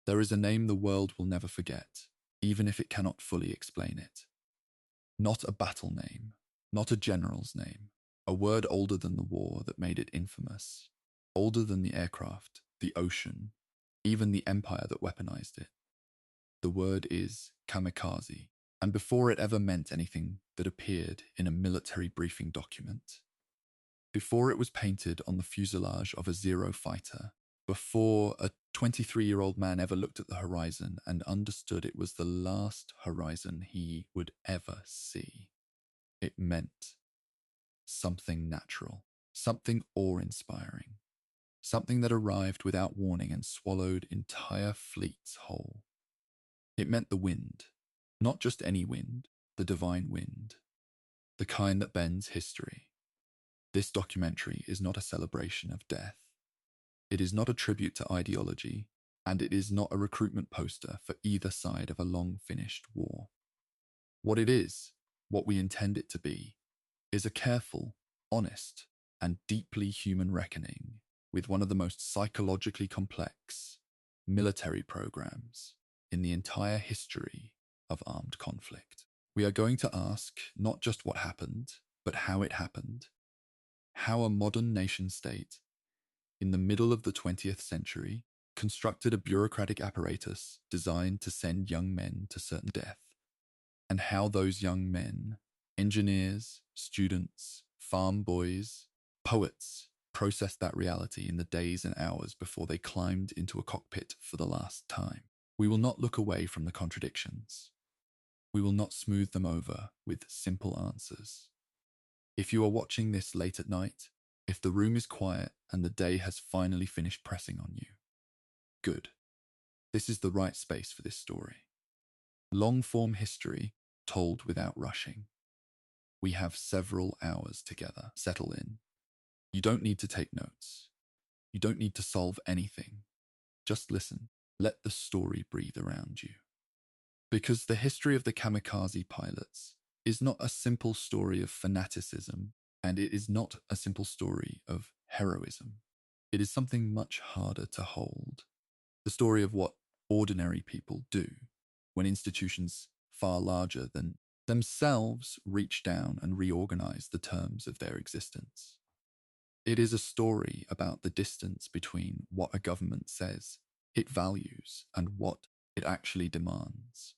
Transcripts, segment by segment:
There is a name the world will never forget, even if it cannot fully explain it. Not a battle name, not a general's name, a word older than the war that made it infamous, older than the aircraft, the ocean, even the empire that weaponized it. The word is kamikaze, and before it ever meant anything that appeared in a military briefing document, before it was painted on the fuselage of a Zero fighter, before a 23-year-old man ever looked at the horizon and understood it was the last horizon he would ever see, it meant something natural, something awe-inspiring, something that arrived without warning and swallowed entire fleets whole. It meant the wind, not just any wind, the divine wind, the kind that bends history. This documentary is not a celebration of death. It is not a tribute to ideology, and it is not a recruitment poster for either side of a long-finished war. What it is, what we intend it to be, is a careful, honest, and deeply human reckoning with one of the most psychologically complex military programs in the entire history of armed conflict. We are going to ask not just what happened, but how it happened, how a modern nation-state in the middle of the 20th century constructed a bureaucratic apparatus designed to send young men to certain death, and how those young men, engineers, students, farm boys, poets, processed that reality in the days and hours before they climbed into a cockpit for the last time. We will not look away from the contradictions. We will not smooth them over with simple answers. If you are watching this late at night, if the room is quiet and the day has finally finished pressing on you, good. This is the right space for this story. Long-form history told without rushing. We have several hours together. Settle in. You don't need to take notes. You don't need to solve anything. Just listen. Let the story breathe around you. Because the history of the Kamikaze Pilots is not a simple story of fanaticism, and it is not a simple story of heroism. It is something much harder to hold. The story of what ordinary people do when institutions far larger than themselves reach down and reorganize the terms of their existence. It is a story about the distance between what a government says it values and what it actually demands.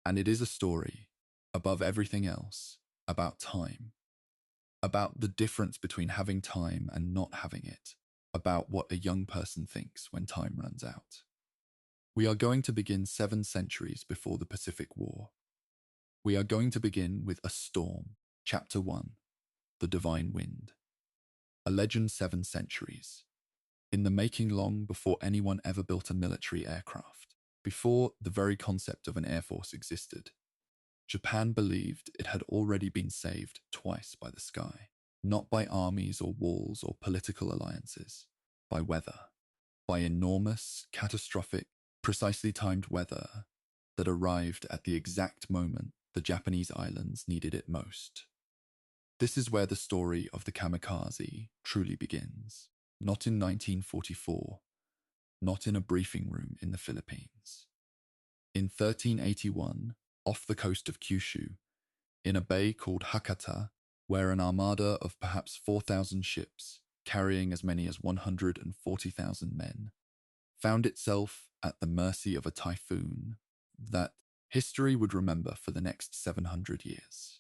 And it is a story, above everything else, about time, about the difference between having time and not having it, about what a young person thinks when time runs out. We are going to begin 7 centuries before the Pacific War. We are going to begin with A Storm, Chapter 1, The Divine Wind. A legend 7 centuries. In the making long before anyone ever built a military aircraft, before the very concept of an air force existed. Japan believed it had already been saved twice by the sky, not by armies or walls or political alliances, by weather, by enormous, catastrophic, precisely timed weather that arrived at the exact moment the Japanese islands needed it most. This is where the story of the kamikaze truly begins, not in 1944, not in a briefing room in the Philippines. In 1381, off the coast of Kyushu, in a bay called Hakata, where an armada of perhaps 4,000 ships, carrying as many as 140,000 men, found itself at the mercy of a typhoon that history would remember for the next 700 years.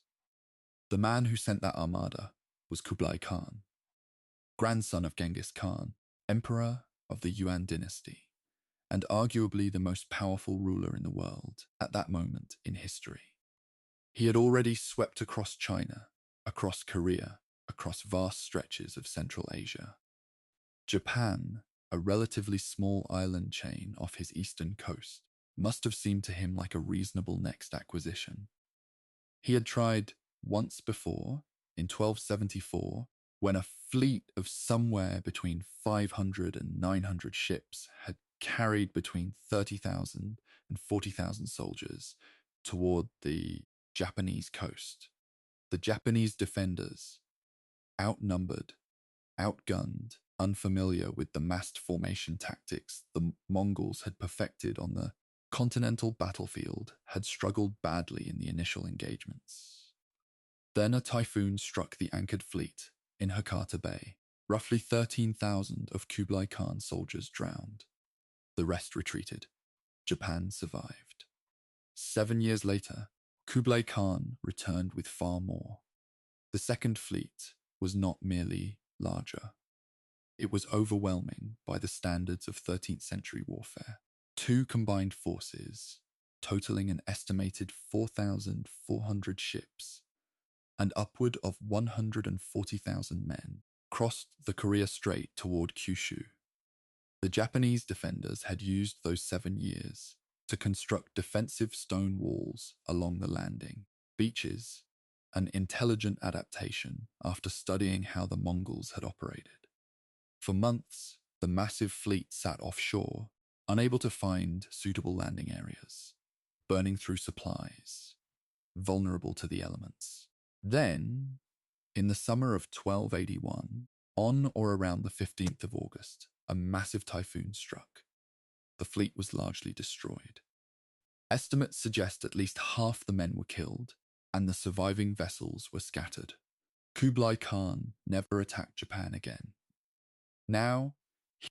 The man who sent that armada was Kublai Khan, grandson of Genghis Khan, emperor of the Yuan dynasty, and arguably the most powerful ruler in the world at that moment in history. He had already swept across China, across Korea, across vast stretches of Central Asia. Japan, a relatively small island chain off his eastern coast, must have seemed to him like a reasonable next acquisition. He had tried once before, in 1274, when a fleet of somewhere between 500 and 900 ships had carried between 30,000 and 40,000 soldiers toward the Japanese coast. The Japanese defenders, outnumbered, outgunned, unfamiliar with the massed formation tactics the Mongols had perfected on the continental battlefield, had struggled badly in the initial engagements. Then a typhoon struck the anchored fleet in Hakata Bay. Roughly 13,000 of Kublai Khan's soldiers drowned. The rest retreated. Japan survived. 7 years later, Kublai Khan returned with far more. The Second Fleet was not merely larger. It was overwhelming by the standards of 13th century warfare. Two combined forces, totaling an estimated 4,400 ships and upward of 140,000 men, crossed the Korea Strait toward Kyushu. The Japanese defenders had used those 7 years to construct defensive stone walls along the landing, beaches, an intelligent adaptation after studying how the Mongols had operated. For months, the massive fleet sat offshore, unable to find suitable landing areas, burning through supplies, vulnerable to the elements. Then, in the summer of 1281, on or around the 15th of August, a massive typhoon struck. The fleet was largely destroyed. Estimates suggest at least half the men were killed, and the surviving vessels were scattered. Kublai Khan never attacked Japan again. Now,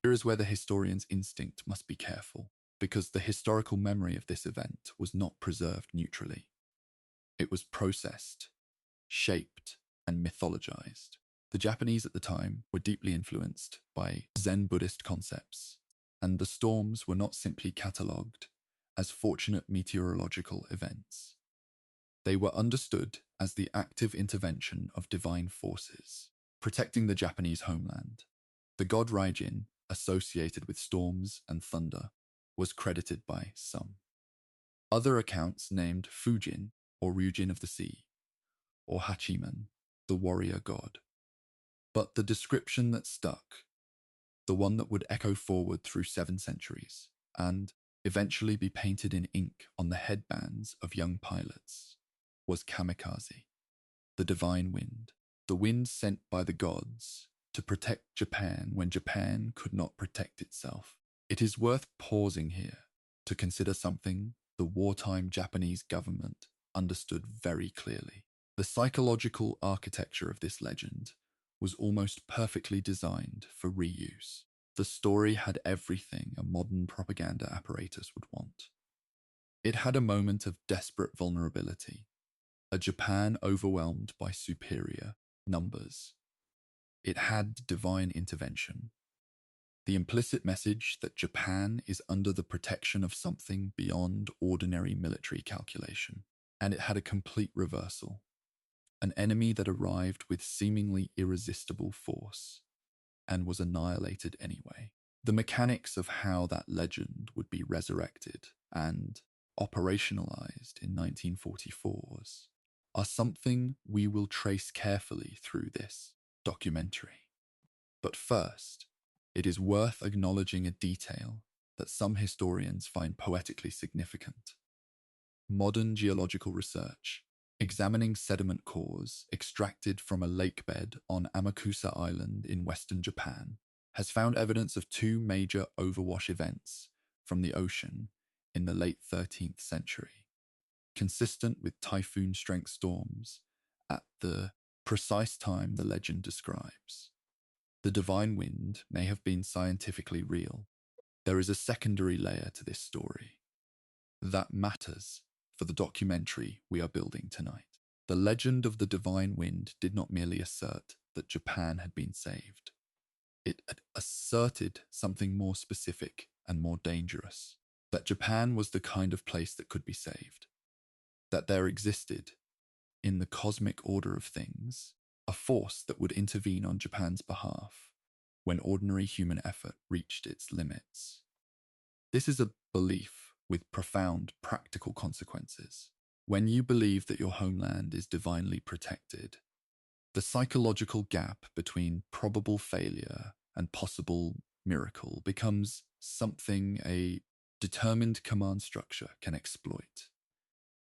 here is where the historian's instinct must be careful, because the historical memory of this event was not preserved neutrally. It was processed, shaped, and mythologized. The Japanese at the time were deeply influenced by Zen Buddhist concepts, and the storms were not simply catalogued as fortunate meteorological events. They were understood as the active intervention of divine forces, protecting the Japanese homeland. The god Raijin, associated with storms and thunder, was credited by some. Other accounts named Fujin, or Ryujin of the Sea, or Hachiman, the warrior god. But the description that stuck, the one that would echo forward through 7 centuries, and eventually be painted in ink on the headbands of young pilots, was Kamikaze, the divine wind, the wind sent by the gods to protect Japan when Japan could not protect itself. It is worth pausing here to consider something the wartime Japanese government understood very clearly. The psychological architecture of this legend was almost perfectly designed for reuse. The story had everything a modern propaganda apparatus would want. It had a moment of desperate vulnerability, a Japan overwhelmed by superior numbers. It had divine intervention, the implicit message that Japan is under the protection of something beyond ordinary military calculation. And it had a complete reversal, an enemy that arrived with seemingly irresistible force and was annihilated anyway. The mechanics of how that legend would be resurrected and operationalized in 1944s are something we will trace carefully through this documentary. But first, it is worth acknowledging a detail that some historians find poetically significant. Modern geological research, examining sediment cores extracted from a lake bed on Amakusa Island in western Japan, has found evidence of 2 major overwash events from the ocean in the late 13th century, consistent with typhoon-strength storms at the precise time the legend describes. The divine wind may have been scientifically real. There is a secondary layer to this story that matters for the documentary we are building tonight. The legend of the divine wind did not merely assert that Japan had been saved. It asserted something more specific and more dangerous, that Japan was the kind of place that could be saved, that there existed, in the cosmic order of things, a force that would intervene on Japan's behalf when ordinary human effort reached its limits. This is a belief with profound practical consequences. When you believe that your homeland is divinely protected, the psychological gap between probable failure and possible miracle becomes something a determined command structure can exploit.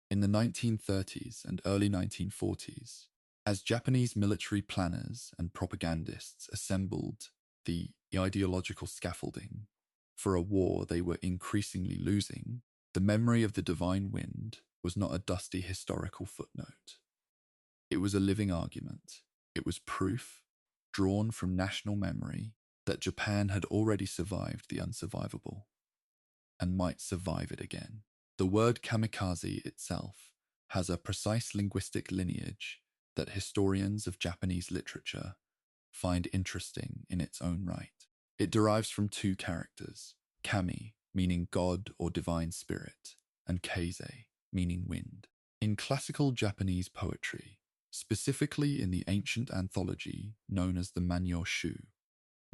In the 1930s and early 1940s, as Japanese military planners and propagandists assembled the ideological scaffolding for a war they were increasingly losing, the memory of the divine wind was not a dusty historical footnote. It was a living argument. It was proof, drawn from national memory, that Japan had already survived the unsurvivable and might survive it again. The word kamikaze itself has a precise linguistic lineage that historians of Japanese literature find interesting in its own right. It derives from two characters, kami, meaning god or divine spirit, and keize, meaning wind. In classical Japanese poetry, specifically in the ancient anthology known as the Manyoshu,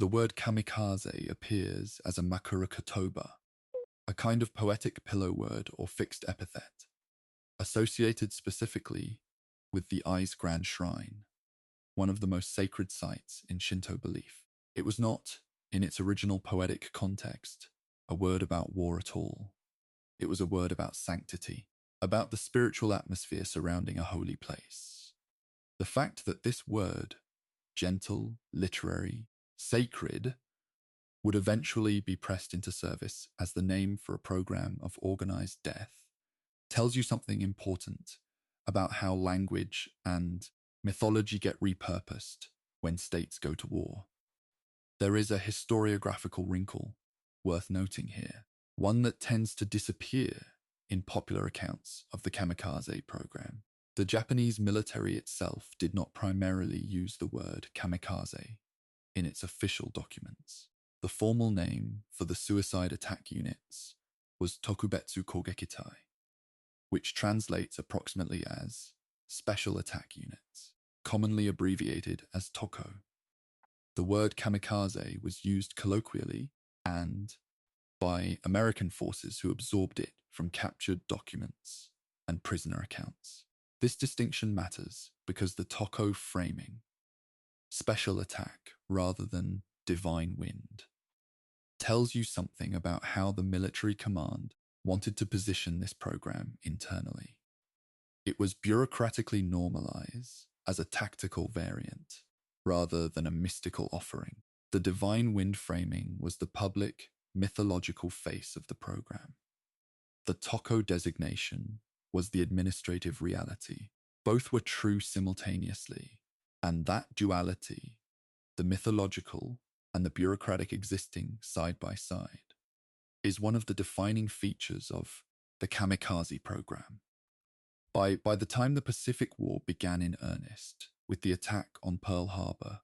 the word kamikaze appears as a makura kotoba, a kind of poetic pillow word or fixed epithet, associated specifically with the Ai's Grand Shrine, one of the most sacred sites in Shinto belief. It was not, in its original poetic context, a word about war at all. It was a word about sanctity, about the spiritual atmosphere surrounding a holy place. The fact that this word, gentle, literary, sacred, would eventually be pressed into service as the name for a program of organized death tells you something important about how language and mythology get repurposed when states go to war. There is a historiographical wrinkle worth noting here, one that tends to disappear in popular accounts of the kamikaze program. The Japanese military itself did not primarily use the word kamikaze in its official documents. The formal name for the suicide attack units was Tokubetsu Kogekitai, which translates approximately as special attack units, commonly abbreviated as TOKO. The word kamikaze was used colloquially and by American forces who absorbed it from captured documents and prisoner accounts. This distinction matters because the TOKO framing, special attack rather than divine wind, tells you something about how the military command wanted to position this program internally. It was bureaucratically normalized as a tactical variant rather than a mystical offering. The divine wind framing was the public, mythological face of the program. The TOKO designation was the administrative reality. Both were true simultaneously, and that duality, the mythological and the bureaucratic existing side by side, is one of the defining features of the kamikaze program. By the time the Pacific War began in earnest, with the attack on Pearl Harbor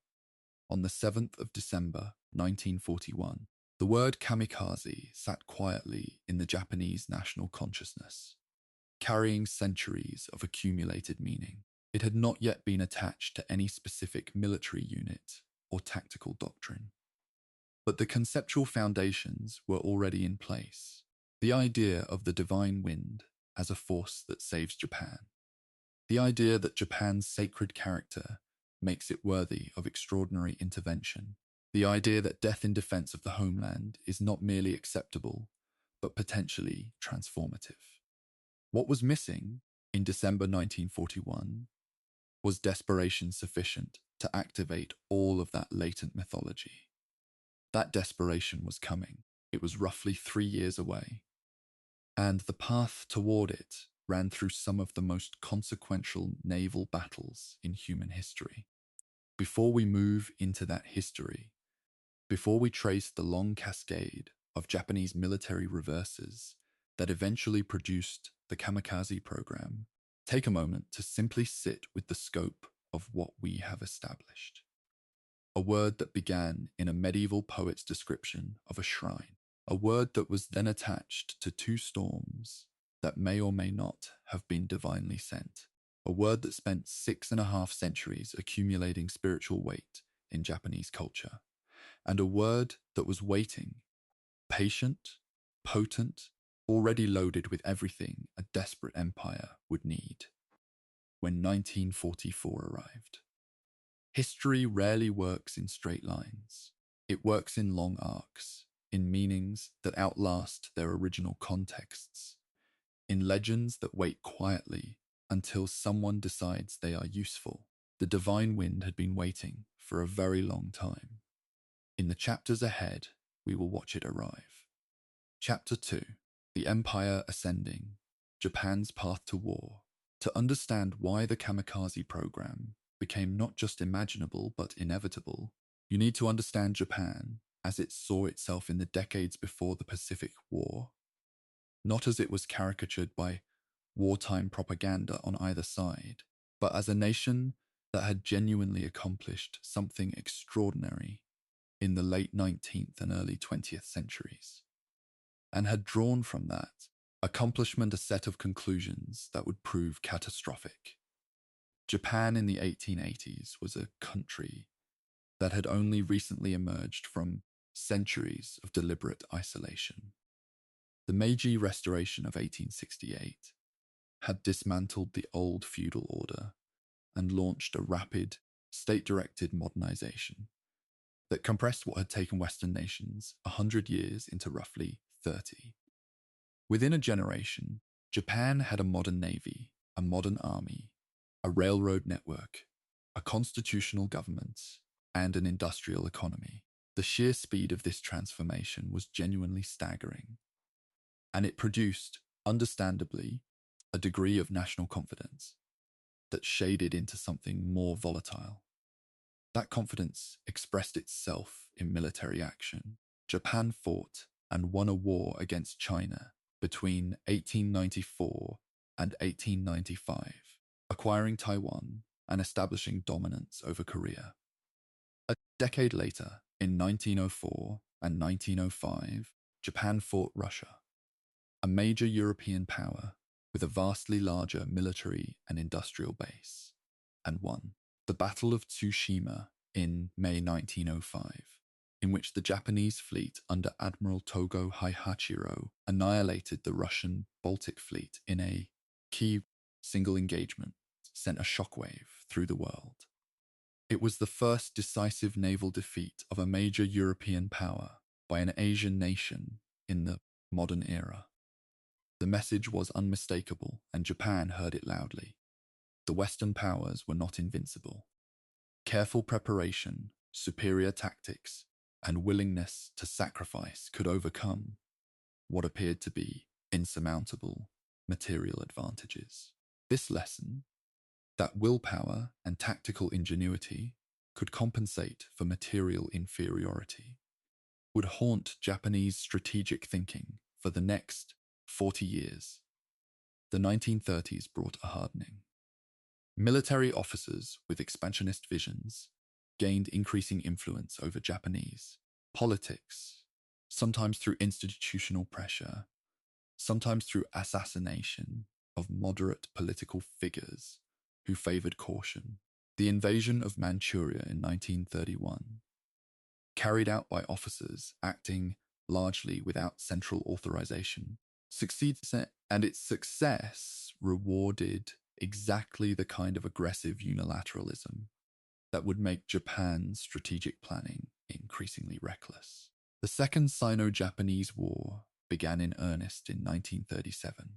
on the 7th of December 1941, the word kamikaze sat quietly in the Japanese national consciousness, carrying centuries of accumulated meaning. It had not yet been attached to any specific military unit or tactical doctrine, but the conceptual foundations were already in place. The idea of the divine wind as a force that saves Japan. The idea that Japan's sacred character makes it worthy of extraordinary intervention. The idea that death in defense of the homeland is not merely acceptable, but potentially transformative. What was missing in December 1941 was desperation sufficient to activate all of that latent mythology. That desperation was coming. It was roughly 3 years away. And the path toward it ran through some of the most consequential naval battles in human history. Before we move into that history, before we trace the long cascade of Japanese military reverses that eventually produced the kamikaze program, take a moment to simply sit with the scope of what we have established. A word that began in a medieval poet's description of a shrine, a word that was then attached to two storms that may or may not have been divinely sent, a word that spent 6.5 centuries accumulating spiritual weight in Japanese culture, and a word that was waiting, patient, potent, already loaded with everything a desperate empire would need, when 1944 arrived. History rarely works in straight lines. It works in long arcs, in meanings that outlast their original contexts, in legends that wait quietly until someone decides they are useful. The divine wind had been waiting for a very long time. In the chapters ahead, we will watch it arrive. Chapter 2: The Empire Ascending, Japan's Path to War. To understand why the kamikaze program became not just imaginable but inevitable, you need to understand Japan as it saw itself in the decades before the Pacific War, not as it was caricatured by wartime propaganda on either side, but as a nation that had genuinely accomplished something extraordinary in the late 19th and early 20th centuries, and had drawn from that accomplishment a set of conclusions that would prove catastrophic. Japan in the 1880s was a country that had only recently emerged from centuries of deliberate isolation. The Meiji Restoration of 1868 had dismantled the old feudal order and launched a rapid, state-directed modernization that compressed what had taken Western nations 100 years into roughly 30. Within a generation, Japan had a modern navy, a modern army, a railroad network, a constitutional government, and an industrial economy. The sheer speed of this transformation was genuinely staggering, and it produced, understandably, a degree of national confidence that shaded into something more volatile. That confidence expressed itself in military action. Japan fought and won a war against China between 1894 and 1895, acquiring Taiwan and establishing dominance over Korea. A decade later, in 1904 and 1905, Japan fought Russia, a major European power with a vastly larger military and industrial base, and won the Battle of Tsushima in May 1905, in which the Japanese fleet under Admiral Togo Haihachiro annihilated the Russian Baltic fleet in a key single engagement that sent a shockwave through the world. It was the first decisive naval defeat of a major European power by an Asian nation in the modern era. The message was unmistakable, and Japan heard it loudly. The Western powers were not invincible. Careful preparation, superior tactics, and willingness to sacrifice could overcome what appeared to be insurmountable material advantages. This lesson, that willpower and tactical ingenuity could compensate for material inferiority, would haunt Japanese strategic thinking for the next 40 years. The 1930s brought a hardening. Military officers with expansionist visions gained increasing influence over Japanese politics, sometimes through institutional pressure, sometimes through assassination of moderate political figures who favored caution. The invasion of Manchuria in 1931, carried out by officers acting largely without central authorization, succeeds, and its success rewarded exactly the kind of aggressive unilateralism that would make Japan's strategic planning increasingly reckless. The Second Sino-Japanese War began in earnest in 1937,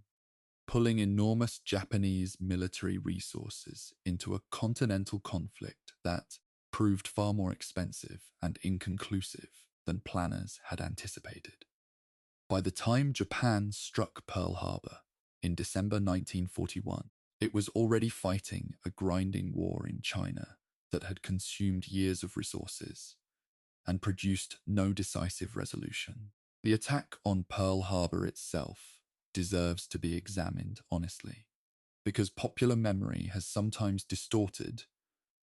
pulling enormous Japanese military resources into a continental conflict that proved far more expensive and inconclusive than planners had anticipated. By the time Japan struck Pearl Harbor in December 1941, it was already fighting a grinding war in China that had consumed years of resources and produced no decisive resolution. The attack on Pearl Harbor itself deserves to be examined honestly, because popular memory has sometimes distorted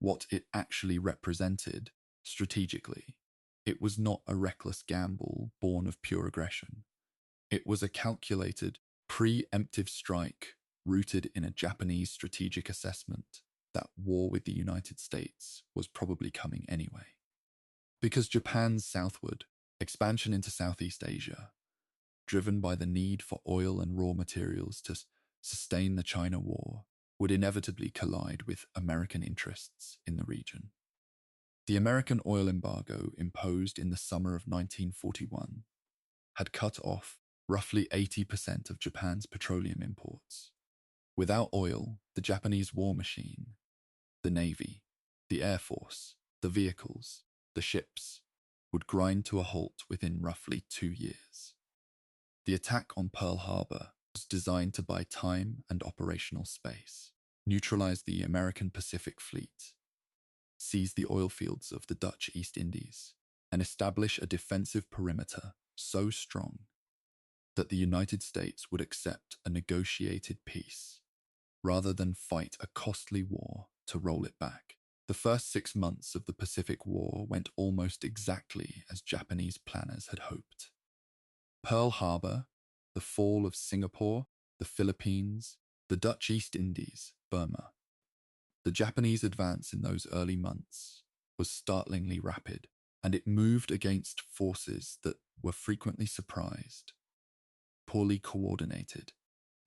what it actually represented strategically. It was not a reckless gamble born of pure aggression. It was a calculated, preemptive strike rooted in a Japanese strategic assessment that war with the United States was probably coming anyway. Because Japan's southward expansion into Southeast Asia, driven by the need for oil and raw materials to sustain the China War, would inevitably collide with American interests in the region. The American oil embargo imposed in the summer of 1941 had cut off roughly 80% of Japan's petroleum imports. Without oil, the Japanese war machine, the Navy, the Air Force, the vehicles, the ships, would grind to a halt within roughly 2 years. The attack on Pearl Harbor was designed to buy time and operational space, neutralize the American Pacific Fleet, seize the oil fields of the Dutch East Indies, and establish a defensive perimeter so strong that the United States would accept a negotiated peace rather than fight a costly war to roll it back. The first 6 months of the Pacific War went almost exactly as Japanese planners had hoped. Pearl Harbor, the fall of Singapore, the Philippines, the Dutch East Indies, Burma. The Japanese advance in those early months was startlingly rapid, and it moved against forces that were frequently surprised, poorly coordinated,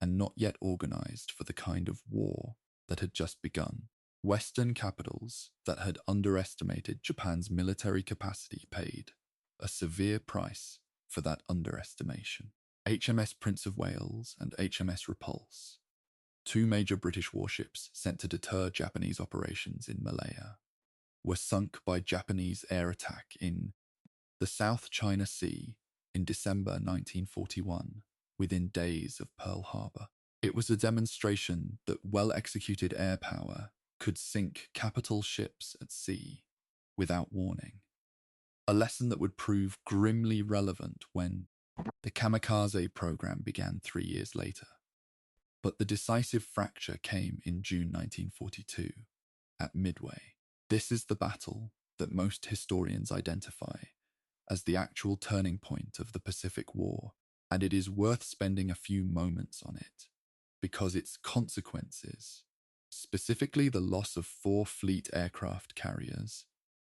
and not yet organized for the kind of war that had just begun. Western capitals that had underestimated Japan's military capacity paid a severe price for that underestimation. HMS Prince of Wales and HMS Repulse, two major British warships sent to deter Japanese operations in Malaya, were sunk by Japanese air attack in the South China Sea in December 1941, within days of Pearl Harbor. It was a demonstration that well-executed air power could sink capital ships at sea without warning. A lesson that would prove grimly relevant when the Kamikaze program began 3 years later. But the decisive fracture came in June 1942, at Midway. This is the battle that most historians identify as the actual turning point of the Pacific War, and it is worth spending a few moments on it, because its consequences, specifically the loss of 4 fleet aircraft carriers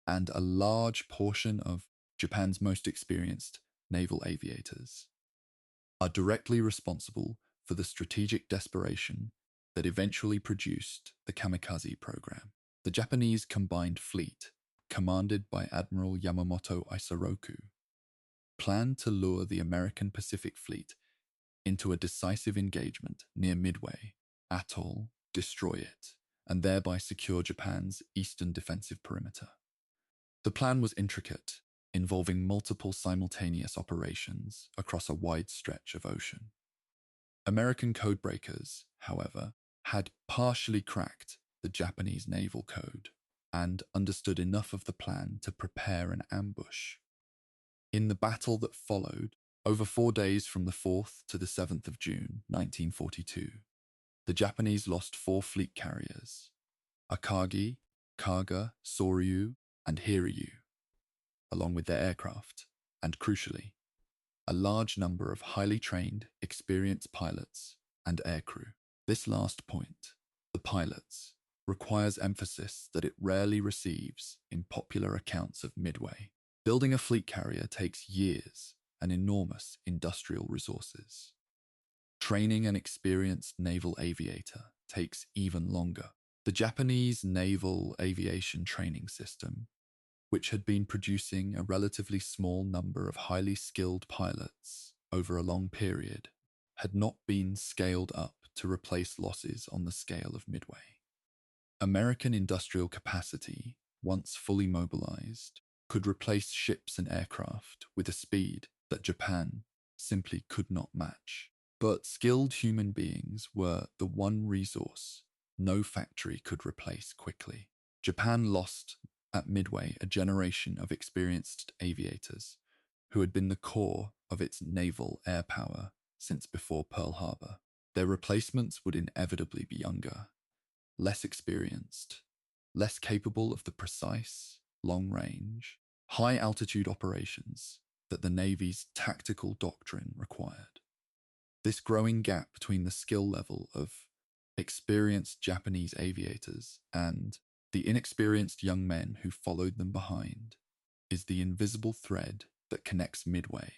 and a large portion of Japan's most experienced naval aviators, are directly responsible for the strategic desperation that eventually produced the Kamikaze program. The Japanese combined fleet, commanded by Admiral Yamamoto Isoroku, planned to lure the American Pacific Fleet into a decisive engagement near Midway, atoll, destroy it, and thereby secure Japan's eastern defensive perimeter. The plan was intricate, involving multiple simultaneous operations across a wide stretch of ocean. American codebreakers, however, had partially cracked the Japanese naval code and understood enough of the plan to prepare an ambush. In the battle that followed, over 4 days from the 4th to the 7th of June 1942, the Japanese lost 4 fleet carriers, Akagi, Kaga, Soryu, and Hiryu, along with their aircraft, and crucially, a large number of highly trained, experienced pilots and aircrew. This last point, the pilots, requires emphasis that it rarely receives in popular accounts of Midway. Building a fleet carrier takes years and enormous industrial resources. Training an experienced naval aviator takes even longer. The Japanese Naval Aviation Training System, which had been producing a relatively small number of highly skilled pilots over a long period, had not been scaled up to replace losses on the scale of Midway. American industrial capacity, once fully mobilized, could replace ships and aircraft with a speed that Japan simply could not match. But skilled human beings were the one resource no factory could replace quickly. Japan lost at Midway a generation of experienced aviators who had been the core of its naval air power since before Pearl Harbor. Their replacements would inevitably be younger, less experienced, less capable of the precise, long-range, high-altitude operations that the Navy's tactical doctrine required. This growing gap between the skill level of experienced Japanese aviators and the inexperienced young men who followed them behind is the invisible thread that connects Midway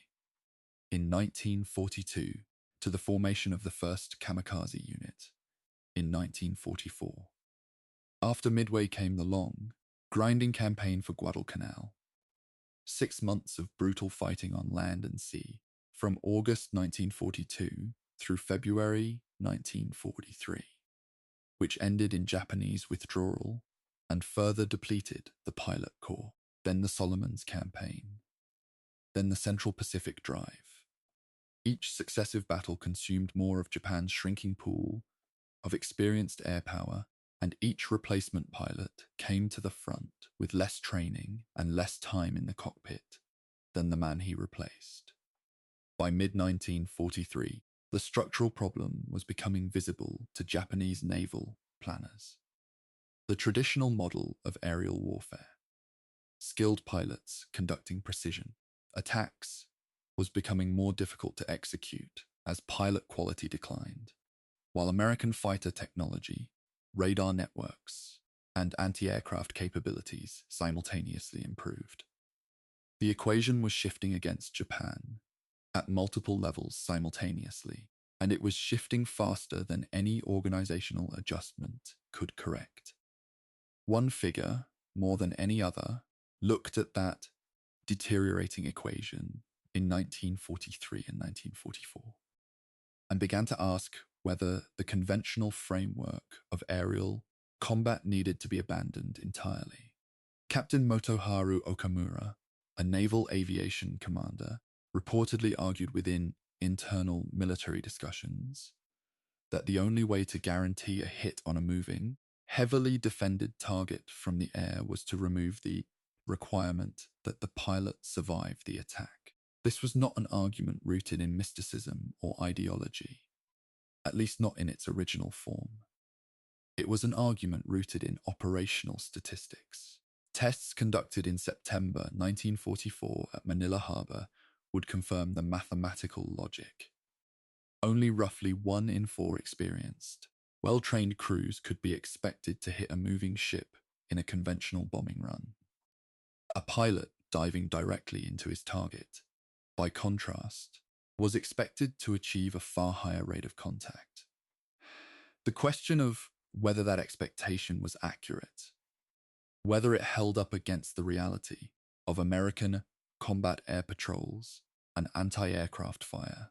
in 1942 to the formation of the first Kamikaze unit in 1944. After Midway came the long, grinding campaign for Guadalcanal, 6 months of brutal fighting on land and sea, from August 1942 through February 1943, which ended in Japanese withdrawal and further depleted the pilot corps. Then the Solomons campaign, then the Central Pacific Drive. Each successive battle consumed more of Japan's shrinking pool of experienced air power, and each replacement pilot came to the front with less training and less time in the cockpit than the man he replaced. By mid-1943, the structural problem was becoming visible to Japanese naval planners. The traditional model of aerial warfare, skilled pilots conducting precision attacks, was becoming more difficult to execute as pilot quality declined, while American fighter technology, radar networks, and anti-aircraft capabilities simultaneously improved. The equation was shifting against Japan at multiple levels simultaneously, and it was shifting faster than any organizational adjustment could correct. One figure, more than any other, looked at that deteriorating equation in 1943 and 1944 and began to ask whether the conventional framework of aerial combat needed to be abandoned entirely. Captain Motoharu Okamura, a naval aviation commander, reportedly argued within internal military discussions that the only way to guarantee a hit on a moving, heavily defended target from the air was to remove the requirement that the pilot survive the attack. This was not an argument rooted in mysticism or ideology, at least not in its original form. It was an argument rooted in operational statistics. Tests conducted in September 1944 at Manila Harbor would confirm the mathematical logic. Only roughly 1 in 4 experienced, well-trained crews could be expected to hit a moving ship in a conventional bombing run. A pilot diving directly into his target, by contrast, was expected to achieve a far higher rate of contact. The question of whether that expectation was accurate, whether it held up against the reality of American combat air patrols and anti-aircraft fire,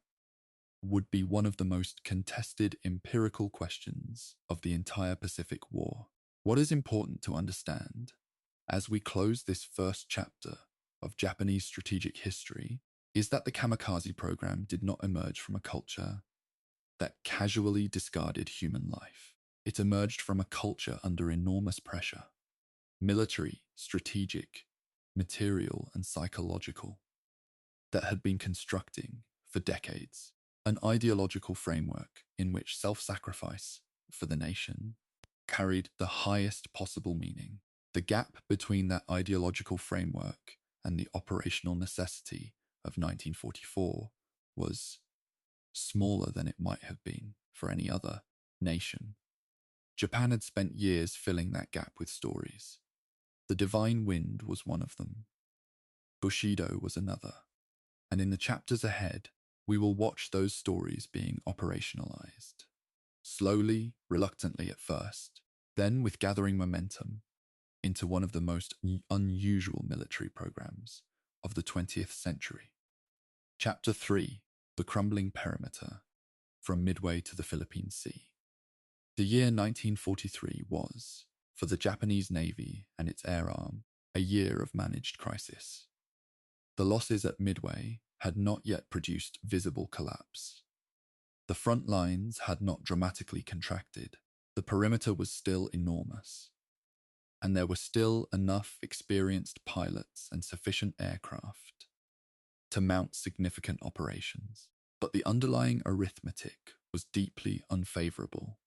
would be one of the most contested empirical questions of the entire Pacific War. What is important to understand as we close this first chapter of Japanese strategic history is that the kamikaze program did not emerge from a culture that casually discarded human life. It emerged from a culture under enormous pressure, military, strategic, material, and psychological, that had been constructing, for decades, an ideological framework in which self-sacrifice for the nation carried the highest possible meaning. The gap between that ideological framework and the operational necessity of 1944 was smaller than it might have been for any other nation. Japan had spent years filling that gap with stories. The Divine Wind was one of them. Bushido was another. And in the chapters ahead, we will watch those stories being operationalized. Slowly, reluctantly at first, then with gathering momentum, into one of the most unusual military programs of the 20th century. Chapter 3, The Crumbling Perimeter, from Midway to the Philippine Sea. The year 1943 was, for the Japanese Navy and its air arm, a year of managed crisis. The losses at Midway had not yet produced visible collapse. The front lines had not dramatically contracted. The perimeter was still enormous, and there were still enough experienced pilots and sufficient aircraft to mount significant operations. But the underlying arithmetic was deeply unfavorable,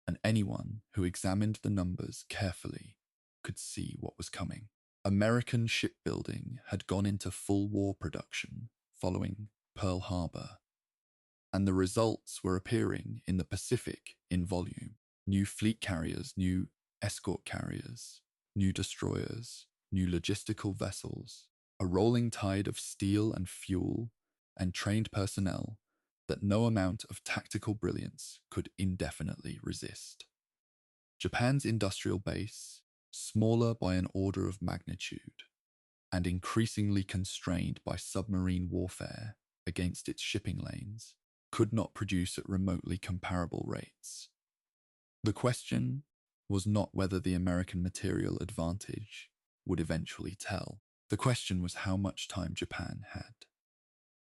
and anyone who examined the numbers carefully could see what was coming. American shipbuilding had gone into full war production following Pearl Harbor, and the results were appearing in the Pacific in volume. New fleet carriers, new escort carriers, new destroyers, new logistical vessels, a rolling tide of steel and fuel and trained personnel that no amount of tactical brilliance could indefinitely resist. Japan's industrial base, smaller by an order of magnitude, and increasingly constrained by submarine warfare against its shipping lanes, could not produce at remotely comparable rates. The question was not whether the American material advantage would eventually tell. The question was how much time Japan had.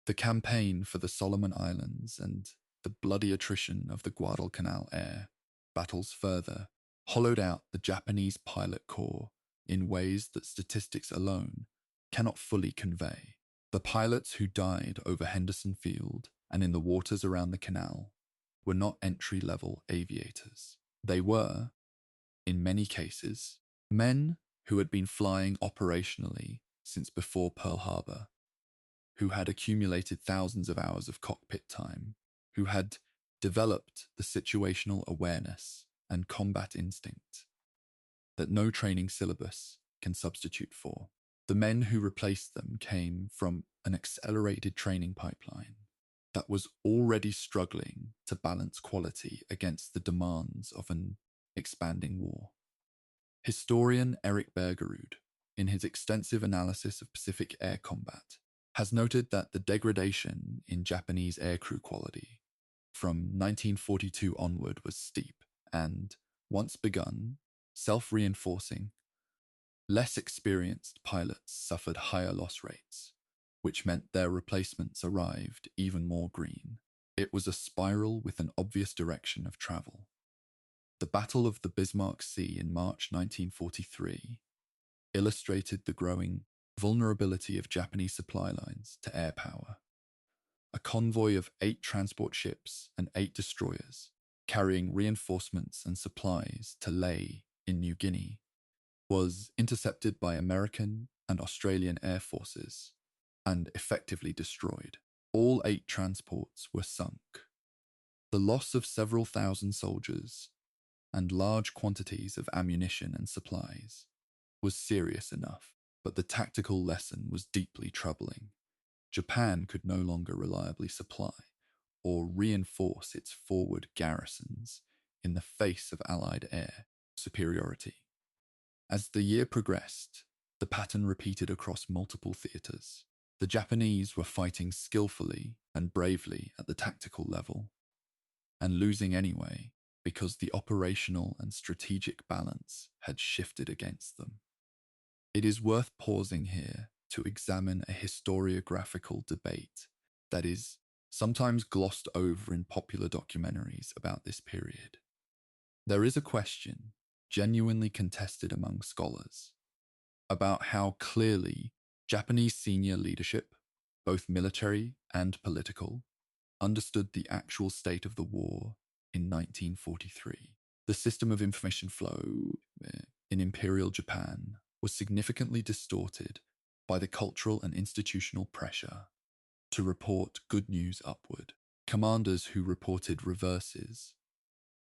The campaign for the Solomon Islands and the bloody attrition of the Guadalcanal air battles further hollowed out the Japanese pilot corps in ways that statistics alone cannot fully convey. The pilots who died over Henderson Field and in the waters around the canal were not entry-level aviators. They were, in many cases, men who had been flying operationally since before Pearl Harbor, who had accumulated thousands of hours of cockpit time, who had developed the situational awareness and combat instinct that no training syllabus can substitute for. The men who replaced them came from an accelerated training pipeline that was already struggling to balance quality against the demands of an expanding war. Historian Eric Bergerud, in his extensive analysis of Pacific air combat, has noted that the degradation in Japanese aircrew quality from 1942 onward was steep and, once begun, self-reinforcing. Less experienced pilots suffered higher loss rates, which meant their replacements arrived even more green. It was a spiral with an obvious direction of travel. The Battle of the Bismarck Sea in March 1943 illustrated the growing vulnerability of Japanese supply lines to air power. A convoy of 8 transport ships and 8 destroyers, carrying reinforcements and supplies to Leyte in New Guinea, was intercepted by American and Australian air forces and effectively destroyed. All 8 transports were sunk. The loss of several thousand soldiers and large quantities of ammunition and supplies was serious enough, but the tactical lesson was deeply troubling. Japan could no longer reliably supply or reinforce its forward garrisons in the face of Allied air superiority. As the year progressed, the pattern repeated across multiple theaters. The Japanese were fighting skillfully and bravely at the tactical level, and losing anyway because the operational and strategic balance had shifted against them. It is worth pausing here to examine a historiographical debate that is sometimes glossed over in popular documentaries about this period. There is a question, genuinely contested among scholars, about how clearly Japanese senior leadership, both military and political, understood the actual state of the war in 1943. The system of information flow in Imperial Japan was significantly distorted by the cultural and institutional pressure to report good news upward. Commanders who reported reverses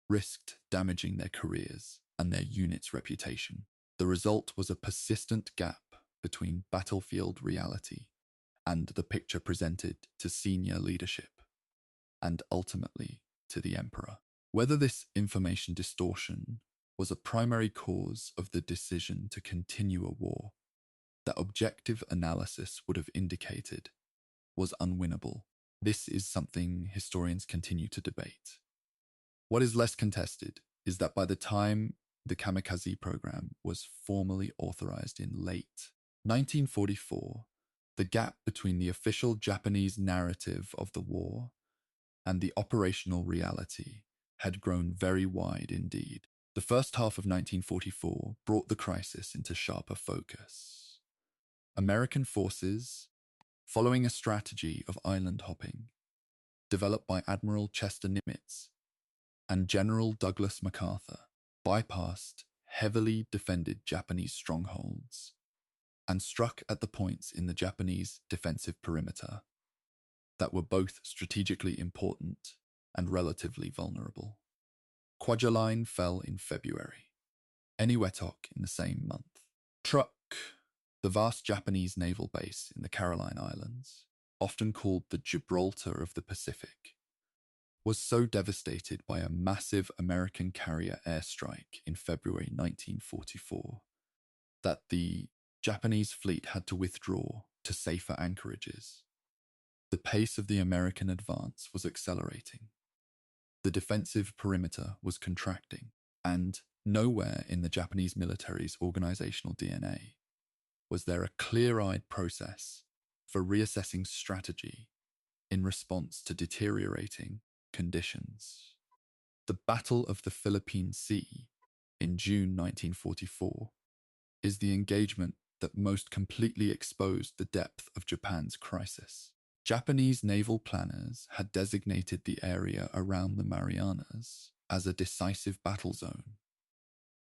risked damaging their careers and their unit's reputation. The result was a persistent gap between battlefield reality and the picture presented to senior leadership, and ultimately to the emperor. Whether this information distortion was a primary cause of the decision to continue a war that objective analysis would have indicated was unwinnable, this is something historians continue to debate. What is less contested is that by the time the Kamikaze program was formally authorized in late 1944, the gap between the official Japanese narrative of the war and the operational reality had grown very wide indeed. The first half of 1944 brought the crisis into sharper focus. American forces, following a strategy of island hopping, developed by Admiral Chester Nimitz and General Douglas MacArthur, bypassed heavily defended Japanese strongholds and struck at the points in the Japanese defensive perimeter that were both strategically important and relatively vulnerable. Kwajalein fell in February, Eniwetok in the same month. Truk, the vast Japanese naval base in the Caroline Islands, often called the Gibraltar of the Pacific, was so devastated by a massive American carrier airstrike in February 1944 that the Japanese fleet had to withdraw to safer anchorages. The pace of the American advance was accelerating. The defensive perimeter was contracting, and nowhere in the Japanese military's organizational DNA was there a clear-eyed process for reassessing strategy in response to deteriorating conditions. The Battle of the Philippine Sea in June 1944 is the engagement that most completely exposed the depth of Japan's crisis. Japanese naval planners had designated the area around the Marianas as a decisive battle zone,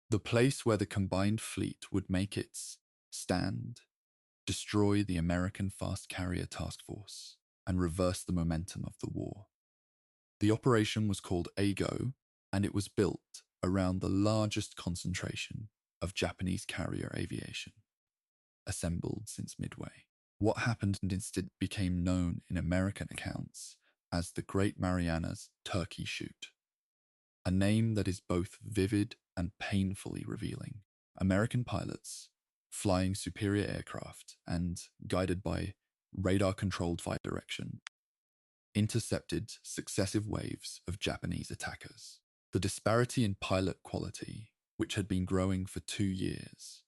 the place where the combined fleet would make its stand, destroy the American fast carrier task force, and reverse the momentum of the war. The operation was called AGO, and it was built around the largest concentration of Japanese carrier aviation assembled since Midway. What happened instead became known in American accounts as the Great Marianas Turkey Shoot, a name that is both vivid and painfully revealing. American pilots, flying superior aircraft and guided by radar-controlled flight direction, intercepted successive waves of Japanese attackers. The disparity in pilot quality, which had been growing for 2 years,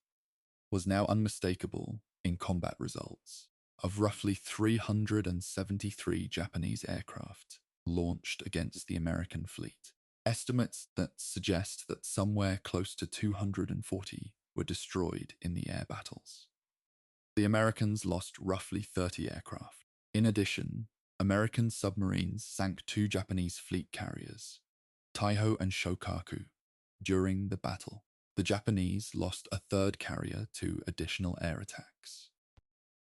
was now unmistakable in combat results. Of roughly 373 Japanese aircraft launched against the American fleet, estimates that suggest that somewhere close to 240 were destroyed in the air battles. The Americans lost roughly 30 aircraft. In addition, American submarines sank 2 Japanese fleet carriers, Taiho and Shokaku, during the battle. The Japanese lost a 3rd carrier to additional air attacks.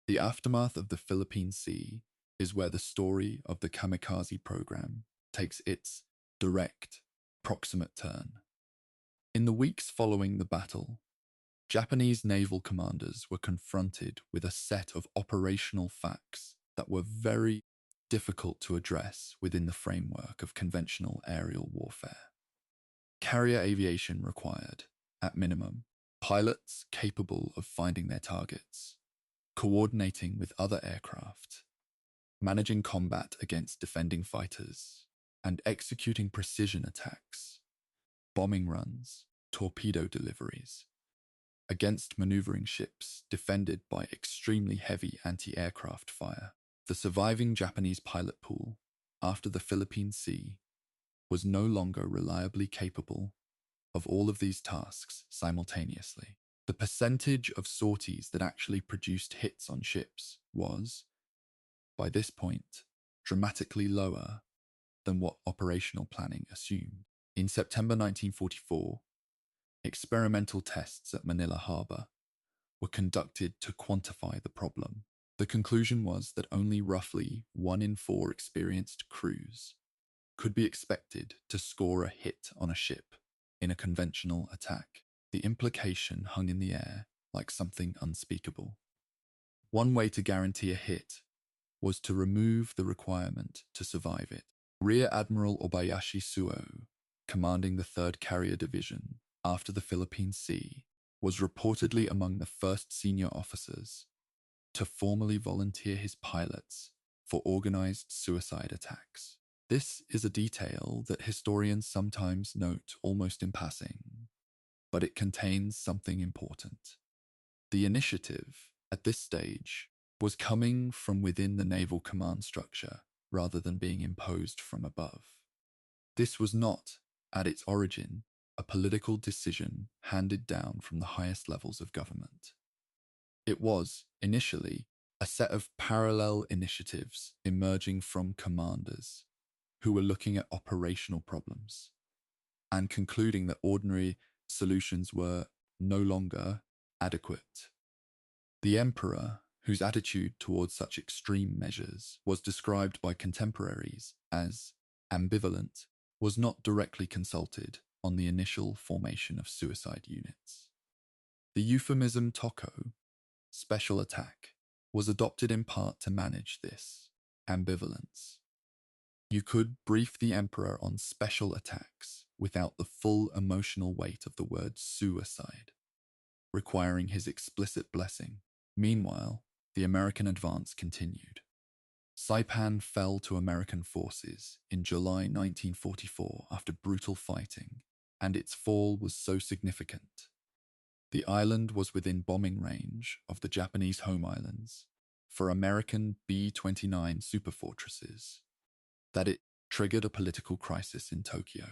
The aftermath of the Philippine Sea is where the story of the Kamikaze program takes its direct, proximate turn. In the weeks following the battle, Japanese naval commanders were confronted with a set of operational facts that were very difficult to address within the framework of conventional aerial warfare. Carrier aviation required, at minimum, pilots capable of finding their targets, coordinating with other aircraft, managing combat against defending fighters, and executing precision attacks, bombing runs, torpedo deliveries, against maneuvering ships defended by extremely heavy anti-aircraft fire. The surviving Japanese pilot pool, after the Philippine Sea, was no longer reliably capable of all of these tasks simultaneously. The percentage of sorties that actually produced hits on ships was, by this point, dramatically lower than what operational planning assumed. In September 1944, experimental tests at Manila Harbor were conducted to quantify the problem. The conclusion was that only roughly 1 in 4 experienced crews could be expected to score a hit on a ship in a conventional attack. The implication hung in the air like something unspeakable. One way to guarantee a hit was to remove the requirement to survive it. Rear Admiral Obayashi Suo, commanding the 3rd Carrier Division after the Philippine Sea, was reportedly among the first senior officers to formally volunteer his pilots for organized suicide attacks. This is a detail that historians sometimes note almost in passing, but it contains something important. The initiative, at this stage, was coming from within the naval command structure rather than being imposed from above. This was not, at its origin, a political decision handed down from the highest levels of government. It was, initially, a set of parallel initiatives emerging from commanders who were looking at operational problems and concluding that ordinary solutions were no longer adequate. The emperor, whose attitude towards such extreme measures was described by contemporaries as ambivalent, was not directly consulted on the initial formation of suicide units. The euphemism Toko, special attack, was adopted in part to manage this ambivalence. You could brief the emperor on special attacks without the full emotional weight of the word suicide, requiring his explicit blessing. Meanwhile, the American advance continued. Saipan fell to American forces in July 1944 after brutal fighting, and its fall was so significant The island was within bombing range of the Japanese home islands for American B-29 superfortresses, that it triggered a political crisis in Tokyo.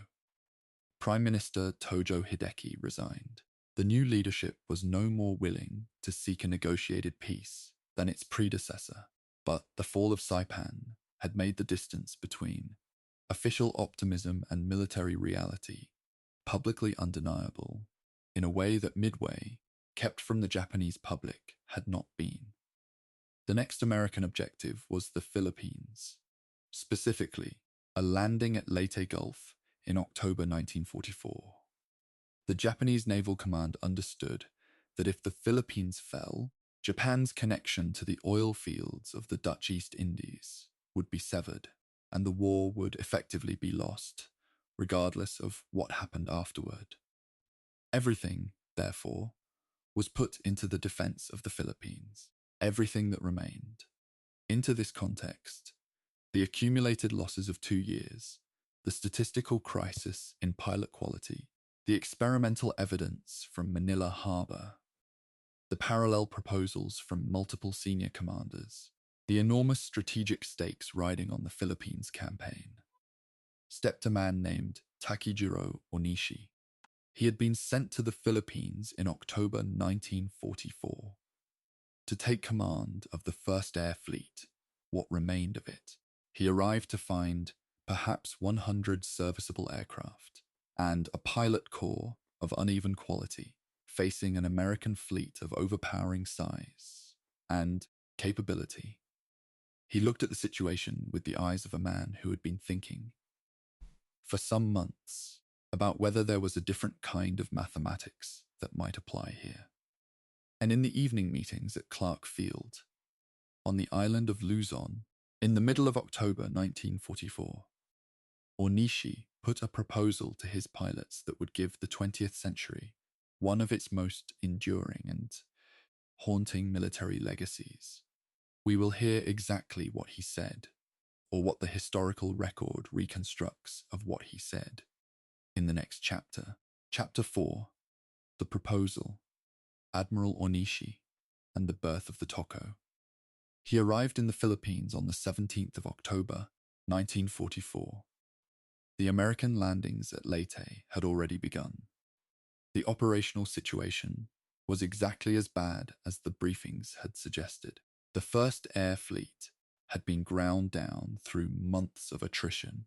Prime Minister Tojo Hideki resigned. The new leadership was no more willing to seek a negotiated peace than its predecessor, but the fall of Saipan had made the distance between official optimism and military reality publicly undeniable in a way that Midway, kept from the Japanese public, had not been. The next American objective was the Philippines, specifically a landing at Leyte Gulf in October 1944. The Japanese Naval Command understood that if the Philippines fell, Japan's connection to the oil fields of the Dutch East Indies would be severed, and the war would effectively be lost, regardless of what happened afterward. Everything, therefore, was put into the defense of the Philippines, everything that remained. Into this context, the accumulated losses of 2 years, the statistical crisis in pilot quality, the experimental evidence from Manila Harbor, the parallel proposals from multiple senior commanders, the enormous strategic stakes riding on the Philippines campaign, stepped a man named Takijiro Onishi. He had been sent to the Philippines in October 1944 to take command of the First Air Fleet, what remained of it. He arrived to find perhaps 100 serviceable aircraft and a pilot corps of uneven quality, facing an American fleet of overpowering size and capability. He looked at the situation with the eyes of a man who had been thinking for some months about whether there was a different kind of mathematics that might apply here. And in the evening meetings at Clark Field, on the island of Luzon, in the middle of October 1944, Onishi put a proposal to his pilots that would give the 20th century one of its most enduring and haunting military legacies. We will hear exactly what he said, or what the historical record reconstructs of what he said, in the next chapter. Chapter 4, The Proposal, Admiral Onishi, and the Birth of the Toko. He arrived in the Philippines on the 17th of October, 1944. The American landings at Leyte had already begun. The operational situation was exactly as bad as the briefings had suggested. The First Air Fleet had been ground down through months of attrition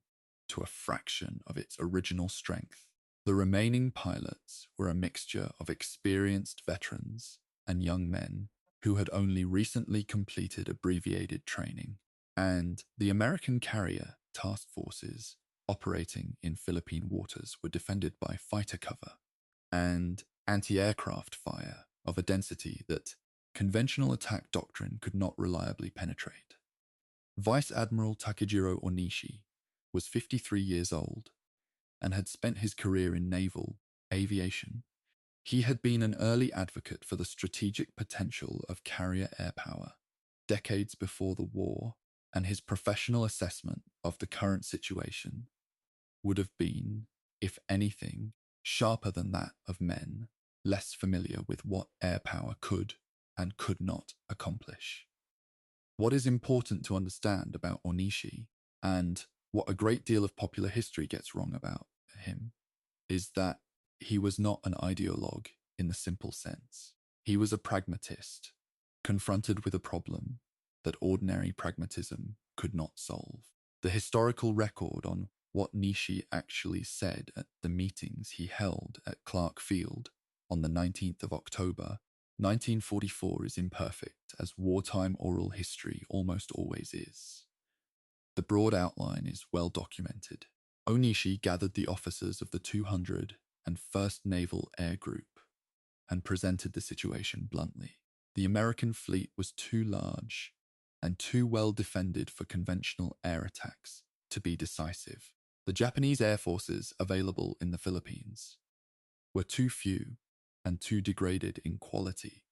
to a fraction of its original strength. The remaining pilots were a mixture of experienced veterans and young men who had only recently completed abbreviated training, and the American carrier task forces operating in Philippine waters were defended by fighter cover and anti-aircraft fire of a density that conventional attack doctrine could not reliably penetrate. Vice Admiral Takejiro Onishi was 53 years old and had spent his career in naval aviation. He had been an early advocate for the strategic potential of carrier air power decades before the war, and his professional assessment of the current situation would have been, if anything, sharper than that of men less familiar with what air power could and could not accomplish. What is important to understand about Onishi, and what a great deal of popular history gets wrong about him, is that he was not an ideologue in the simple sense. He was a pragmatist, confronted with a problem that ordinary pragmatism could not solve. The historical record on what Nishi actually said at the meetings he held at Clark Field on the 19th of October, 1944 is imperfect, as wartime oral history almost always is. The broad outline is well documented. Onishi gathered the officers of the 201st Naval Air Group and presented the situation bluntly. The American fleet was too large and too well defended for conventional air attacks to be decisive. The Japanese air forces available in the Philippines were too few and too degraded in quality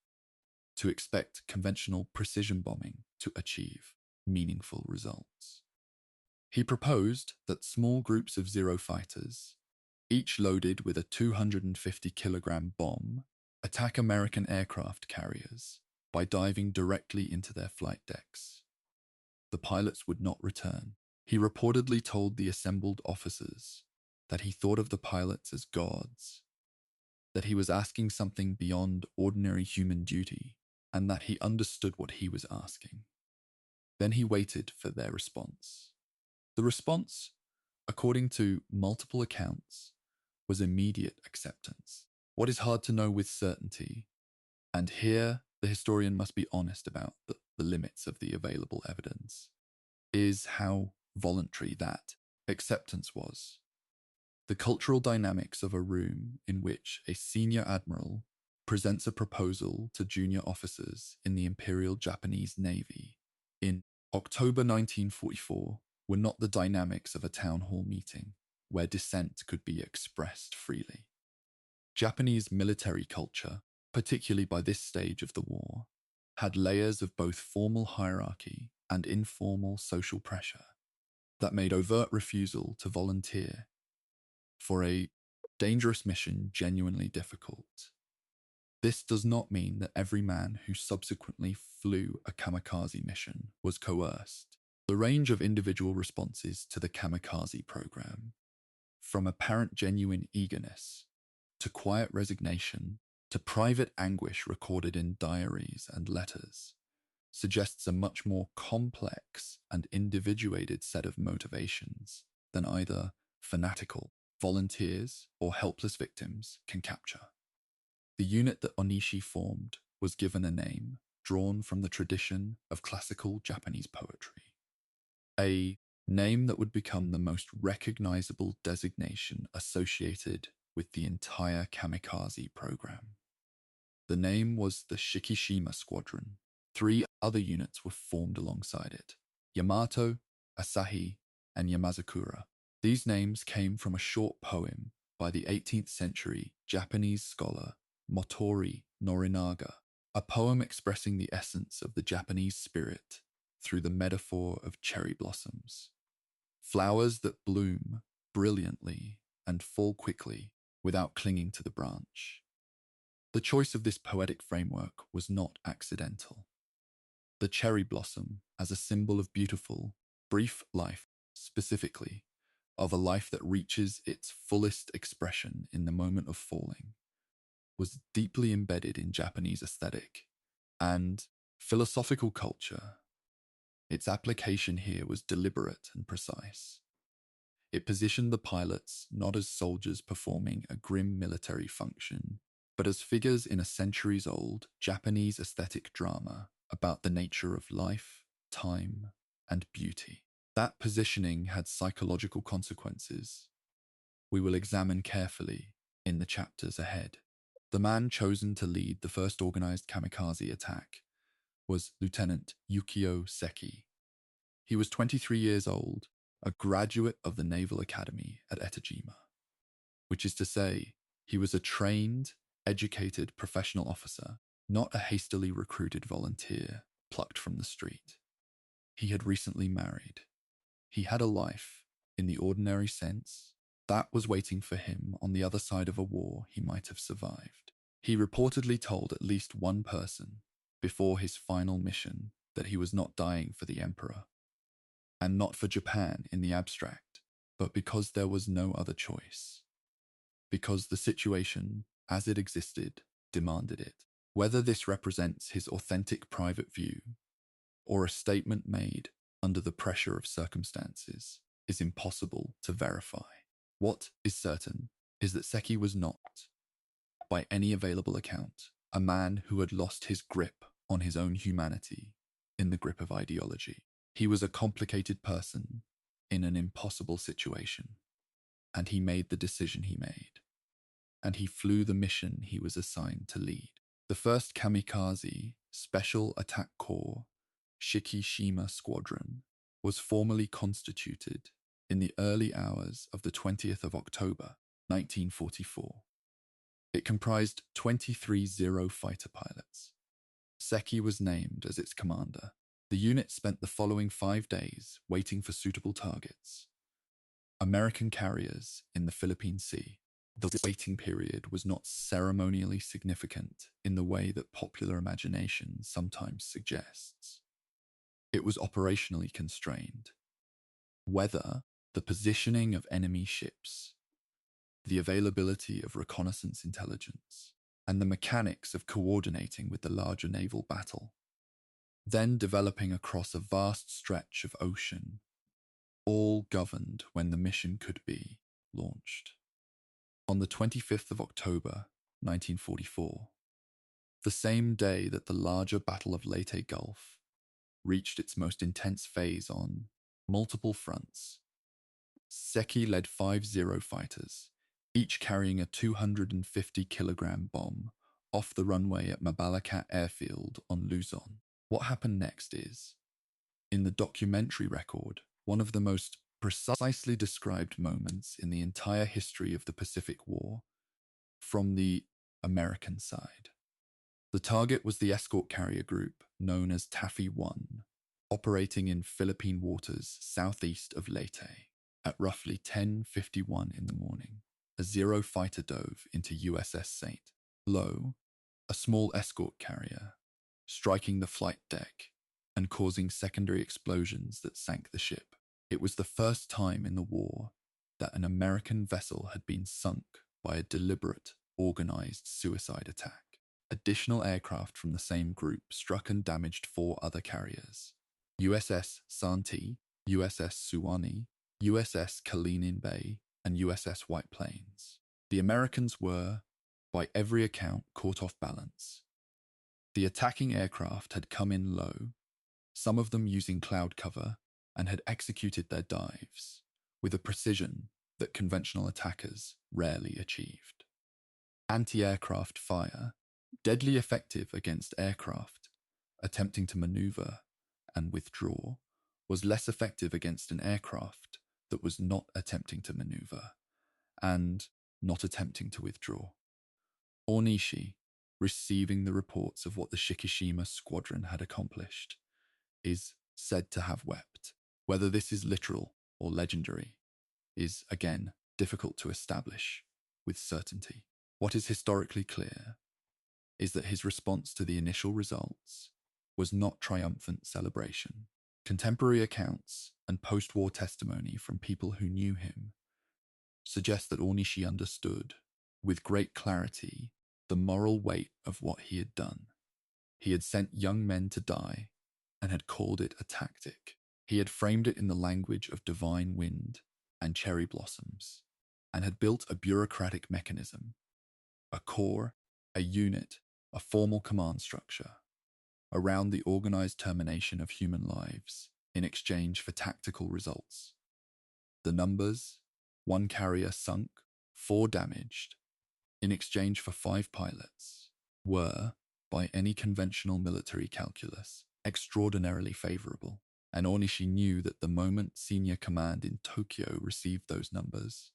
to expect conventional precision bombing to achieve meaningful results. He proposed that small groups of Zero fighters, each loaded with a 250-kilogram bomb attack American aircraft carriers by diving directly into their flight decks. The pilots would not return. He reportedly told the assembled officers that he thought of the pilots as gods, that he was asking something beyond ordinary human duty, and that he understood what he was asking. Then he waited for their response. The response, according to multiple accounts, was immediate acceptance. What is hard to know with certainty, and here the historian must be honest about the limits of the available evidence, is how voluntary that acceptance was. The cultural dynamics of a room in which a senior admiral presents a proposal to junior officers in the Imperial Japanese Navy in October 1944 were not the dynamics of a town hall meeting where dissent could be expressed freely. Japanese military culture, particularly by this stage of the war, had layers of both formal hierarchy and informal social pressure that made overt refusal to volunteer for a dangerous mission genuinely difficult. This does not mean that every man who subsequently flew a kamikaze mission was coerced. The range of individual responses to the kamikaze program, from apparent genuine eagerness to quiet resignation to private anguish recorded in diaries and letters, suggests a much more complex and individuated set of motivations than either fanatical volunteers or helpless victims can capture. The unit that Onishi formed was given a name drawn from the tradition of classical Japanese poetry, a name that would become the most recognizable designation associated with the entire kamikaze program. The name was the Shikishima Squadron. 3 other units were formed alongside it: Yamato, Asahi, and Yamazakura. These names came from a short poem by the 18th century Japanese scholar Motori Norinaga, a poem expressing the essence of the Japanese spirit through the metaphor of cherry blossoms, flowers that bloom brilliantly and fall quickly without clinging to the branch. The choice of this poetic framework was not accidental. The cherry blossom as a symbol of beautiful, brief life, specifically, of a life that reaches its fullest expression in the moment of falling, was deeply embedded in Japanese aesthetic and philosophical culture. Its application here was deliberate and precise. It positioned the pilots not as soldiers performing a grim military function, but as figures in a centuries-old Japanese aesthetic drama about the nature of life, time, and beauty. That positioning had psychological consequences we will examine carefully in the chapters ahead. The man chosen to lead the first organized kamikaze attack was Lieutenant Yukio Seki. He was 23 years old, a graduate of the Naval Academy at Etajima, which is to say, he was a trained, educated professional officer, not a hastily recruited volunteer plucked from the street. He had recently married. He had a life, in the ordinary sense, that was waiting for him on the other side of a war he might have survived. He reportedly told at least one person before his final mission that he was not dying for the emperor, and not for Japan in the abstract, but because there was no other choice. Because the situation, as it existed, demanded it. Whether this represents his authentic private view, or a statement made under the pressure of circumstances, is impossible to verify. What is certain is that Seki was not, by any available account, a man who had lost his grip on his own humanity in the grip of ideology. He was a complicated person in an impossible situation, and he made the decision he made, and he flew the mission he was assigned to lead. The first Kamikaze Special Attack Corps Shikishima Squadron was formally constituted in the early hours of the 20th of October, 1944. It comprised 23 Zero fighter pilots. Seki was named as its commander. The unit spent the following 5 days waiting for suitable targets: American carriers in the Philippine Sea, The waiting period was not ceremonially significant in the way that popular imagination sometimes suggests. It was operationally constrained. Whether the positioning of enemy ships, the availability of reconnaissance intelligence, and the mechanics of coordinating with the larger naval battle, then developing across a vast stretch of ocean, all governed when the mission could be launched. On the 25th of October, 1944, the same day that the larger Battle of Leyte Gulf reached its most intense phase on multiple fronts, Seki led 5 Zero fighters, each carrying a 250-kilogram bomb, off the runway at Mabalacat Airfield on Luzon. What happened next is, in the documentary record, one of the most precisely described moments in the entire history of the Pacific War from the American side. The target was the escort carrier group known as Taffy 1, operating in Philippine waters southeast of Leyte. At roughly 10:51 in the morning, a Zero fighter dove into USS St. Lo, a small escort carrier, striking the flight deck and causing secondary explosions that sank the ship. It was the first time in the war that an American vessel had been sunk by a deliberate, organized suicide attack. Additional aircraft from the same group struck and damaged 4 other carriers: USS Santee, USS Suwannee, USS Kalinin Bay, and USS White Plains. The Americans were, by every account, caught off balance. The attacking aircraft had come in low, some of them using cloud cover, and had executed their dives with a precision that conventional attackers rarely achieved. Anti-aircraft fire, deadly effective against aircraft attempting to maneuver and withdraw, was less effective against an aircraft that was not attempting to maneuver and not attempting to withdraw. Onishi, receiving the reports of what the Shikishima squadron had accomplished, is said to have wept. Whether this is literal or legendary is, again, difficult to establish with certainty. What is historically clear is that his response to the initial results was not triumphant celebration. Contemporary accounts and post-war testimony from people who knew him suggest that Onishi understood, with great clarity, the moral weight of what he had done. He had sent young men to die and had called it a tactic. He had framed it in the language of divine wind and cherry blossoms, and had built a bureaucratic mechanism, a core, a unit, a formal command structure, around the organized termination of human lives in exchange for tactical results. The numbers: 1 carrier sunk, 4 damaged, in exchange for 5 pilots, were, by any conventional military calculus, extraordinarily favorable. And Onishi knew that the moment senior command in Tokyo received those numbers,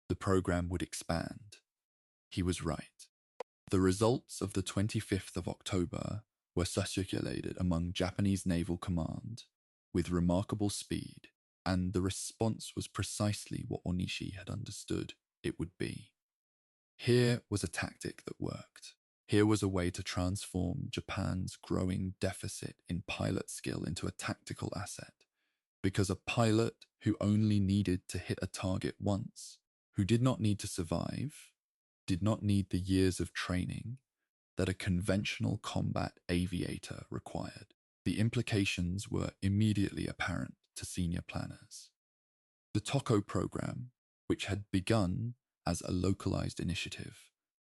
the program would expand. He was right. The results of the 25th of October were circulated among Japanese Naval Command with remarkable speed, and the response was precisely what Onishi had understood it would be. Here was a tactic that worked. Here was a way to transform Japan's growing deficit in pilot skill into a tactical asset, because a pilot who only needed to hit a target once, who did not need to survive, did not need the years of training that a conventional combat aviator required. The implications were immediately apparent to senior planners. The Toko program, which had begun as a localized initiative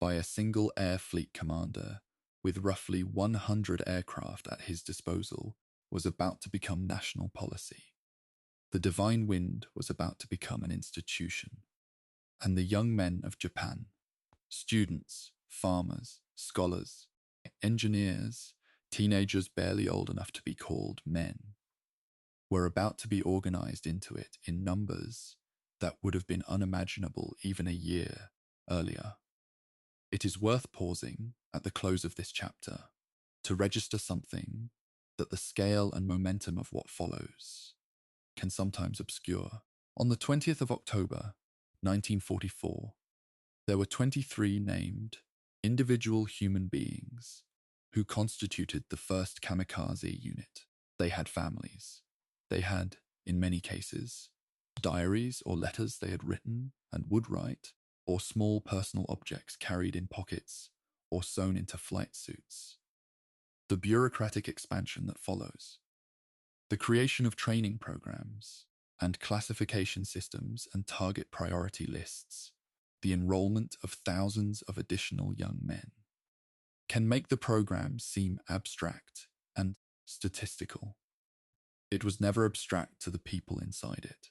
by a single air fleet commander with roughly 100 aircraft at his disposal, was about to become national policy. The divine wind was about to become an institution, and the young men of Japan, students, farmers, scholars, engineers, teenagers barely old enough to be called men, were about to be organized into it in numbers that would have been unimaginable even a year earlier. It is worth pausing at the close of this chapter to register something that the scale and momentum of what follows can sometimes obscure. On the 20th of October, 1944, There were 23 named individual human beings who constituted the first kamikaze unit. They had families. They had, in many cases, diaries or letters they had written and would write, or small personal objects carried in pockets or sewn into flight suits. The bureaucratic expansion that follows, the creation of training programs and classification systems and target priority lists, the enrollment of thousands of additional young men, can make the program seem abstract and statistical. It was never abstract to the people inside it.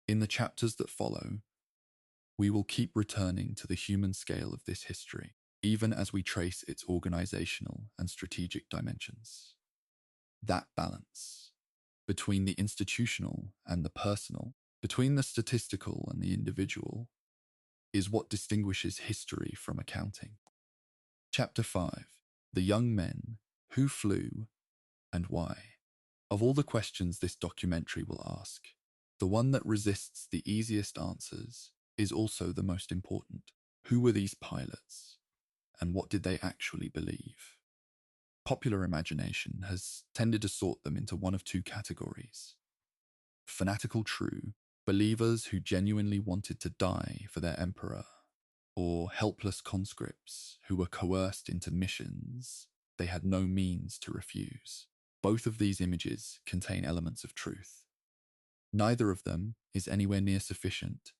In the chapters that follow, we will keep returning to the human scale of this history, even as we trace its organizational and strategic dimensions. That balance between the institutional and the personal, between the statistical and the individual, is what distinguishes history from accounting. Chapter 5. The Young Men Who Flew and Why. Of all the questions this documentary will ask, the one that resists the easiest answers is also the most important. Who were these pilots, and what did they actually believe? Popular imagination has tended to sort them into one of two categories: fanatical true, believers who genuinely wanted to die for their emperor, or helpless conscripts who were coerced into missions they had no means to refuse. Both of these images contain elements of truth. Neither of them is anywhere near sufficient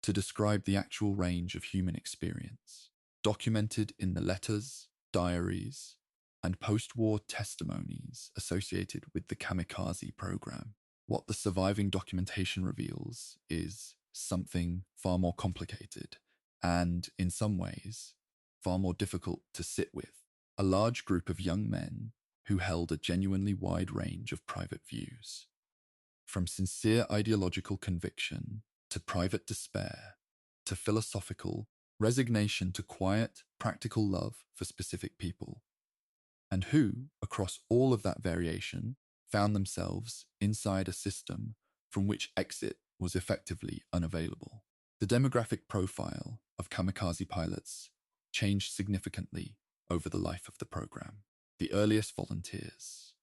to describe the actual range of human experience, documented in the letters, diaries, and post-war testimonies associated with the kamikaze program. What the surviving documentation reveals is something far more complicated and, in some ways, far more difficult to sit with. A large group of young men who held a genuinely wide range of private views, from sincere ideological conviction to private despair to philosophical resignation to quiet, practical love for specific people, and who, across all of that variation, found themselves inside a system from which exit was effectively unavailable. The demographic profile of kamikaze pilots changed significantly over the life of the program. The earliest volunteers,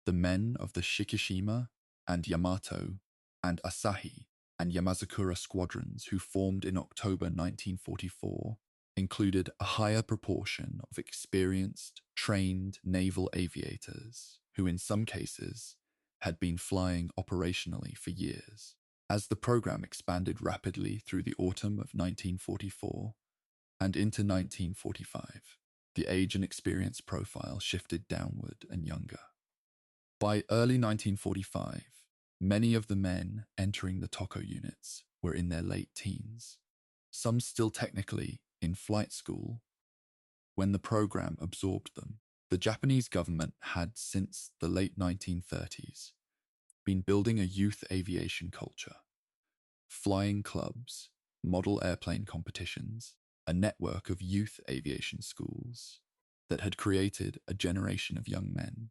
the men of the Shikishima and Yamato and Asahi and Yamazakura squadrons who formed in October 1944, included a higher proportion of experienced, trained naval aviators who in some cases had been flying operationally for years. As the program expanded rapidly through the autumn of 1944 and into 1945, the age and experience profile shifted downward and younger. By early 1945, many of the men entering the Toko units were in their late teens, some still technically in flight school when the program absorbed them. The Japanese government had, since the late 1930s, been building a youth aviation culture. Flying clubs, model airplane competitions, a network of youth aviation schools that had created a generation of young men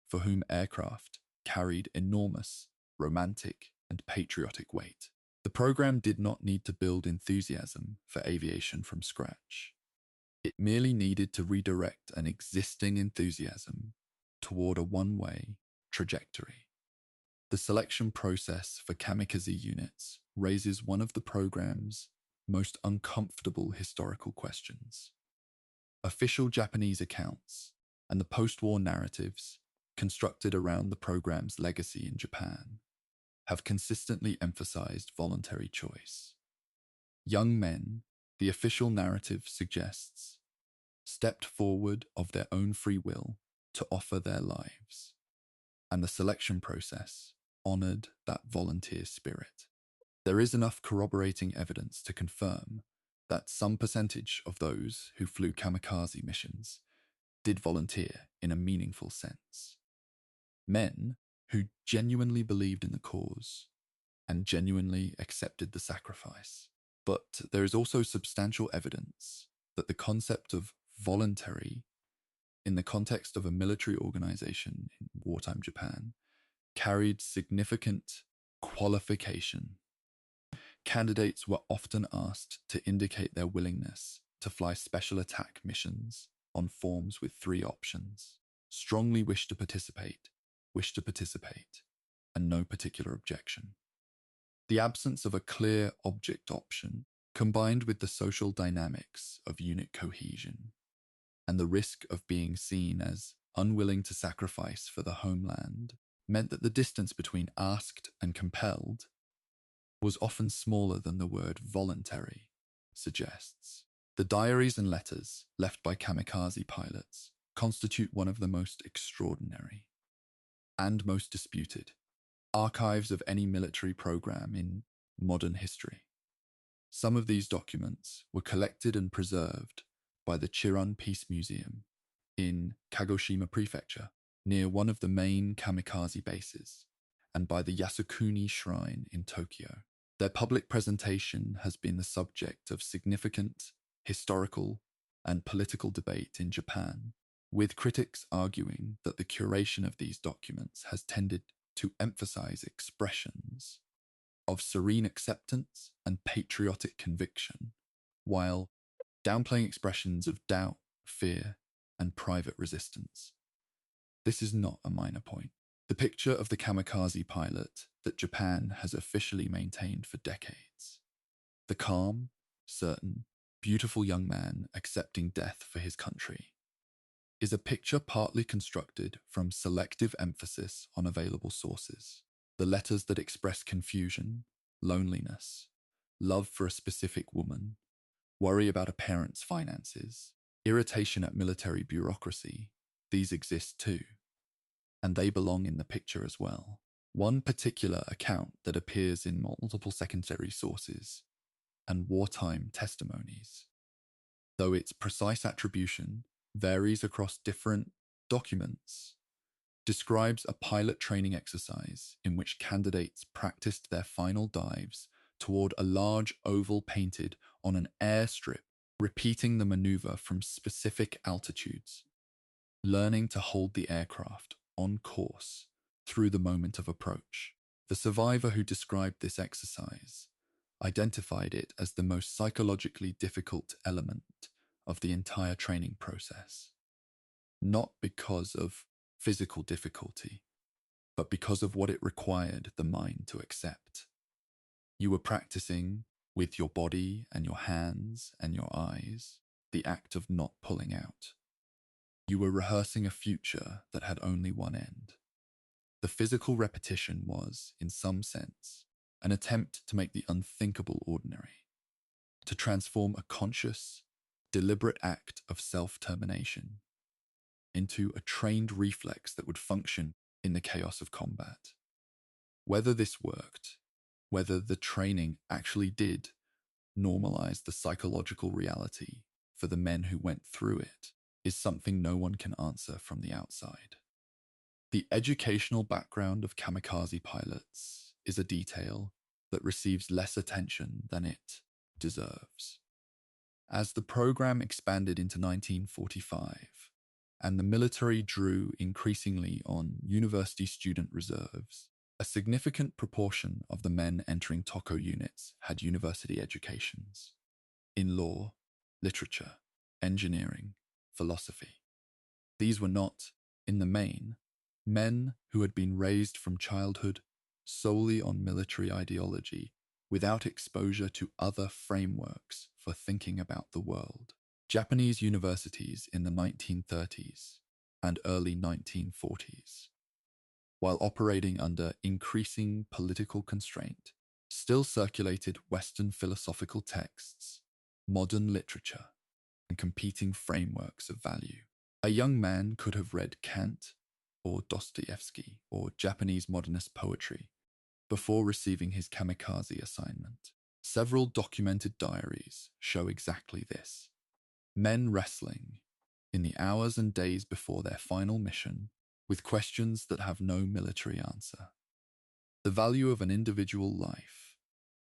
for whom aircraft carried enormous romantic and patriotic weight. The program did not need to build enthusiasm for aviation from scratch. It merely needed to redirect an existing enthusiasm toward a one-way trajectory. The selection process for kamikaze units raises one of the program's most uncomfortable historical questions. Official Japanese accounts and the post-war narratives constructed around the program's legacy in Japan have consistently emphasized voluntary choice. Young men, the official narrative suggests, stepped forward of their own free will to offer their lives, and the selection process honored that volunteer spirit. There is enough corroborating evidence to confirm that some percentage of those who flew kamikaze missions did volunteer in a meaningful sense. Men who genuinely believed in the cause and genuinely accepted the sacrifice. But there is also substantial evidence that the concept of voluntary, in the context of a military organization in wartime Japan, carried significant qualification. Candidates were often asked to indicate their willingness to fly special attack missions on forms with three options: strongly wish to participate, and no particular objection. The absence of a clear object option, combined with the social dynamics of unit cohesion, and the risk of being seen as unwilling to sacrifice for the homeland, meant that the distance between asked and compelled was often smaller than the word voluntary suggests. The diaries and letters left by kamikaze pilots constitute one of the most extraordinary and most disputed archives of any military program in modern history. Some of these documents were collected and preserved by the Chiron Peace Museum in Kagoshima Prefecture, near one of the main kamikaze bases, and by the Yasukuni Shrine in Tokyo. Their public presentation has been the subject of significant historical and political debate in Japan, with critics arguing that the curation of these documents has tended to emphasize expressions of serene acceptance and patriotic conviction, while downplaying expressions of doubt, fear, and private resistance. This is not a minor point. The picture of the kamikaze pilot that Japan has officially maintained for decades, the calm, certain, beautiful young man accepting death for his country, is a picture partly constructed from selective emphasis on available sources. The letters that express confusion, loneliness, love for a specific woman, worry about a parent's finances, irritation at military bureaucracy, these exist too, and they belong in the picture as well. One particular account that appears in multiple secondary sources and wartime testimonies, though its precise attribution varies across different documents, describes a pilot training exercise in which candidates practiced their final dives toward a large oval painted on an airstrip, repeating the maneuver from specific altitudes, learning to hold the aircraft on course through the moment of approach. The survivor who described this exercise identified it as the most psychologically difficult element of the entire training process, not because of physical difficulty, but because of what it required the mind to accept. You were practicing with your body and your hands and your eyes the act of not pulling out. You were rehearsing a future that had only one end. The physical repetition was, in some sense, an attempt to make the unthinkable ordinary, to transform a conscious, deliberate act of self-termination into a trained reflex that would function in the chaos of combat. Whether this worked, whether the training actually did normalize the psychological reality for the men who went through it, is something no one can answer from the outside. The educational background of kamikaze pilots is a detail that receives less attention than it deserves. As the program expanded into 1945, and the military drew increasingly on university student reserves, a significant proportion of the men entering TOCO units had university educations in law, literature, engineering, philosophy. These were not, in the main, men who had been raised from childhood solely on military ideology without exposure to other frameworks for thinking about the world. Japanese universities in the 1930s and early 1940s, while operating under increasing political constraint, still circulated Western philosophical texts, modern literature, and competing frameworks of value. A young man could have read Kant or Dostoevsky or Japanese modernist poetry before receiving his kamikaze assignment. Several documented diaries show exactly this. Men wrestling in the hours and days before their final mission with questions that have no military answer. The value of an individual life,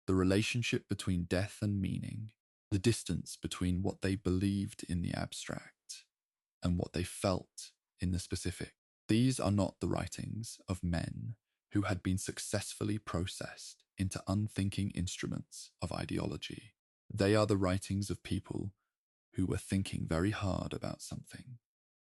the relationship between death and meaning, the distance between what they believed in the abstract and what they felt in the specific. These are not the writings of men who had been successfully processed into unthinking instruments of ideology. They are the writings of people who were thinking very hard about something.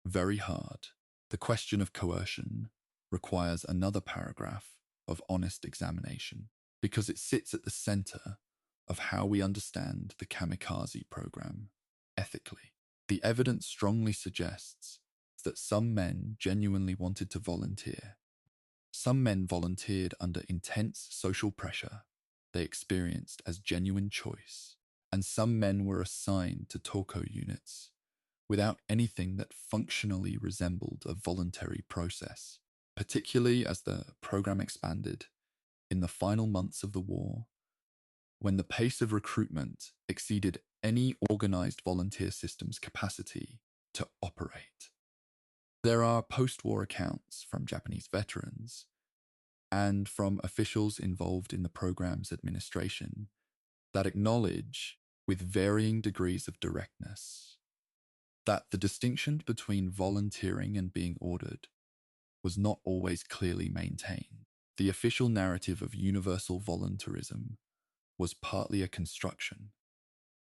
Very hard. The question of coercion requires another paragraph of honest examination because it sits at the center of how we understand the kamikaze program ethically. The evidence strongly suggests that some men genuinely wanted to volunteer. Some men volunteered under intense social pressure they experienced as genuine choice, and some men were assigned to Toko units without anything that functionally resembled a voluntary process, particularly as the program expanded in the final months of the war, when the pace of recruitment exceeded any organized volunteer system's capacity to operate. There are post-war accounts from Japanese veterans and from officials involved in the program's administration that acknowledge, with varying degrees of directness, that the distinction between volunteering and being ordered was not always clearly maintained. The official narrative of universal voluntarism was partly a construction,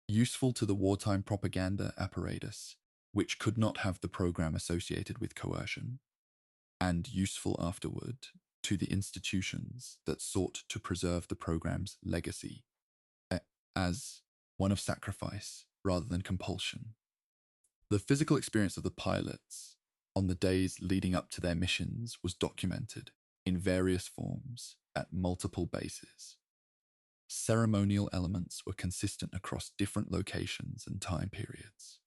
useful to the wartime propaganda apparatus, which could not have the program associated with coercion, and useful afterward to the institutions that sought to preserve the program's legacy as one of sacrifice rather than compulsion. The physical experience of the pilots on the days leading up to their missions was documented in various forms at multiple bases. Ceremonial elements were consistent across different locations and time periods.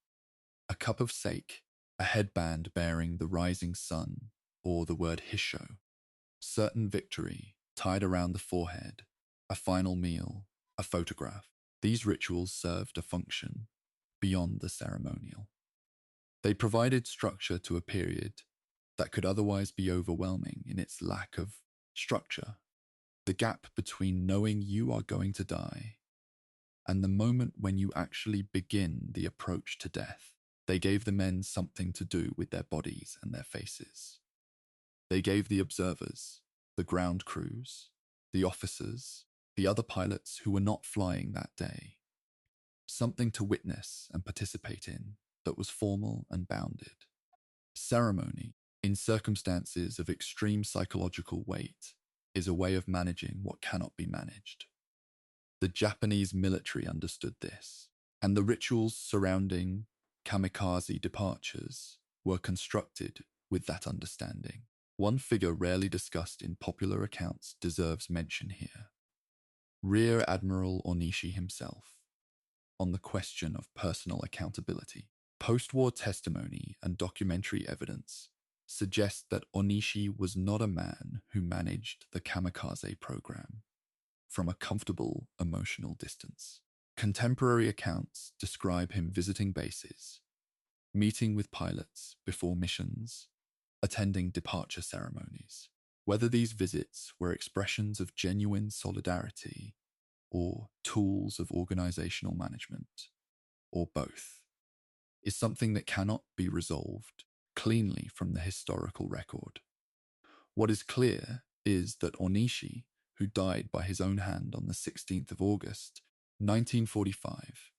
A cup of sake, a headband bearing the rising sun or the word Hisho, certain victory tied around the forehead, a final meal, a photograph. These rituals served a function beyond the ceremonial. They provided structure to a period that could otherwise be overwhelming in its lack of structure. The gap between knowing you are going to die and the moment when you actually begin the approach to death. They gave the men something to do with their bodies and their faces. They gave the observers, the ground crews, the officers, the other pilots who were not flying that day, something to witness and participate in that was formal and bounded. Ceremony, in circumstances of extreme psychological weight, is a way of managing what cannot be managed. The Japanese military understood this, and the rituals surrounding kamikaze departures were constructed with that understanding. One figure rarely discussed in popular accounts deserves mention here. Rear Admiral Onishi himself, on the question of personal accountability. Post-war testimony and documentary evidence suggest that Onishi was not a man who managed the kamikaze program from a comfortable emotional distance. Contemporary accounts describe him visiting bases, meeting with pilots before missions, attending departure ceremonies. Whether these visits were expressions of genuine solidarity or tools of organizational management, or both, is something that cannot be resolved cleanly from the historical record. What is clear is that Onishi, who died by his own hand on the 16th of August, 1945,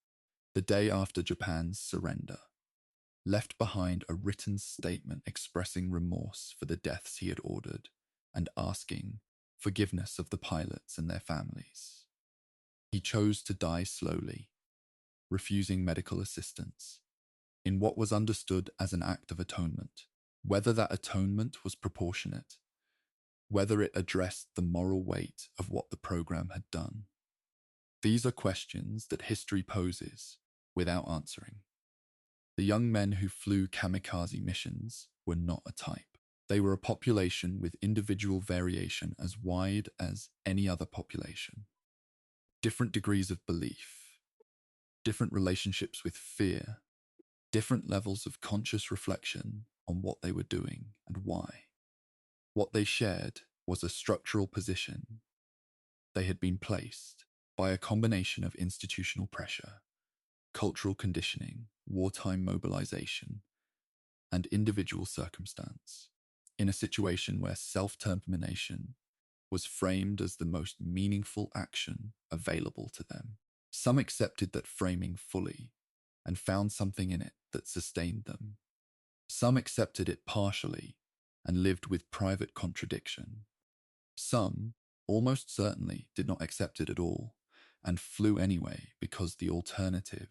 the day after Japan's surrender, left behind a written statement expressing remorse for the deaths he had ordered and asking forgiveness of the pilots and their families. He chose to die slowly, refusing medical assistance, in what was understood as an act of atonement. Whether that atonement was proportionate, whether it addressed the moral weight of what the program had done. These are questions that history poses without answering. The young men who flew kamikaze missions were not a type. They were a population with individual variation as wide as any other population. Different degrees of belief, different relationships with fear, different levels of conscious reflection on what they were doing and why. What they shared was a structural position. They had been placed by a combination of institutional pressure, cultural conditioning, wartime mobilization, and individual circumstance, in a situation where self-determination was framed as the most meaningful action available to them. Some accepted that framing fully and found something in it that sustained them. Some accepted it partially and lived with private contradiction. Some, almost certainly, did not accept it at all and flew anyway because the alternative,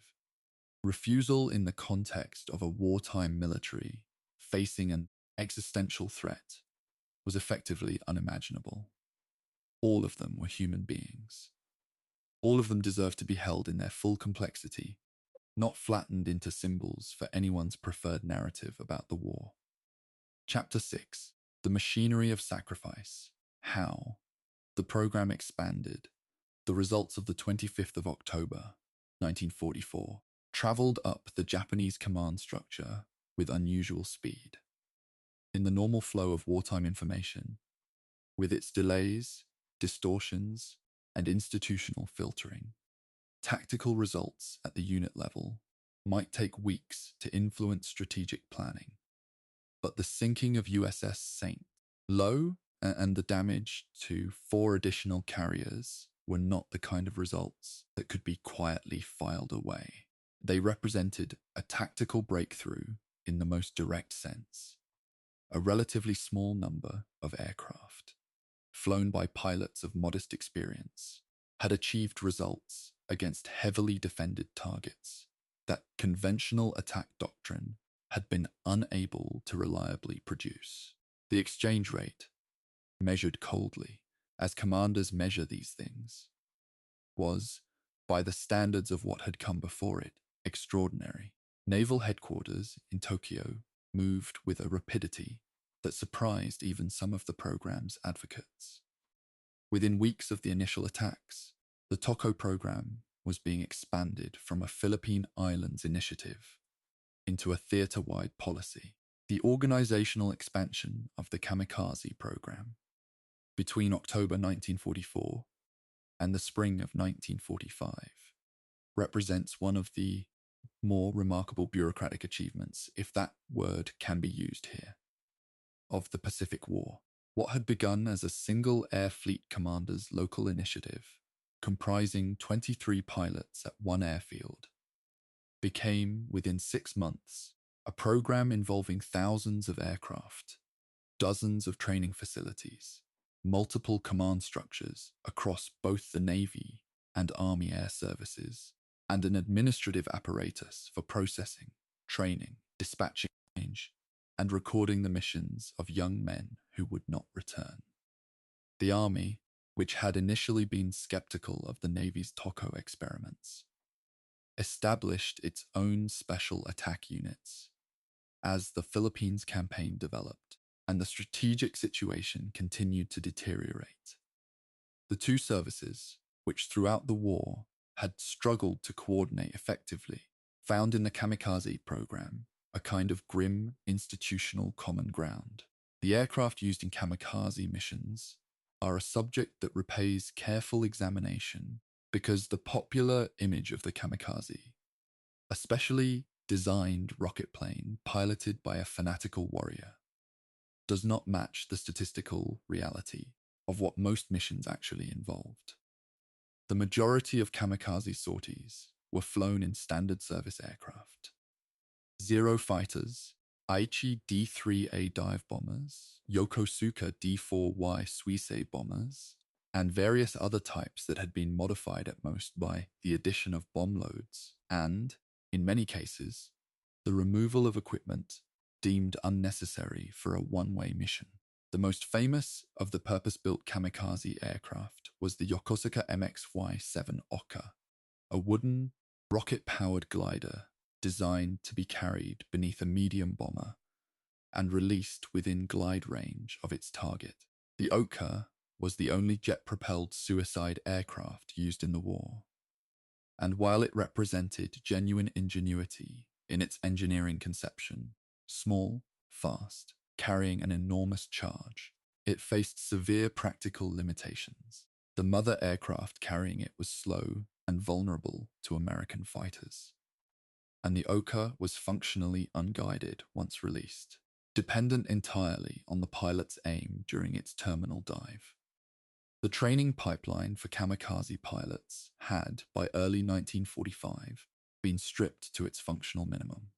refusal in the context of a wartime military facing an existential threat, was effectively unimaginable. All of them were human beings. All of them deserved to be held in their full complexity, not flattened into symbols for anyone's preferred narrative about the war. Chapter 6. The Machinery of Sacrifice. How the program expanded. The results of the 25th of October, 1944, traveled up the Japanese command structure with unusual speed. In the normal flow of wartime information, with its delays, distortions, and institutional filtering, tactical results at the unit level might take weeks to influence strategic planning. But the sinking of USS St. Lo and the damage to 4 additional carriers were not the kind of results that could be quietly filed away. They represented a tactical breakthrough in the most direct sense. A relatively small number of aircraft, flown by pilots of modest experience, had achieved results against heavily defended targets that conventional attack doctrine had been unable to reliably produce. The exchange rate, measured coldly, as commanders measure these things, was, by the standards of what had come before it, extraordinary. Naval headquarters in Tokyo moved with a rapidity that surprised even some of the program's advocates. Within weeks of the initial attacks, the Toko program was being expanded from a Philippine Islands initiative into a theater-wide policy. The organizational expansion of the Kamikaze program between October 1944 and the spring of 1945 represents one of the more remarkable bureaucratic achievements, if that word can be used here, of the Pacific War. What had begun as a single air fleet commander's local initiative, comprising 23 pilots at one airfield, became, within 6 months, a program involving thousands of aircraft, dozens of training facilities, multiple command structures across both the Navy and Army air services, and an administrative apparatus for processing, training, dispatching, and recording the missions of young men who would not return. The Army, which had initially been skeptical of the Navy's Toko experiments, established its own special attack units as the Philippines campaign developed and the strategic situation continued to deteriorate. The two services, which throughout the war had struggled to coordinate effectively, found in the Kamikaze program a kind of grim institutional common ground. The aircraft used in kamikaze missions are a subject that repays careful examination because the popular image of the kamikaze, a specially designed rocket plane piloted by a fanatical warrior, does not match the statistical reality of what most missions actually involved. The majority of kamikaze sorties were flown in standard service aircraft. Zero fighters, Aichi D-3A dive bombers, Yokosuka D-4Y Suisei bombers, and various other types that had been modified at most by the addition of bomb loads and, in many cases, the removal of equipment deemed unnecessary for a one-way mission. The most famous of the purpose-built kamikaze aircraft was the Yokosuka MXY-7 Oka, a wooden, rocket-powered glider designed to be carried beneath a medium bomber and released within glide range of its target. The Oka was the only jet-propelled suicide aircraft used in the war, and while it represented genuine ingenuity in its engineering conception, small, fast, carrying an enormous charge, it faced severe practical limitations. The mother aircraft carrying it was slow and vulnerable to American fighters, and the Oka was functionally unguided once released, dependent entirely on the pilot's aim during its terminal dive. The training pipeline for kamikaze pilots had, by early 1945, been stripped to its functional minimum.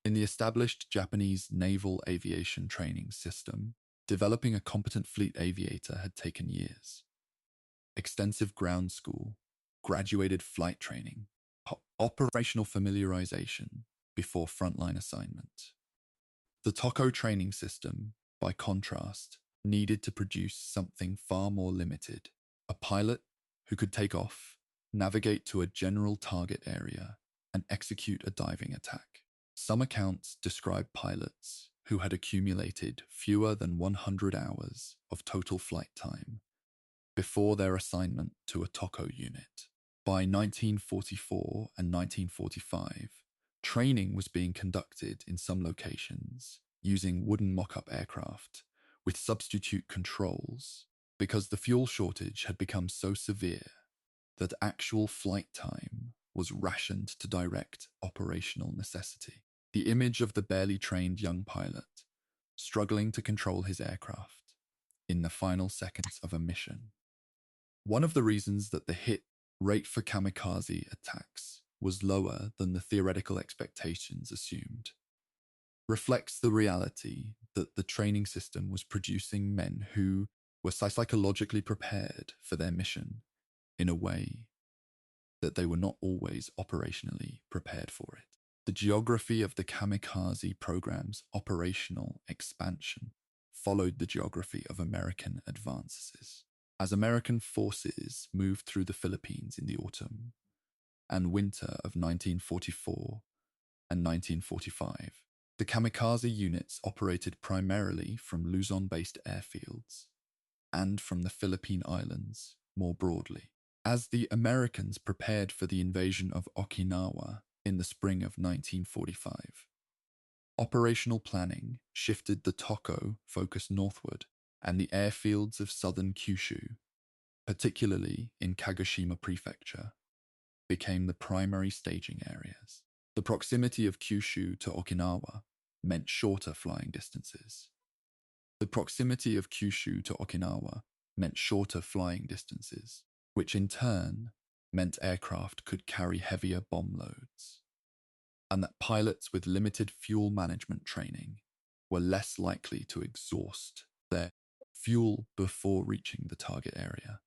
In the established Japanese naval aviation training system, developing a competent fleet aviator had taken years. Extensive ground school, graduated flight training, operational familiarization before frontline assignment. The Toko training system, by contrast, needed to produce something far more limited: a pilot who could take off, navigate to a general target area, and execute a diving attack. Some accounts describe pilots who had accumulated fewer than 100 hours of total flight time before their assignment to a Toko unit. By 1944 and 1945, training was being conducted in some locations using wooden mock-up aircraft with substitute controls because the fuel shortage had become so severe that actual flight time was rationed to direct operational necessity. The image of the barely trained young pilot struggling to control his aircraft in the final seconds of a mission. One of the reasons that the hit rate for kamikaze attacks was lower than the theoretical expectations assumed reflects the reality that the training system was producing men who were psychologically prepared for their mission in a way that they were not always operationally prepared for it. The geography of the kamikaze program's operational expansion followed the geography of American advances. As American forces moved through the Philippines in the autumn and winter of 1944 and 1945, the kamikaze units operated primarily from Luzon-based airfields and from the Philippine Islands more broadly. As the Americans prepared for the invasion of Okinawa in the spring of 1945, operational planning shifted. The Toko focus northward, and the airfields of southern Kyushu, particularly in Kagoshima Prefecture, became the primary staging areas. The proximity of Kyushu to Okinawa meant shorter flying distances. Which in turn meant aircraft could carry heavier bomb loads, and that pilots with limited fuel management training were less likely to exhaust their fuel before reaching the target area.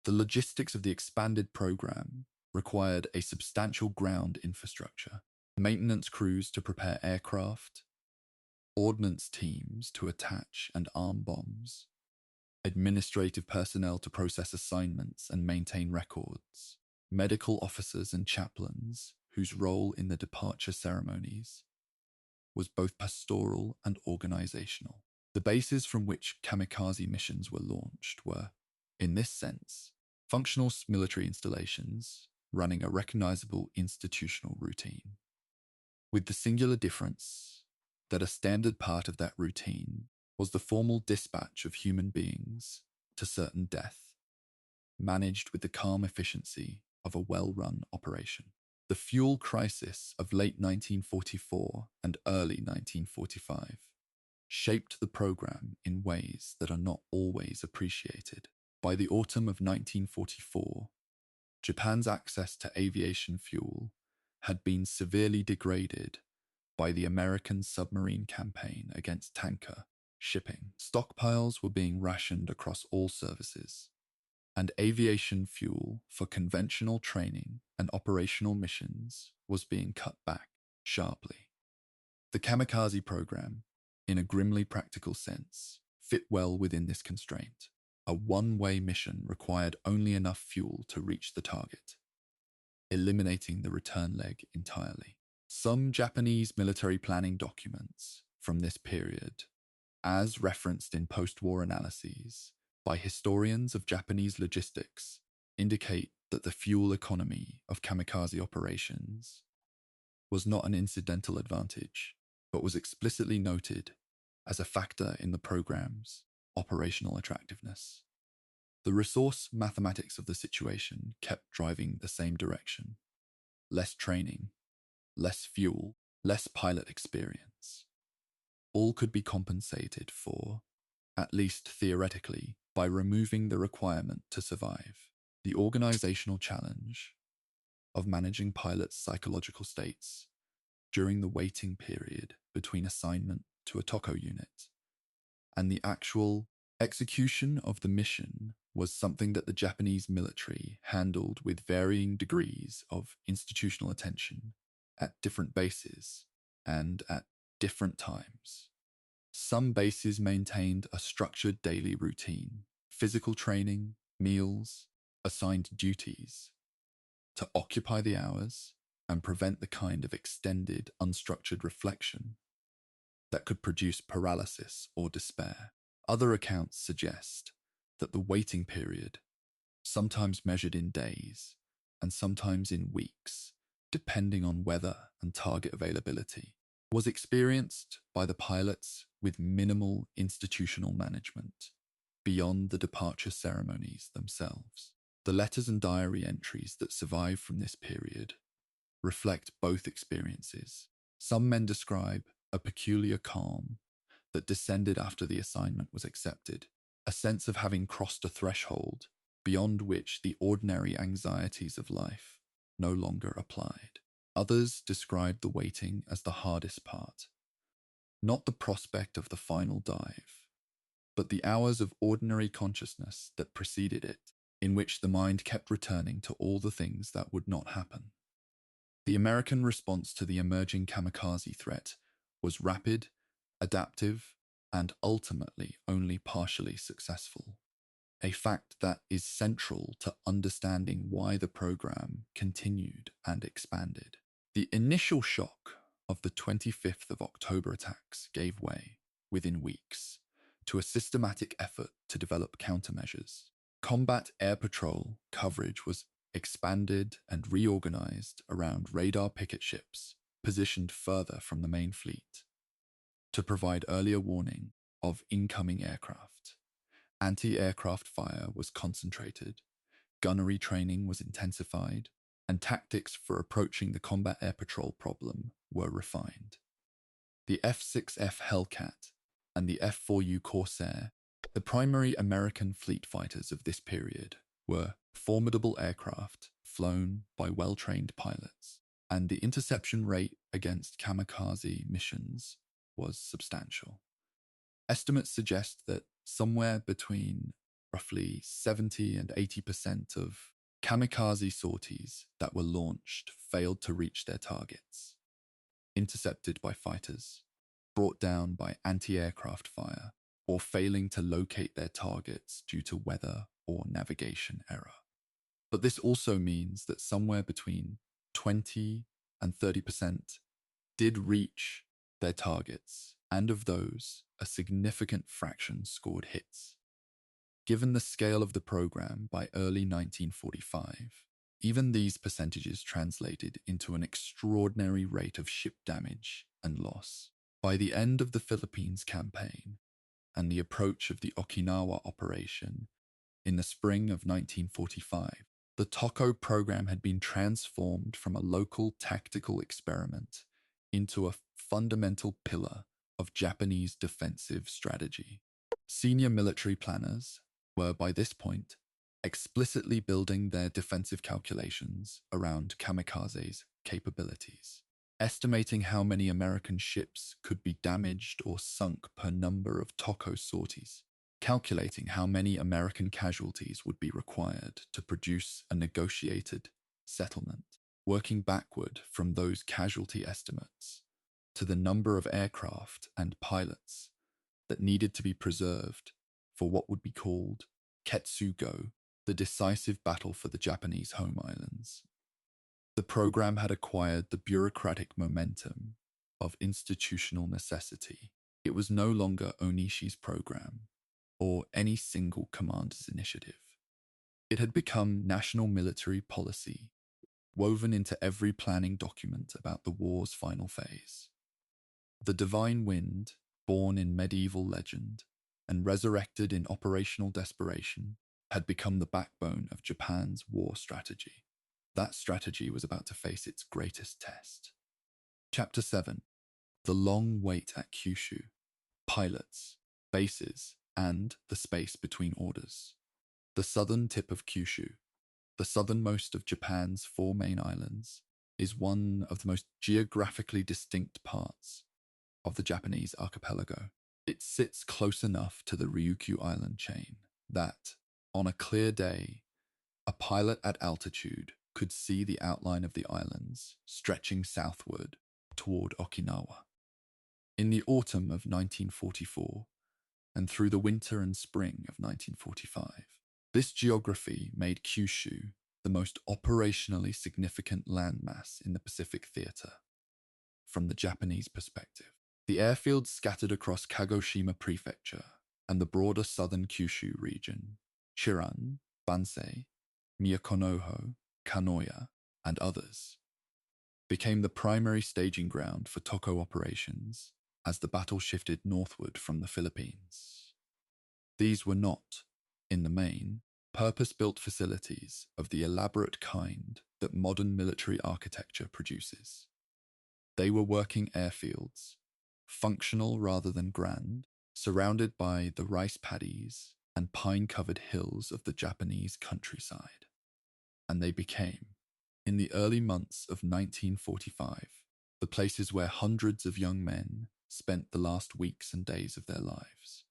The logistics of the expanded program required a substantial ground infrastructure, maintenance crews to prepare aircraft, ordnance teams to attach and arm bombs, administrative personnel to process assignments and maintain records, medical officers and chaplains whose role in the departure ceremonies was both pastoral and organizational. The bases from which kamikaze missions were launched were, in this sense, functional military installations running a recognizable institutional routine, with the singular difference that a standard part of that routine was the formal dispatch of human beings to certain death, managed with the calm efficiency of a well-run operation. The fuel crisis of late 1944 and early 1945 shaped the program in ways that are not always appreciated. By the autumn of 1944, Japan's access to aviation fuel had been severely degraded by the American submarine campaign against tanker shipping. Stockpiles were being rationed across all services, and aviation fuel for conventional training and operational missions was being cut back sharply. The kamikaze program, in a grimly practical sense, fit well within this constraint. A one-way mission required only enough fuel to reach the target, eliminating the return leg entirely. Some Japanese military planning documents from this period, as referenced in post-war analyses by historians of Japanese logistics, indicate that the fuel economy of kamikaze operations was not an incidental advantage, but was explicitly noted as a factor in the program's operational attractiveness. The resource mathematics of the situation kept driving the same direction: less training, less fuel, less pilot experience. All could be compensated for, at least theoretically, by removing the requirement to survive. The organizational challenge of managing pilots' psychological states during the waiting period between assignment to a TOCO unit and the actual execution of the mission was something that the Japanese military handled with varying degrees of institutional attention at different bases and at different times. Some bases maintained a structured daily routine, physical training, meals, assigned duties to occupy the hours and prevent the kind of extended, unstructured reflection that could produce paralysis or despair. Other accounts suggest that the waiting period, sometimes measured in days and sometimes in weeks, depending on weather and target availability, was experienced by the pilots with minimal institutional management beyond the departure ceremonies themselves. The letters and diary entries that survive from this period reflect both experiences. Some men describe a peculiar calm that descended after the assignment was accepted, a sense of having crossed a threshold beyond which the ordinary anxieties of life no longer applied. Others describe the waiting as the hardest part, not the prospect of the final dive, but the hours of ordinary consciousness that preceded it, in which the mind kept returning to all the things that would not happen. The American response to the emerging kamikaze threat was rapid, adaptive, and ultimately only partially successful, a fact that is central to understanding why the program continued and expanded. The initial shock of the 25th of October attacks gave way, within weeks, to a systematic effort to develop countermeasures. Combat air patrol coverage was expanded and reorganized around radar picket ships positioned further from the main fleet to provide earlier warning of incoming aircraft. Anti-aircraft fire was concentrated, gunnery training was intensified, and tactics for approaching the combat air patrol problem were refined. The F-6F Hellcat and the F-4U Corsair, the primary American fleet fighters of this period, were formidable aircraft flown by well-trained pilots, and the interception rate against kamikaze missions was substantial. Estimates suggest that somewhere between roughly 70 and 80% of kamikaze sorties that were launched failed to reach their targets, intercepted by fighters, brought down by anti-aircraft fire, or failing to locate their targets due to weather or navigation error. But this also means that somewhere between 20 and 30% did reach their targets, and of those, a significant fraction scored hits. Given the scale of the program by early 1945, even these percentages translated into an extraordinary rate of ship damage and loss. By the end of the Philippines campaign and the approach of the Okinawa operation in the spring of 1945, the TOCO program had been transformed from a local tactical experiment into a fundamental pillar of Japanese defensive strategy. Senior military planners were, by this point, explicitly building their defensive calculations around kamikaze's capabilities, estimating how many American ships could be damaged or sunk per number of TOCO sorties, calculating how many American casualties would be required to produce a negotiated settlement, working backward from those casualty estimates to the number of aircraft and pilots that needed to be preserved for what would be called Ketsugo, the decisive battle for the Japanese home islands. The program had acquired the bureaucratic momentum of institutional necessity. It was no longer Onishi's program or any single commander's initiative. It had become national military policy, woven into every planning document about the war's final phase. The divine wind, born in medieval legend and resurrected in operational desperation, had become the backbone of Japan's war strategy. That strategy was about to face its greatest test. Chapter 7. The Long Wait at Kyushu. Pilots, Bases, and the space between orders. The southern tip of Kyushu, the southernmost of Japan's four main islands, is one of the most geographically distinct parts of the Japanese archipelago. It sits close enough to the Ryukyu island chain that, on a clear day, a pilot at altitude could see the outline of the islands stretching southward toward Okinawa. In the autumn of 1944 and through the winter and spring of 1945, this geography made Kyushu the most operationally significant landmass in the Pacific Theater. From the Japanese perspective, the airfields scattered across Kagoshima Prefecture and the broader southern Kyushu region, Chiran, Bansei, Miyako-no-ho, Kanoya, and others, became the primary staging ground for Toko operations as the battle shifted northward from the Philippines. These were not, in the main, purpose-built facilities of the elaborate kind that modern military architecture produces. They were working airfields, functional rather than grand, surrounded by the rice paddies and pine-covered hills of the Japanese countryside. And they became, in the early months of 1945, the places where hundreds of young men spent the last weeks and days of their lives.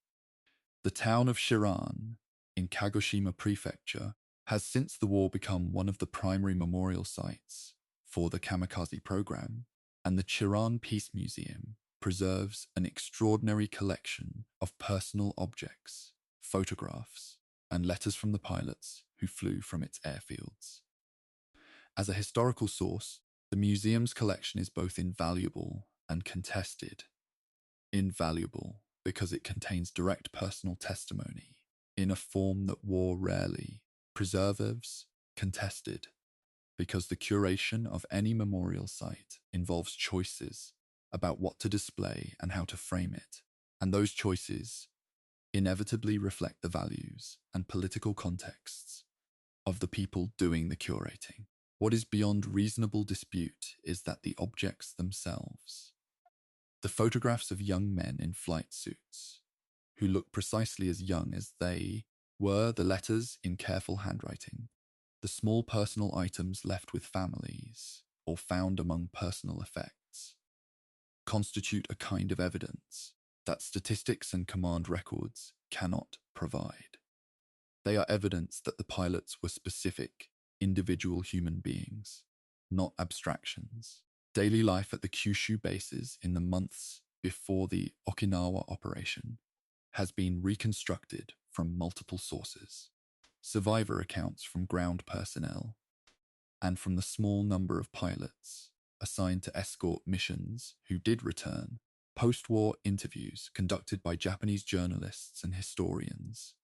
The town of Chiran, in Kagoshima Prefecture, has since the war become one of the primary memorial sites for the Kamikaze program, and the Chiran Peace Museum preserves an extraordinary collection of personal objects, photographs, and letters from the pilots who flew from its airfields. As a historical source, the museum's collection is both invaluable and contested. Invaluable because it contains direct personal testimony in a form that war rarely preserves, contested because the curation of any memorial site involves choices about what to display and how to frame it, and those choices inevitably reflect the values and political contexts of the people doing the curating. What is beyond reasonable dispute is that the objects themselves, the photographs of young men in flight suits, who look precisely as young as they were, the letters in careful handwriting, the small personal items left with families or found among personal effects, constitute a kind of evidence that statistics and command records cannot provide. They are evidence that the pilots were specific, individual human beings, not abstractions. Daily life at the Kyushu bases in the months before the Okinawa operation has been reconstructed from multiple sources. Survivor accounts from ground personnel and from the small number of pilots assigned to escort missions who did return, post-war interviews conducted by Japanese journalists and historians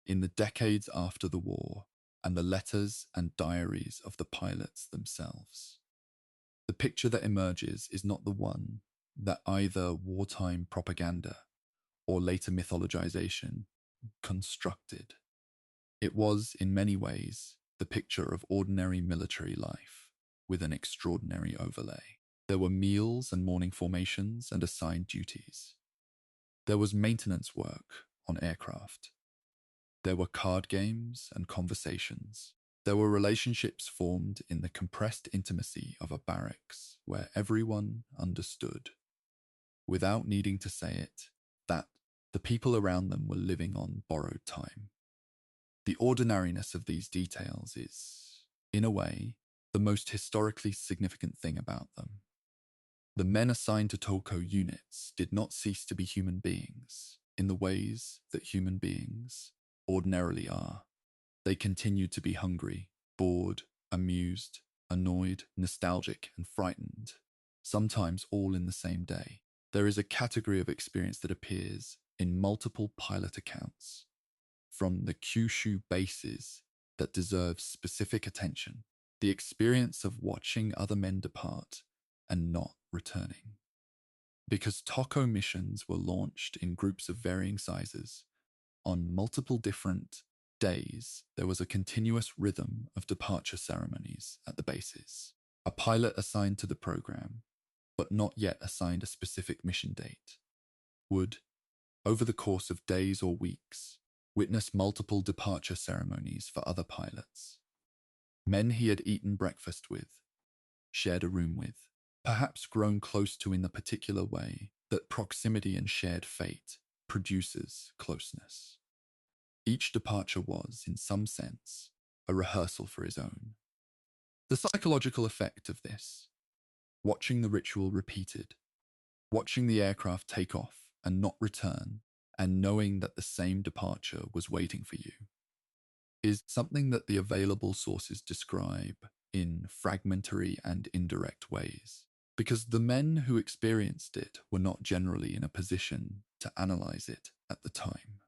in the decades after the war, and the letters and diaries of the pilots themselves. The picture that emerges is not the one that either wartime propaganda or later mythologization constructed. It was, in many ways, the picture of ordinary military life with an extraordinary overlay. There were meals and morning formations and assigned duties. There was maintenance work on aircraft. There were card games and conversations. There were relationships formed in the compressed intimacy of a barracks where everyone understood, without needing to say it, that the people around them were living on borrowed time. The ordinariness of these details is, in a way, the most historically significant thing about them. The men assigned to Toko units did not cease to be human beings in the ways that human beings ordinarily are. They continued to be hungry, bored, amused, annoyed, nostalgic, and frightened, sometimes all in the same day. There is a category of experience that appears in multiple pilot accounts from the Kyushu bases that deserves specific attention: the experience of watching other men depart and not returning. Because Toko missions were launched in groups of varying sizes, on multiple different days, there was a continuous rhythm of departure ceremonies at the bases. A pilot assigned to the program, but not yet assigned a specific mission date, would, over the course of days or weeks, witnessed multiple departure ceremonies for other pilots. Men he had eaten breakfast with, shared a room with, perhaps grown close to in the particular way that proximity and shared fate produces closeness. Each departure was, in some sense, a rehearsal for his own. The psychological effect of this, watching the ritual repeated, watching the aircraft take off and not return, and knowing that the same departure was waiting for you, is something that the available sources describe in fragmentary and indirect ways, because the men who experienced it were not generally in a position to analyze it at the time.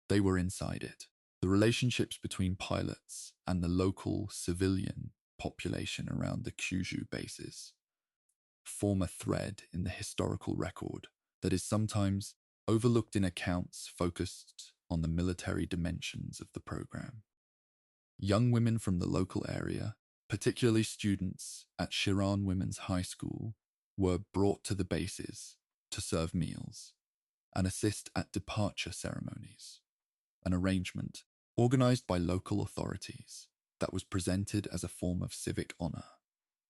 They were inside it. The relationships between pilots and the local civilian population around the Kyushu bases form a thread in the historical record that is sometimes overlooked in accounts focused on the military dimensions of the program. Young women from the local area, particularly students at Shiran Women's High School, were brought to the bases to serve meals and assist at departure ceremonies, an arrangement organized by local authorities that was presented as a form of civic honor,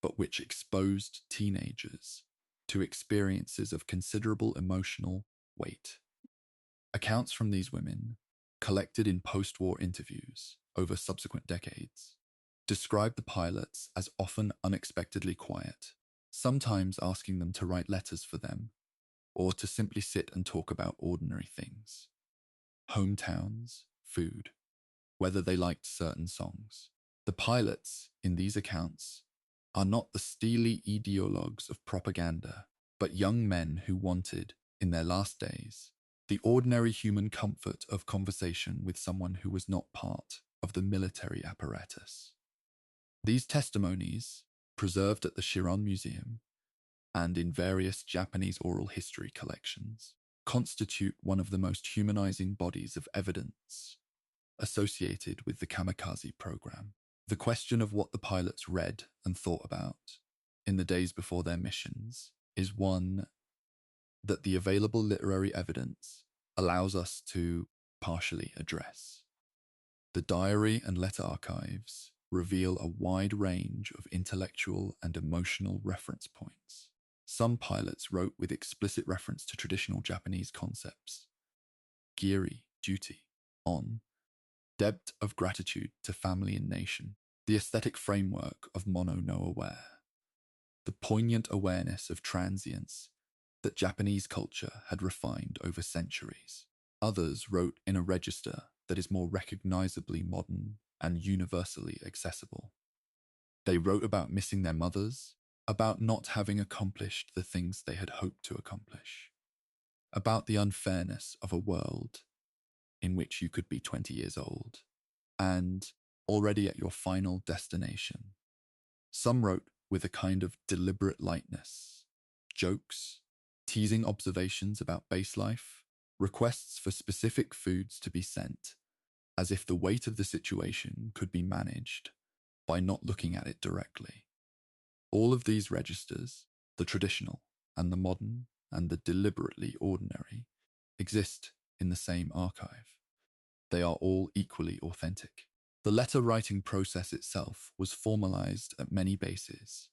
but which exposed teenagers to experiences of considerable emotional weight. Accounts from these women, collected in post-war interviews over subsequent decades, describe the pilots as often unexpectedly quiet, sometimes asking them to write letters for them, or to simply sit and talk about ordinary things. Hometowns, food, whether they liked certain songs. The pilots, in these accounts, are not the steely ideologues of propaganda, but young men who wanted, in their last days, the ordinary human comfort of conversation with someone who was not part of the military apparatus. These testimonies, preserved at the Shiran Museum and in various Japanese oral history collections, constitute one of the most humanizing bodies of evidence associated with the Kamikaze program. The question of what the pilots read and thought about in the days before their missions is one that the available literary evidence allows us to partially address. The diary and letter archives reveal a wide range of intellectual and emotional reference points. Some pilots wrote with explicit reference to traditional Japanese concepts: giri, duty, on, debt of gratitude to family and nation, the aesthetic framework of mono no aware, the poignant awareness of transience that Japanese culture had refined over centuries. Others wrote in a register that is more recognizably modern and universally accessible. They wrote about missing their mothers, about not having accomplished the things they had hoped to accomplish, about the unfairness of a world in which you could be 20 years old and already at your final destination. Some wrote with a kind of deliberate lightness, jokes, teasing observations about base life, requests for specific foods to be sent, as if the weight of the situation could be managed by not looking at it directly. All of these registers, the traditional and the modern and the deliberately ordinary, exist in the same archive. They are all equally authentic. The letter-writing process itself was formalized at many bases,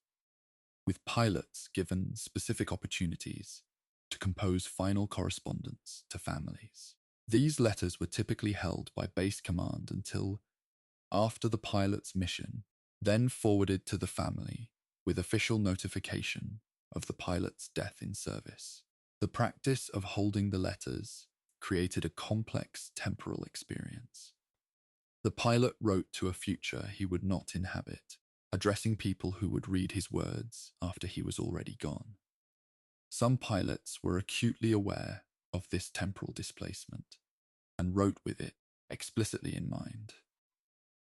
with pilots given specific opportunities to compose final correspondence to families. These letters were typically held by base command until after the pilot's mission, then forwarded to the family with official notification of the pilot's death in service. The practice of holding the letters created a complex temporal experience. The pilot wrote to a future he would not inhabit, addressing people who would read his words after he was already gone. Some pilots were acutely aware of this temporal displacement and wrote with it explicitly in mind,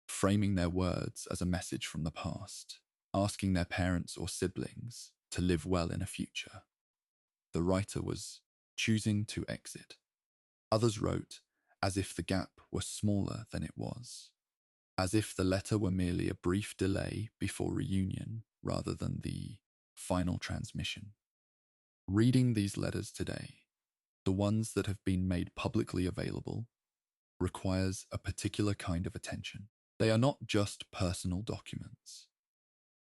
framing their words as a message from the past, asking their parents or siblings to live well in a future. The writer was choosing to exit. Others wrote as if the gap were smaller than it was, as if the letter were merely a brief delay before reunion rather than the final transmission. Reading these letters today, the ones that have been made publicly available, requires a particular kind of attention. They are not just personal documents.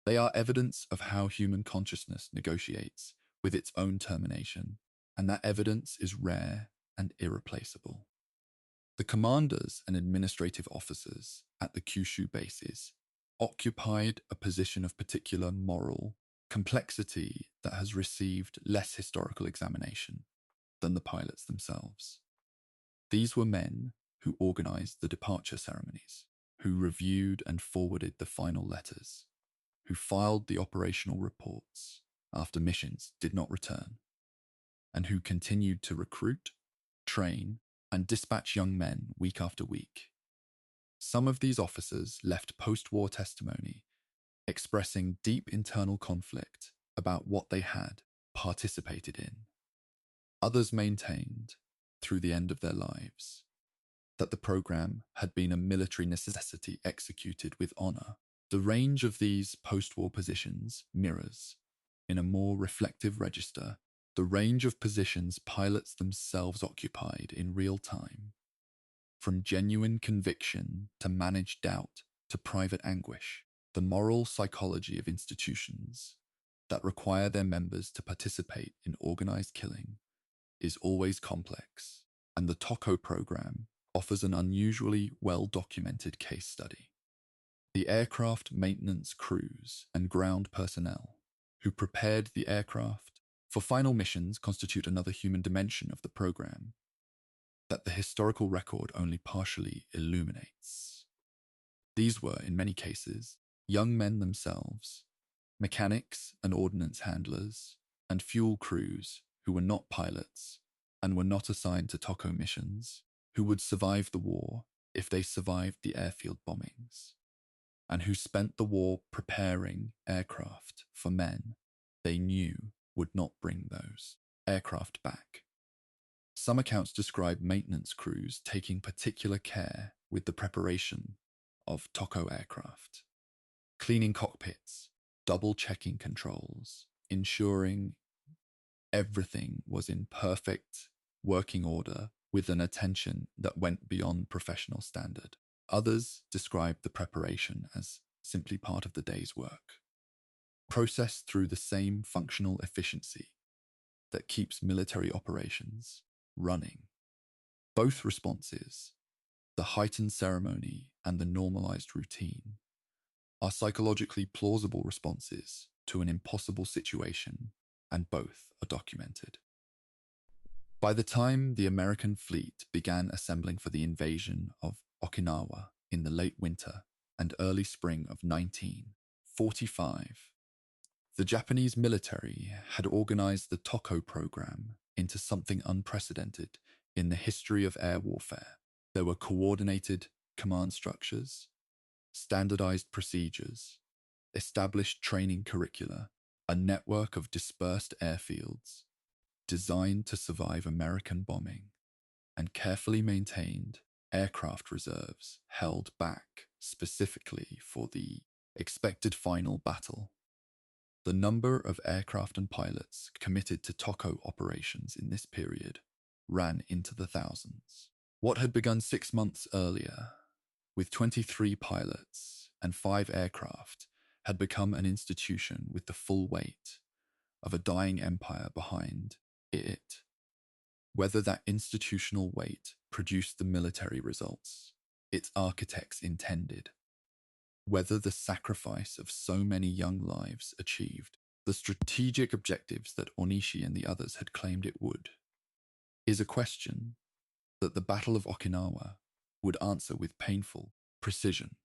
They are evidence of how human consciousness negotiates with its own termination, and that evidence is rare and irreplaceable. The commanders and administrative officers at the Kyushu bases occupied a position of particular moral complexity that has received less historical examination than the pilots themselves. These were men who organized the departure ceremonies, who reviewed and forwarded the final letters, who filed the operational reports after missions did not return, and who continued to recruit, train, and dispatch young men week after week. Some of these officers left post-war testimony expressing deep internal conflict about what they had participated in. Others maintained, through the end of their lives, that the program had been a military necessity executed with honor. The range of these post-war positions mirrors, in a more reflective register, the range of positions pilots themselves occupied in real time, from genuine conviction to managed doubt to private anguish. The moral psychology of institutions that require their members to participate in organized killing is always complex, and the TOCO program offers an unusually well-documented case study. The aircraft maintenance crews and ground personnel who prepared the aircraft for final missions constitute another human dimension of the program that the historical record only partially illuminates. These were, in many cases, young men themselves, mechanics and ordnance handlers, and fuel crews who were not pilots and were not assigned to TOCO missions, who would survive the war if they survived the airfield bombings, and who spent the war preparing aircraft for men they knew would not bring those aircraft back. Some accounts describe maintenance crews taking particular care with the preparation of TOCO aircraft, cleaning cockpits, double-checking controls, ensuring everything was in perfect working order with an attention that went beyond professional standard. Others describe the preparation as simply part of the day's work, processed through the same functional efficiency that keeps military operations running. Both responses, the heightened ceremony and the normalized routine, are psychologically plausible responses to an impossible situation, and both are documented. By the time the American fleet began assembling for the invasion of Okinawa in the late winter and early spring of 1945, the Japanese military had organized the TOCO program into something unprecedented in the history of air warfare. There were coordinated command structures, standardized procedures, established training curricula, a network of dispersed airfields designed to survive American bombing, and carefully maintained aircraft reserves held back specifically for the expected final battle. The number of aircraft and pilots committed to TOCO operations in this period ran into the thousands. What had begun 6 months earlier, with 23 pilots and 5 aircraft, had become an institution with the full weight of a dying empire behind it. Whether that institutional weight produced the military results its architects intended, whether the sacrifice of so many young lives achieved the strategic objectives that Onishi and the others had claimed it would, is a question that the Battle of Okinawa would answer with painful precision.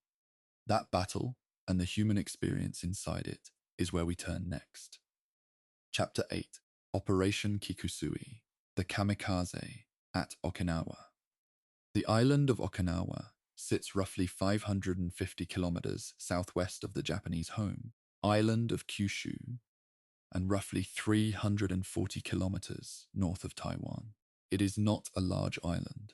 That battle and the human experience inside it is where we turn next. Chapter 8, Operation Kikusui, the Kamikaze at Okinawa. The island of Okinawa sits roughly 550 kilometers southwest of the Japanese home island of Kyushu and roughly 340 kilometers north of Taiwan. It is not a large island,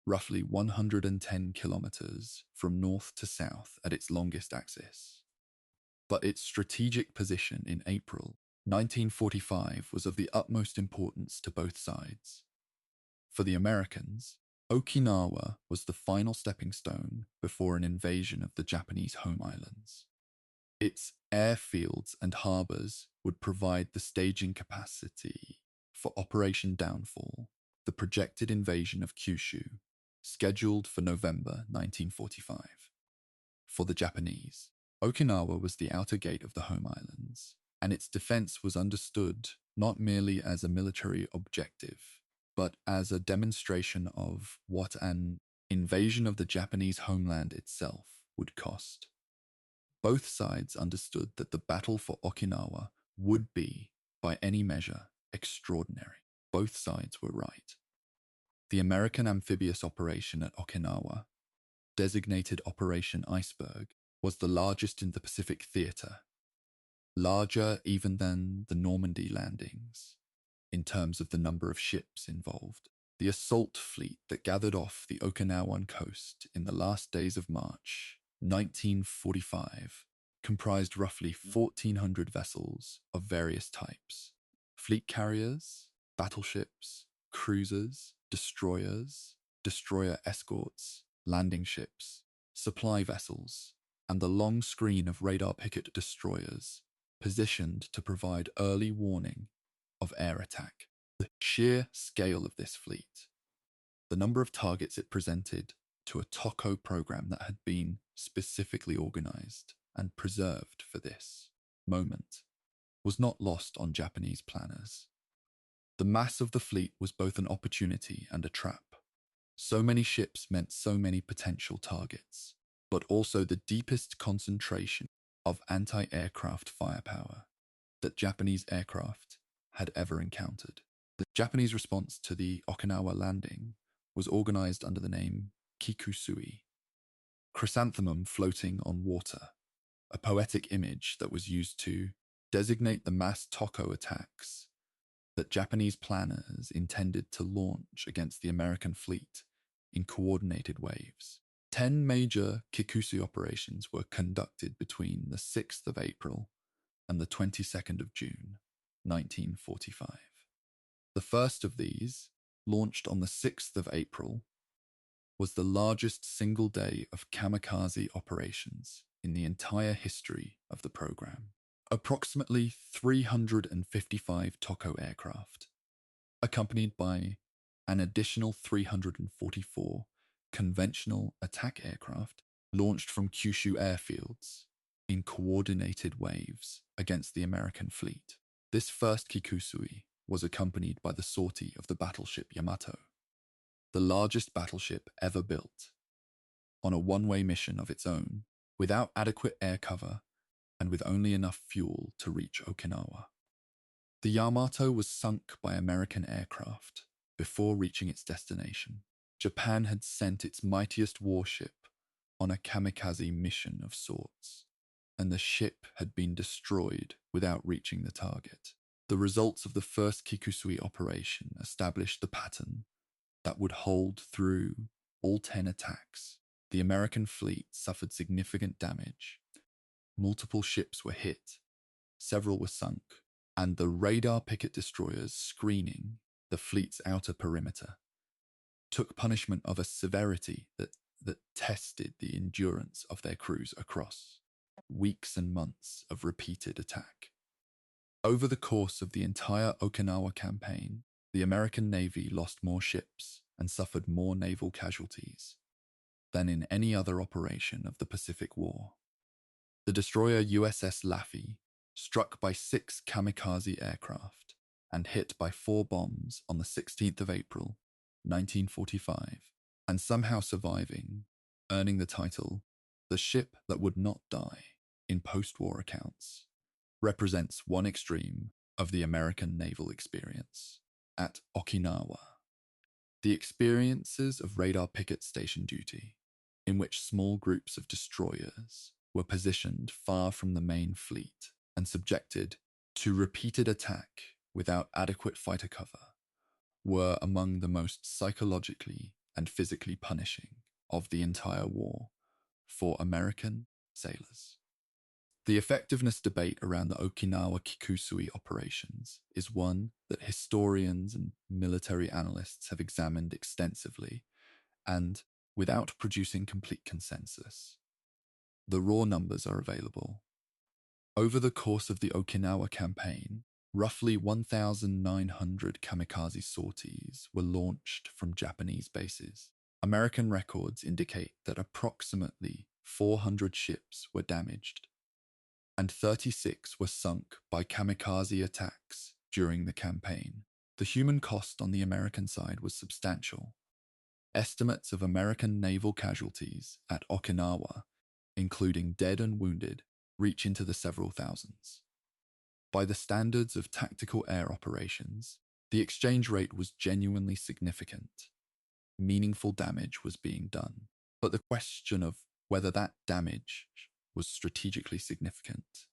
roughly 110 kilometers from north to south at its longest axis. But its strategic position in April 1945 was of the utmost importance to both sides. For the Americans, Okinawa was the final stepping stone before an invasion of the Japanese home islands. Its airfields and harbors would provide the staging capacity for Operation Downfall, the projected invasion of Kyushu, scheduled for November 1945. For the Japanese, Okinawa was the outer gate of the home islands, and its defense was understood not merely as a military objective, but as a demonstration of what an invasion of the Japanese homeland itself would cost. Both sides understood that the battle for Okinawa would be, by any measure, extraordinary. Both sides were right. The American amphibious operation at Okinawa, designated Operation Iceberg, was the largest in the Pacific theater, larger even than the Normandy landings, in terms of the number of ships involved. The assault fleet that gathered off the Okinawan coast in the last days of March 1945 comprised roughly 1,400 vessels of various types: fleet carriers, battleships, cruisers, destroyers, destroyer escorts, landing ships, supply vessels, and the long screen of radar picket destroyers positioned to provide early warning of air attack. The sheer scale of this fleet, the number of targets it presented to a TOCO program that had been specifically organized and preserved for this moment, was not lost on Japanese planners. The mass of the fleet was both an opportunity and a trap. So many ships meant so many potential targets, but also the deepest concentration of anti-aircraft firepower that Japanese aircraft had ever encountered. The Japanese response to the Okinawa landing was organized under the name Kikusui, chrysanthemum floating on water, a poetic image that was used to designate the mass TOCO attacks that Japanese planners intended to launch against the American fleet in coordinated waves. 10 major Kikusui operations were conducted between the 6th of April and the 22nd of June, 1945. The first of these, launched on the 6th of April, was the largest single day of kamikaze operations in the entire history of the program. Approximately 355 TOCO aircraft, accompanied by an additional 344 conventional attack aircraft, launched from Kyushu airfields in coordinated waves against the American fleet. This first Kikusui was accompanied by the sortie of the battleship Yamato, the largest battleship ever built, on a one-way mission of its own, without adequate air cover and with only enough fuel to reach Okinawa. The Yamato was sunk by American aircraft before reaching its destination. Japan had sent its mightiest warship on a kamikaze mission of sorts, and the ship had been destroyed without reaching the target. The results of the first Kikusui operation established the pattern that would hold through all 10 attacks. The American fleet suffered significant damage. Multiple ships were hit, several were sunk, and the radar picket destroyers screening the fleet's outer perimeter took punishment of a severity that tested the endurance of their crews across weeks and months of repeated attack. Over the course of the entire Okinawa campaign, the American Navy lost more ships and suffered more naval casualties than in any other operation of the Pacific War. The destroyer USS Laffey, struck by 6 kamikaze aircraft and hit by 4 bombs on the 16th of April, 1945, and somehow surviving, earning the title, "The Ship That Would Not Die," in post-war accounts, represents one extreme of the American naval experience. At Okinawa, the experiences of radar picket station duty, in which small groups of destroyers were positioned far from the main fleet and subjected to repeated attack without adequate fighter cover, were among the most psychologically and physically punishing of the entire war for American sailors. The effectiveness debate around the Okinawa Kikusui operations is one that historians and military analysts have examined extensively and without producing complete consensus. The raw numbers are available. Over the course of the Okinawa campaign, roughly 1,900 kamikaze sorties were launched from Japanese bases. American records indicate that approximately 400 ships were damaged and 36 were sunk by kamikaze attacks during the campaign. The human cost on the American side was substantial. Estimates of American naval casualties at Okinawa, including dead and wounded, reach into the several thousands. By the standards of tactical air operations, the exchange rate was genuinely significant. Meaningful damage was being done, but the question of whether that damage was strategically significant,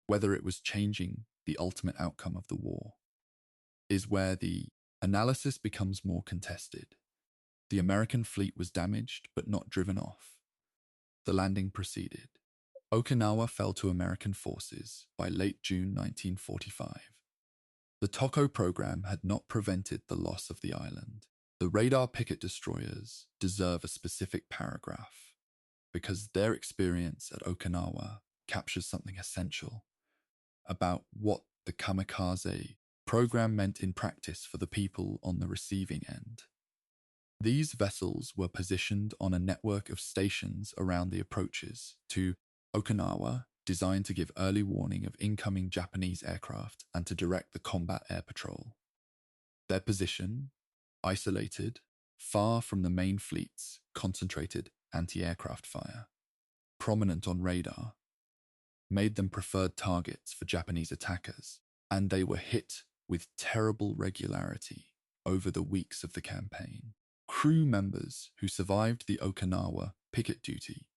whether it was changing the ultimate outcome of the war, is where the analysis becomes more contested. The American fleet was damaged but not driven off. The landing proceeded. Okinawa fell to American forces by late June 1945. The Toko program had not prevented the loss of the island. The radar picket destroyers deserve a specific paragraph because their experience at Okinawa captures something essential about what the kamikaze program meant in practice for the people on the receiving end. These vessels were positioned on a network of stations around the approaches to Okinawa, designed to give early warning of incoming Japanese aircraft and to direct the combat air patrol. Their position, isolated, far from the main fleet's concentrated anti-aircraft fire, prominent on radar, made them preferred targets for Japanese attackers, and they were hit with terrible regularity over the weeks of the campaign. Crew members who survived the Okinawa picket duty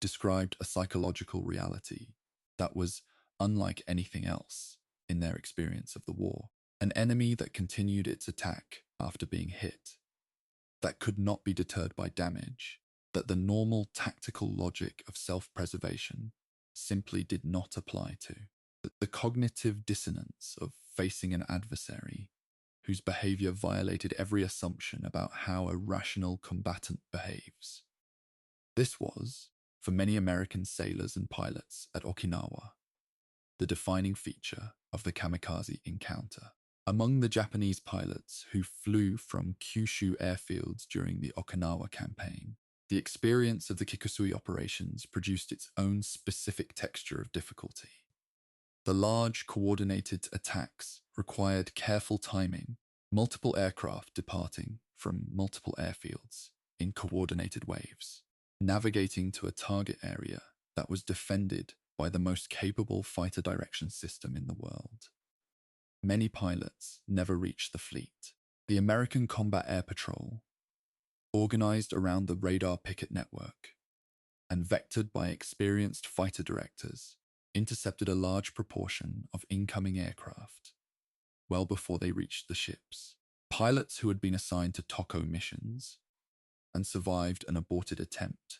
described a psychological reality that was unlike anything else in their experience of the war. An enemy that continued its attack after being hit, that could not be deterred by damage, that the normal tactical logic of self-preservation simply did not apply to. The cognitive dissonance of facing an adversary whose behavior violated every assumption about how a rational combatant behaves. This was, for many American sailors and pilots at Okinawa, the defining feature of the kamikaze encounter. Among the Japanese pilots who flew from Kyushu airfields during the Okinawa campaign, the experience of the Kikusui operations produced its own specific texture of difficulty. The large, coordinated attacks required careful timing, multiple aircraft departing from multiple airfields in coordinated waves, navigating to a target area that was defended by the most capable fighter direction system in the world. Many pilots never reached the fleet. The American Combat Air Patrol, organized around the radar picket network and vectored by experienced fighter directors, intercepted a large proportion of incoming aircraft well before they reached the ships. Pilots who had been assigned to Toko missions and survived an aborted attempt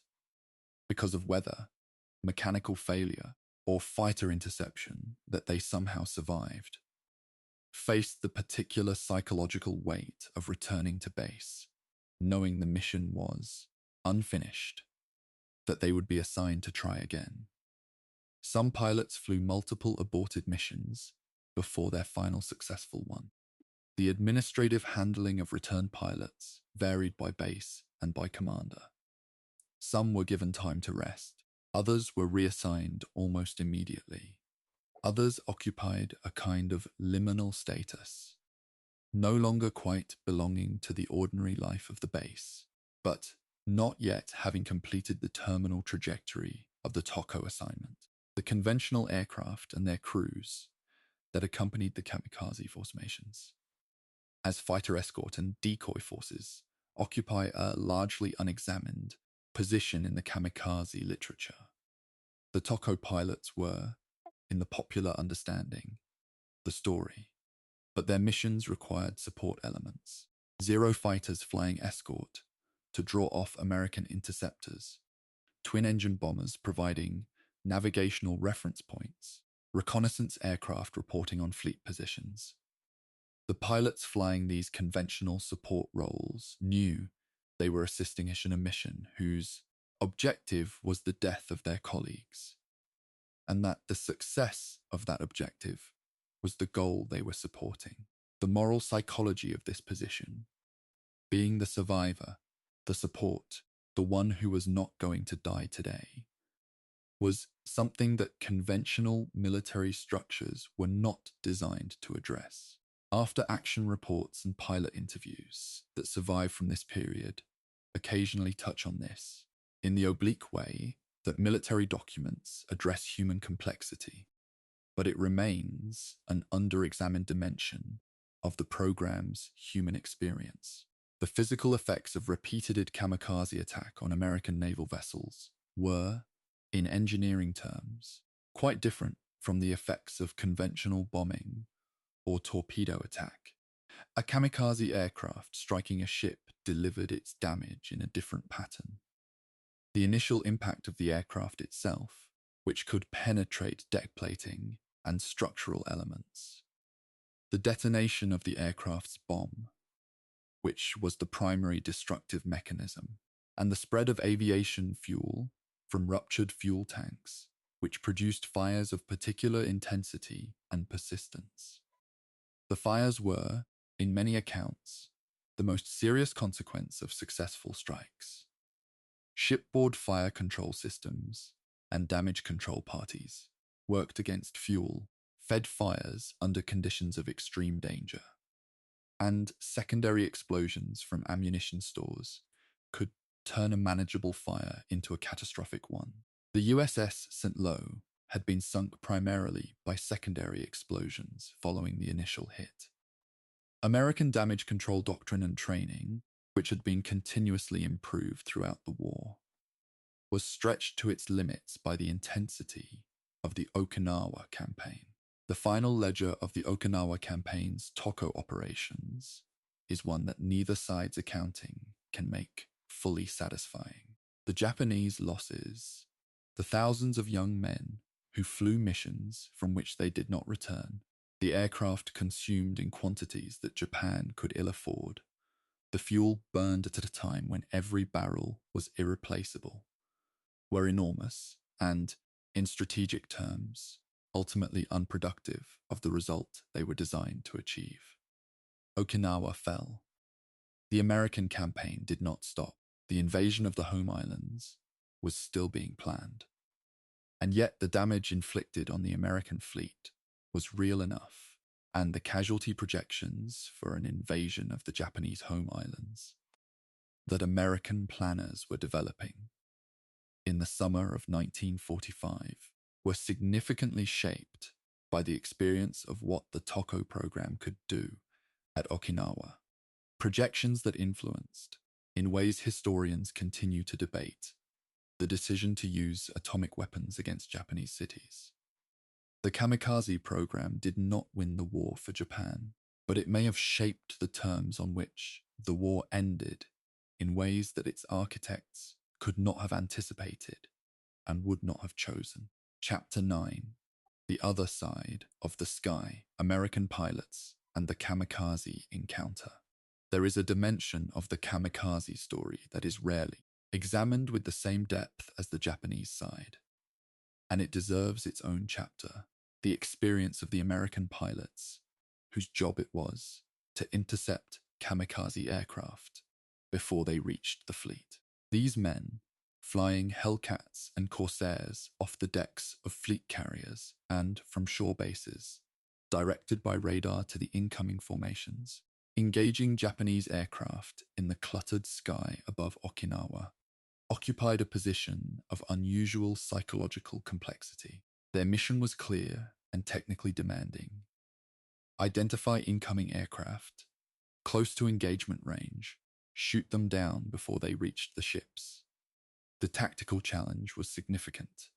because of weather, mechanical failure, or fighter interception that they somehow survived, faced the particular psychological weight of returning to base, knowing the mission was unfinished, that they would be assigned to try again. Some pilots flew multiple aborted missions before their final successful one. The administrative handling of returned pilots varied by base and by commander. Some were given time to rest, others were reassigned almost immediately. Others occupied a kind of liminal status, no longer quite belonging to the ordinary life of the base, but not yet having completed the terminal trajectory of the Toko assignment. The conventional aircraft and their crews that accompanied the kamikaze formations, as fighter escort and decoy forces, occupy a largely unexamined position in the kamikaze literature. The Toko pilots were, in the popular understanding, the story, but their missions required support elements. Zero fighters flying escort to draw off American interceptors, twin-engine bombers providing navigational reference points, reconnaissance aircraft reporting on fleet positions. The pilots flying these conventional support roles knew they were assisting in a mission whose objective was the death of their colleagues, and that the success of that objective was the goal they were supporting. The moral psychology of this position, being the survivor, the support, the one who was not going to die today, was something that conventional military structures were not designed to address. After action reports and pilot interviews that survive from this period occasionally touch on this, in the oblique way that military documents address human complexity, but it remains an under-examined dimension of the program's human experience. The physical effects of repeated kamikaze attack on American naval vessels were, in engineering terms, quite different from the effects of conventional bombing or torpedo attack. A kamikaze aircraft striking a ship delivered its damage in a different pattern. The initial impact of the aircraft itself, which could penetrate deck plating and structural elements. The detonation of the aircraft's bomb, which was the primary destructive mechanism, and the spread of aviation fuel from ruptured fuel tanks, which produced fires of particular intensity and persistence. The fires were, in many accounts, the most serious consequence of successful strikes. Shipboard fire control systems and damage control parties worked against fuel, fed fires under conditions of extreme danger, and secondary explosions from ammunition stores could turn a manageable fire into a catastrophic one. The USS St. Lo had been sunk primarily by secondary explosions following the initial hit. American damage control doctrine and training, which had been continuously improved throughout the war, was stretched to its limits by the intensity of the Okinawa campaign. The final ledger of the Okinawa campaign's TOCO operations is one that neither side's accounting can make fully satisfying. The Japanese losses, the thousands of young men who flew missions from which they did not return, the aircraft consumed in quantities that Japan could ill afford, the fuel burned at a time when every barrel was irreplaceable, were enormous and, in strategic terms, ultimately unproductive of the result they were designed to achieve. Okinawa fell. The American campaign did not stop. The invasion of the home islands was still being planned. And yet the damage inflicted on the American fleet was real enough, and the casualty projections for an invasion of the Japanese home islands that American planners were developing in the summer of 1945 were significantly shaped by the experience of what the TOCO program could do at Okinawa. Projections that influenced, in ways historians continue to debate, the decision to use atomic weapons against Japanese cities. The Kamikaze program did not win the war for Japan, but it may have shaped the terms on which the war ended in ways that its architects could not have anticipated and would not have chosen. Chapter 9. The Other Side of the Sky, American Pilots and the Kamikaze Encounter. There is a dimension of the Kamikaze story that is rarely examined with the same depth as the Japanese side, and it deserves its own chapter, the experience of the American pilots, whose job it was to intercept kamikaze aircraft before they reached the fleet. These men, flying Hellcats and Corsairs off the decks of fleet carriers and from shore bases, directed by radar to the incoming formations, engaging Japanese aircraft in the cluttered sky above Okinawa, occupied a position of unusual psychological complexity. Their mission was clear and technically demanding. Identify incoming aircraft, close to engagement range, shoot them down before they reached the ships. The tactical challenge was significant.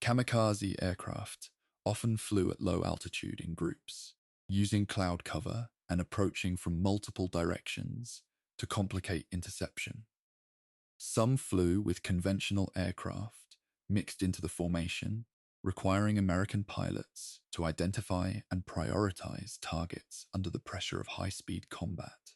Kamikaze aircraft often flew at low altitude in groups, using cloud cover and approaching from multiple directions to complicate interception. Some flew with conventional aircraft mixed into the formation, requiring American pilots to identify and prioritize targets under the pressure of high-speed combat.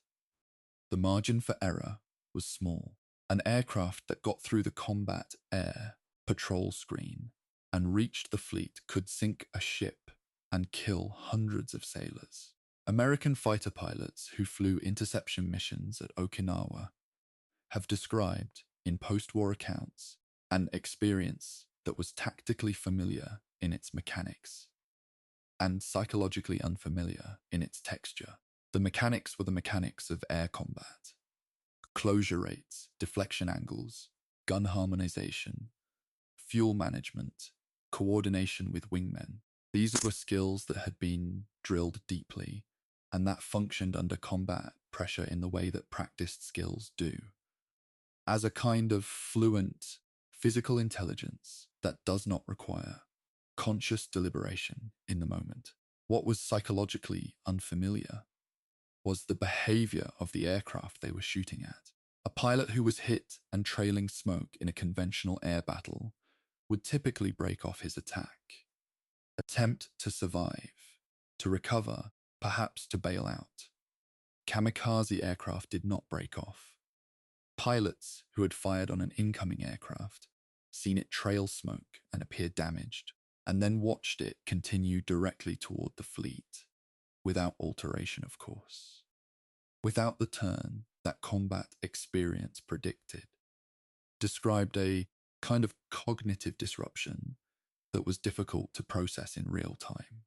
The margin for error was small. An aircraft that got through the combat air patrol screen and reached the fleet could sink a ship and kill hundreds of sailors. American fighter pilots who flew interception missions at Okinawa have described, in post-war accounts, an experience that was tactically familiar in its mechanics and psychologically unfamiliar in its texture. The mechanics were the mechanics of air combat. Closure rates, deflection angles, gun harmonization, fuel management, coordination with wingmen. These were skills that had been drilled deeply and that functioned under combat pressure in the way that practiced skills do, as a kind of fluent physical intelligence that does not require conscious deliberation in the moment. What was psychologically unfamiliar was the behavior of the aircraft they were shooting at. A pilot who was hit and trailing smoke in a conventional air battle would typically break off his attack, attempt to survive, to recover, perhaps to bail out. Kamikaze aircraft did not break off. Pilots who had fired on an incoming aircraft, seen it trail smoke and appear damaged, and then watched it continue directly toward the fleet, without alteration, of course, without the turn that combat experience predicted, described a kind of cognitive disruption that was difficult to process in real time,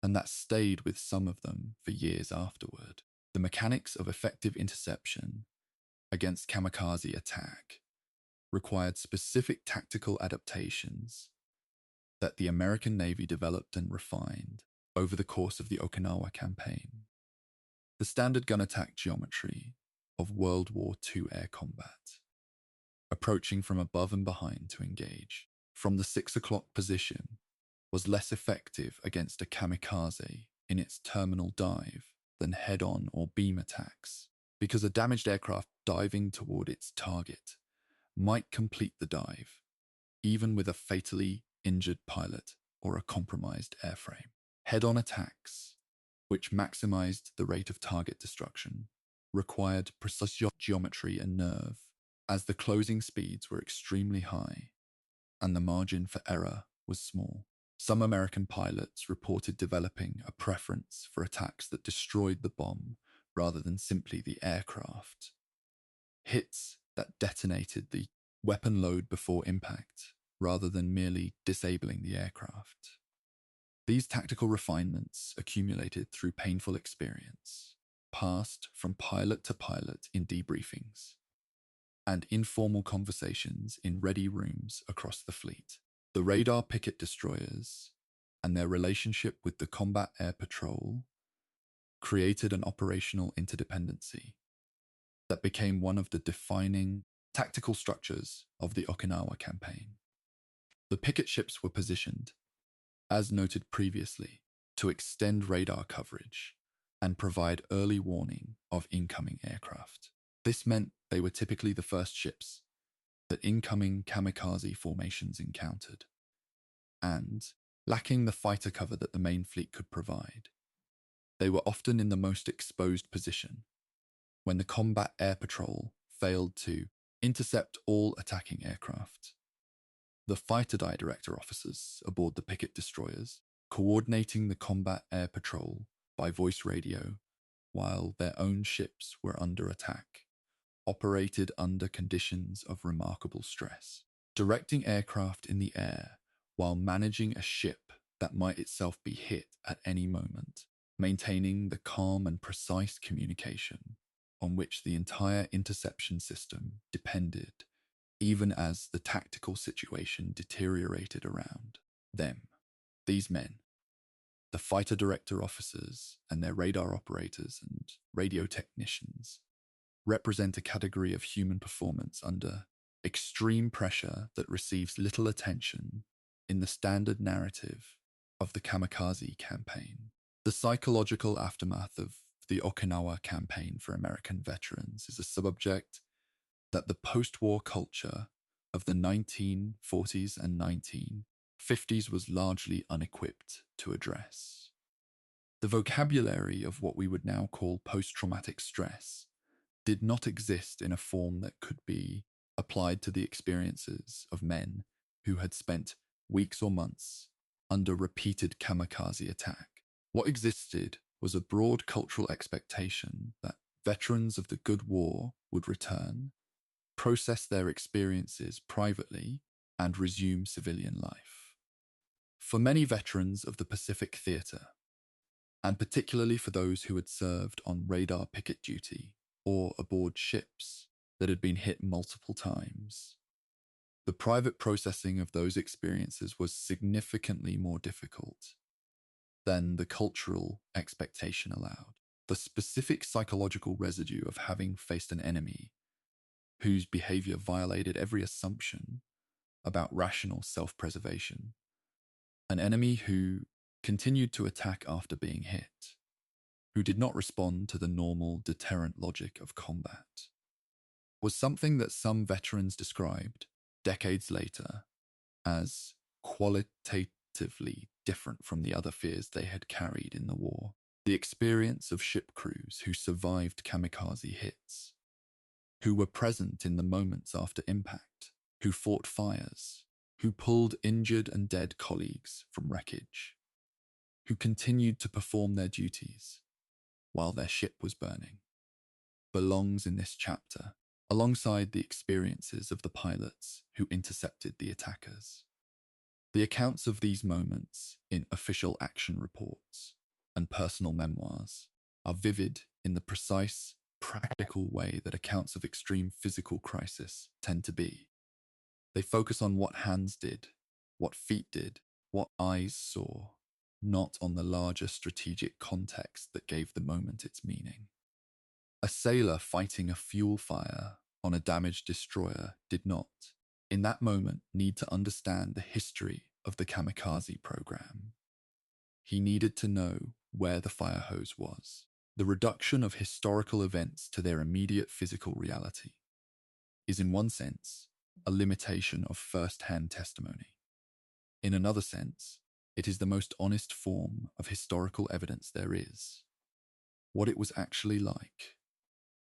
and that stayed with some of them for years afterward. The mechanics of effective interception against kamikaze attack required specific tactical adaptations that the American Navy developed and refined over the course of the Okinawa campaign. The standard gun attack geometry of World War II air combat, approaching from above and behind to engage from the 6 o'clock position, was less effective against a kamikaze in its terminal dive than head-on or beam attacks, because a damaged aircraft diving toward its target might complete the dive, even with a fatally injured pilot or a compromised airframe. Head-on attacks, which maximized the rate of target destruction, required precise geometry and nerve, as the closing speeds were extremely high and the margin for error was small. Some American pilots reported developing a preference for attacks that destroyed the bomb rather than simply the aircraft. Hits that detonated the weapon load before impact rather than merely disabling the aircraft. These tactical refinements accumulated through painful experience, passed from pilot to pilot in debriefings, and informal conversations in ready rooms across the fleet. The radar picket destroyers and their relationship with the combat air patrol created an operational interdependency that became one of the defining tactical structures of the Okinawa campaign. The picket ships were positioned, as noted previously, to extend radar coverage and provide early warning of incoming aircraft. This meant they were typically the first ships that incoming kamikaze formations encountered, and, lacking the fighter cover that the main fleet could provide, they were often in the most exposed position when the combat air patrol failed to intercept all attacking aircraft. The fighter director officers aboard the picket destroyers, coordinating the combat air patrol by voice radio while their own ships were under attack, operated under conditions of remarkable stress, directing aircraft in the air while managing a ship that might itself be hit at any moment, maintaining the calm and precise communication on which the entire interception system depended, even as the tactical situation deteriorated around them. These men, the fighter director officers and their radar operators and radio technicians, represent a category of human performance under extreme pressure that receives little attention in the standard narrative of the Kamikaze campaign. The psychological aftermath of the Okinawa campaign for American veterans is a subject that the post-war culture of the 1940s and 1950s was largely unequipped to address. The vocabulary of what we would now call post-traumatic stress did not exist in a form that could be applied to the experiences of men who had spent weeks or months under repeated kamikaze attack. What existed was a broad cultural expectation that veterans of the good war would return, process their experiences privately, and resume civilian life. For many veterans of the Pacific Theater, and particularly for those who had served on radar picket duty or aboard ships that had been hit multiple times, the private processing of those experiences was significantly more difficult than the cultural expectation allowed. The specific psychological residue of having faced an enemy whose behavior violated every assumption about rational self-preservation, an enemy who continued to attack after being hit, who did not respond to the normal deterrent logic of combat, was something that some veterans described decades later as qualitatively different from the other fears they had carried in the war. The experience of ship crews who survived kamikaze hits, who were present in the moments after impact, who fought fires, who pulled injured and dead colleagues from wreckage, who continued to perform their duties while their ship was burning, belongs in this chapter alongside the experiences of the pilots who intercepted the attackers. The accounts of these moments in official action reports and personal memoirs are vivid in the precise, practical way that accounts of extreme physical crisis tend to be. They focus on what hands did, what feet did, what eyes saw, not on the larger strategic context that gave the moment its meaning. A sailor fighting a fuel fire on a damaged destroyer did not, in that moment, need to understand the history of the kamikaze program. He needed to know where the fire hose was. The reduction of historical events to their immediate physical reality is, in one sense, a limitation of first-hand testimony. In another sense, it is the most honest form of historical evidence there is. What it was actually like,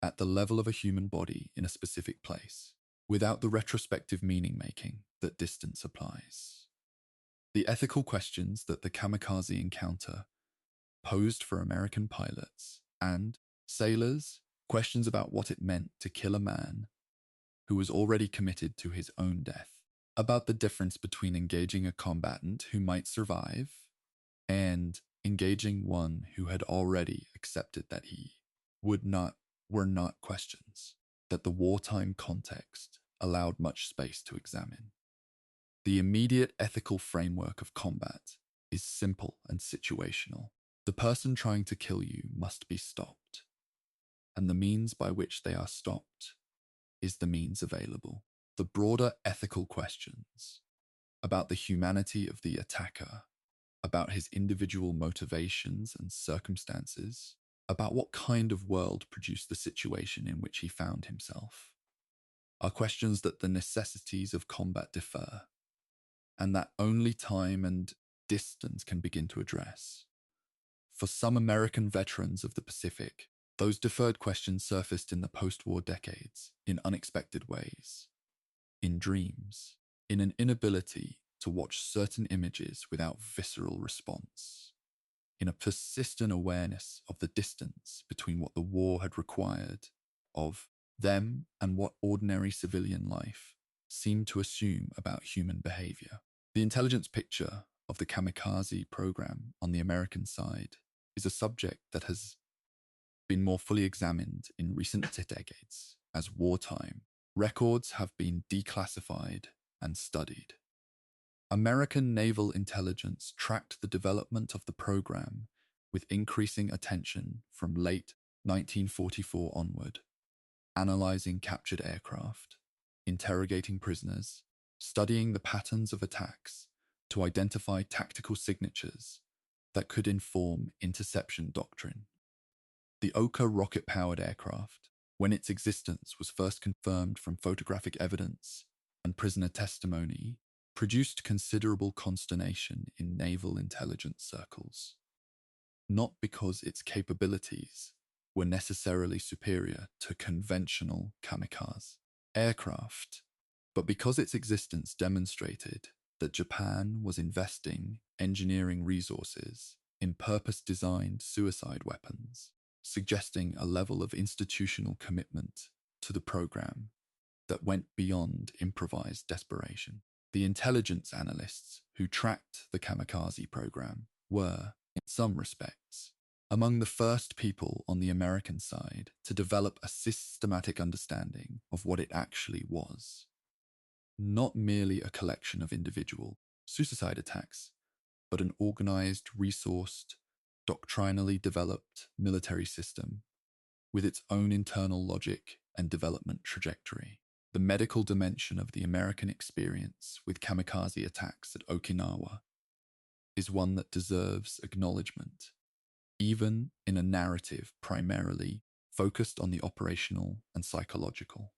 at the level of a human body in a specific place, without the retrospective meaning-making that distance applies. The ethical questions that the kamikaze encounter posed for American pilots and sailors, questions about what it meant to kill a man who was already committed to his own death, about the difference between engaging a combatant who might survive and engaging one who had already accepted that he would not, were not questions that the wartime context allowed much space to examine. The immediate ethical framework of combat is simple and situational. The person trying to kill you must be stopped, and the means by which they are stopped is the means available. The broader ethical questions about the humanity of the attacker, about his individual motivations and circumstances, about what kind of world produced the situation in which he found himself, are questions that the necessities of combat differ, and that only time and distance can begin to address. For some American veterans of the Pacific, those deferred questions surfaced in the post-war decades in unexpected ways, in dreams, in an inability to watch certain images without visceral response, in a persistent awareness of the distance between what the war had required of them and what ordinary civilian life seemed to assume about human behavior. The intelligence picture of the kamikaze program on the American side is a subject that has been more fully examined in recent decades as wartime records have been declassified and studied. American naval intelligence tracked the development of the program with increasing attention from late 1944 onward, analyzing captured aircraft, interrogating prisoners, studying the patterns of attacks to identify tactical signatures that could inform interception doctrine. The Oka rocket-powered aircraft, when its existence was first confirmed from photographic evidence and prisoner testimony produced considerable consternation in naval intelligence circles, not because its capabilities were necessarily superior to conventional kamikaze aircraft, but because its existence demonstrated that Japan was investing engineering resources in purpose-designed suicide weapons, suggesting a level of institutional commitment to the program that went beyond improvised desperation. The intelligence analysts who tracked the kamikaze program were, in some respects, among the first people on the American side to develop a systematic understanding of what it actually was. Not merely a collection of individual suicide attacks, but an organized, resourced, doctrinally developed military system with its own internal logic and development trajectory. The medical dimension of the American experience with kamikaze attacks at Okinawa is one that deserves acknowledgement, even in a narrative primarily focused on the operational and psychological.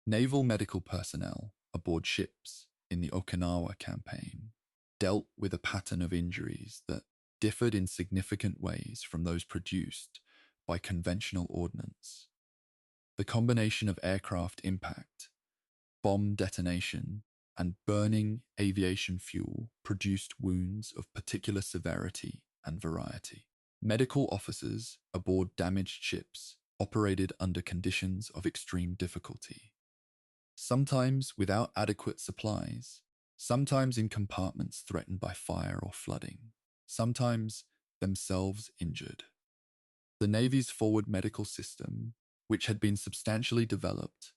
Naval medical personnel aboard ships in the Okinawa campaign dealt with a pattern of injuries that differed in significant ways from those produced by conventional ordnance. The combination of aircraft impact, bomb detonation, and burning aviation fuel produced wounds of particular severity and variety. Medical officers aboard damaged ships operated under conditions of extreme difficulty, sometimes without adequate supplies, sometimes in compartments threatened by fire or flooding, sometimes themselves injured. The Navy's forward medical system, which had been substantially developed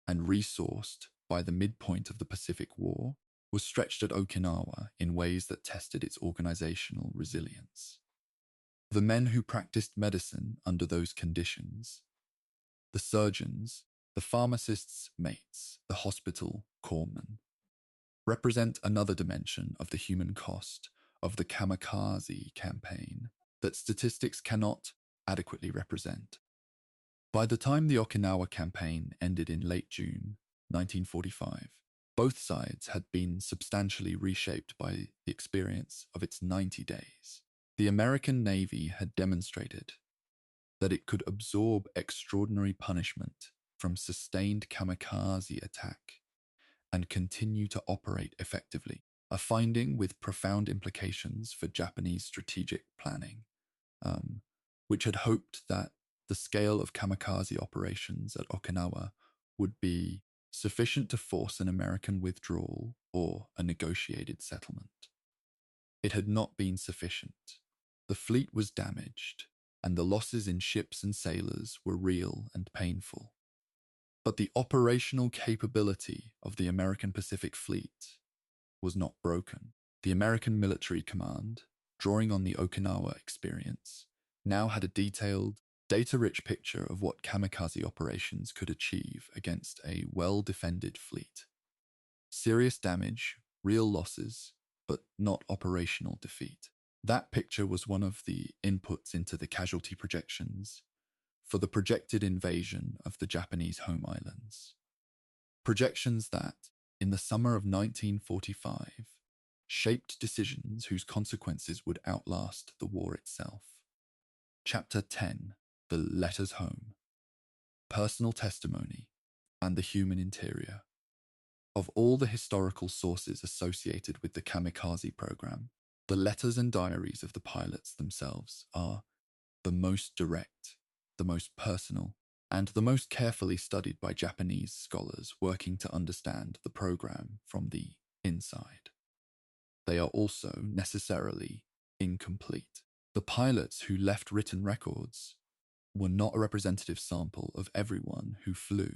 and resourced by the midpoint of the Pacific War, was stretched at Okinawa in ways that tested its organizational resilience. The men who practiced medicine under those conditions, the surgeons, the pharmacists' mates, the hospital corpsmen, represent another dimension of the human cost of the kamikaze campaign that statistics cannot adequately represent. By the time the Okinawa campaign ended in late June 1945, both sides had been substantially reshaped by the experience of its 90 days. The American Navy had demonstrated that it could absorb extraordinary punishment from sustained kamikaze attack and continue to operate effectively, a finding with profound implications for Japanese strategic planning, which had hoped that the scale of kamikaze operations at Okinawa would be sufficient to force an American withdrawal or a negotiated settlement. It had not been sufficient. The fleet was damaged, and the losses in ships and sailors were real and painful. But the operational capability of the American Pacific Fleet was not broken. The American Military Command, drawing on the Okinawa experience, now had a detailed, data-rich picture of what kamikaze operations could achieve against a well-defended fleet. Serious damage, real losses, but not operational defeat. That picture was one of the inputs into the casualty projections for the projected invasion of the Japanese home islands. Projections that, in the summer of 1945, shaped decisions whose consequences would outlast the war itself. Chapter 10, The Letters Home, Personal Testimony, and the Human Interior. Of all the historical sources associated with the kamikaze program, the letters and diaries of the pilots themselves are the most direct, the most personal, and the most carefully studied by Japanese scholars working to understand the program from the inside. They are also necessarily incomplete. The pilots who left written records were not a representative sample of everyone who flew.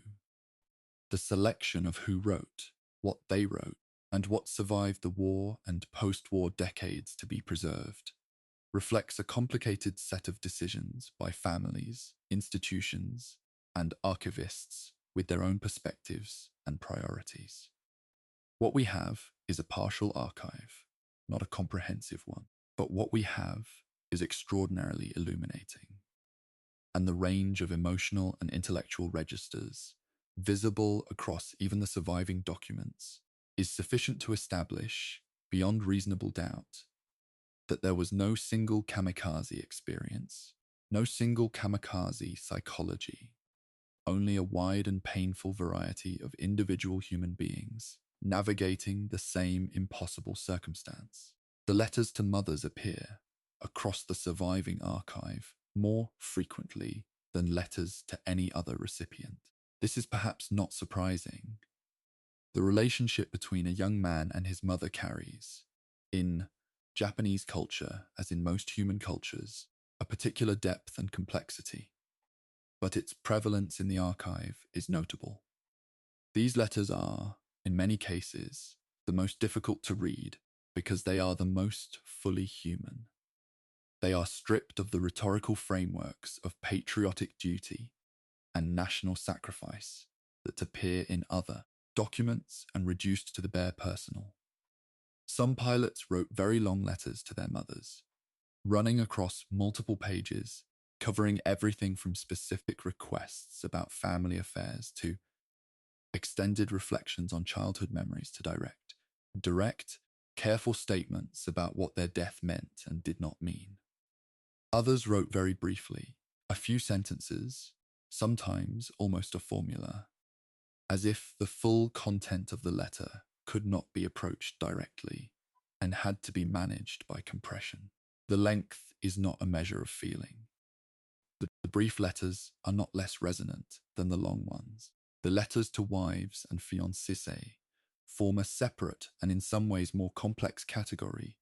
The selection of who wrote, what they wrote, and what survived the war and post-war decades to be preserved reflects a complicated set of decisions by families, institutions, and archivists with their own perspectives and priorities. What we have is a partial archive, not a comprehensive one, but what we have is extraordinarily illuminating. And the range of emotional and intellectual registers visible across even the surviving documents, is sufficient to establish, beyond reasonable doubt, that there was no single kamikaze experience, no single kamikaze psychology, only a wide and painful variety of individual human beings navigating the same impossible circumstance. The letters to mothers appear across the surviving archive more frequently than letters to any other recipient. This is perhaps not surprising. The relationship between a young man and his mother carries, in Japanese culture, as in most human cultures, a particular depth and complexity, but its prevalence in the archive is notable. These letters are, in many cases, the most difficult to read because they are the most fully human. They are stripped of the rhetorical frameworks of patriotic duty and national sacrifice that appear in other documents and reduced to the bare personal. Some pilots wrote very long letters to their mothers, running across multiple pages, covering everything from specific requests about family affairs to extended reflections on childhood memories to direct, careful statements about what their death meant and did not mean. Others wrote very briefly, a few sentences, sometimes almost a formula, as if the full content of the letter could not be approached directly and had to be managed by compression. The length is not a measure of feeling. The brief letters are not less resonant than the long ones. The letters to wives and fiancées form a separate and in some ways more complex category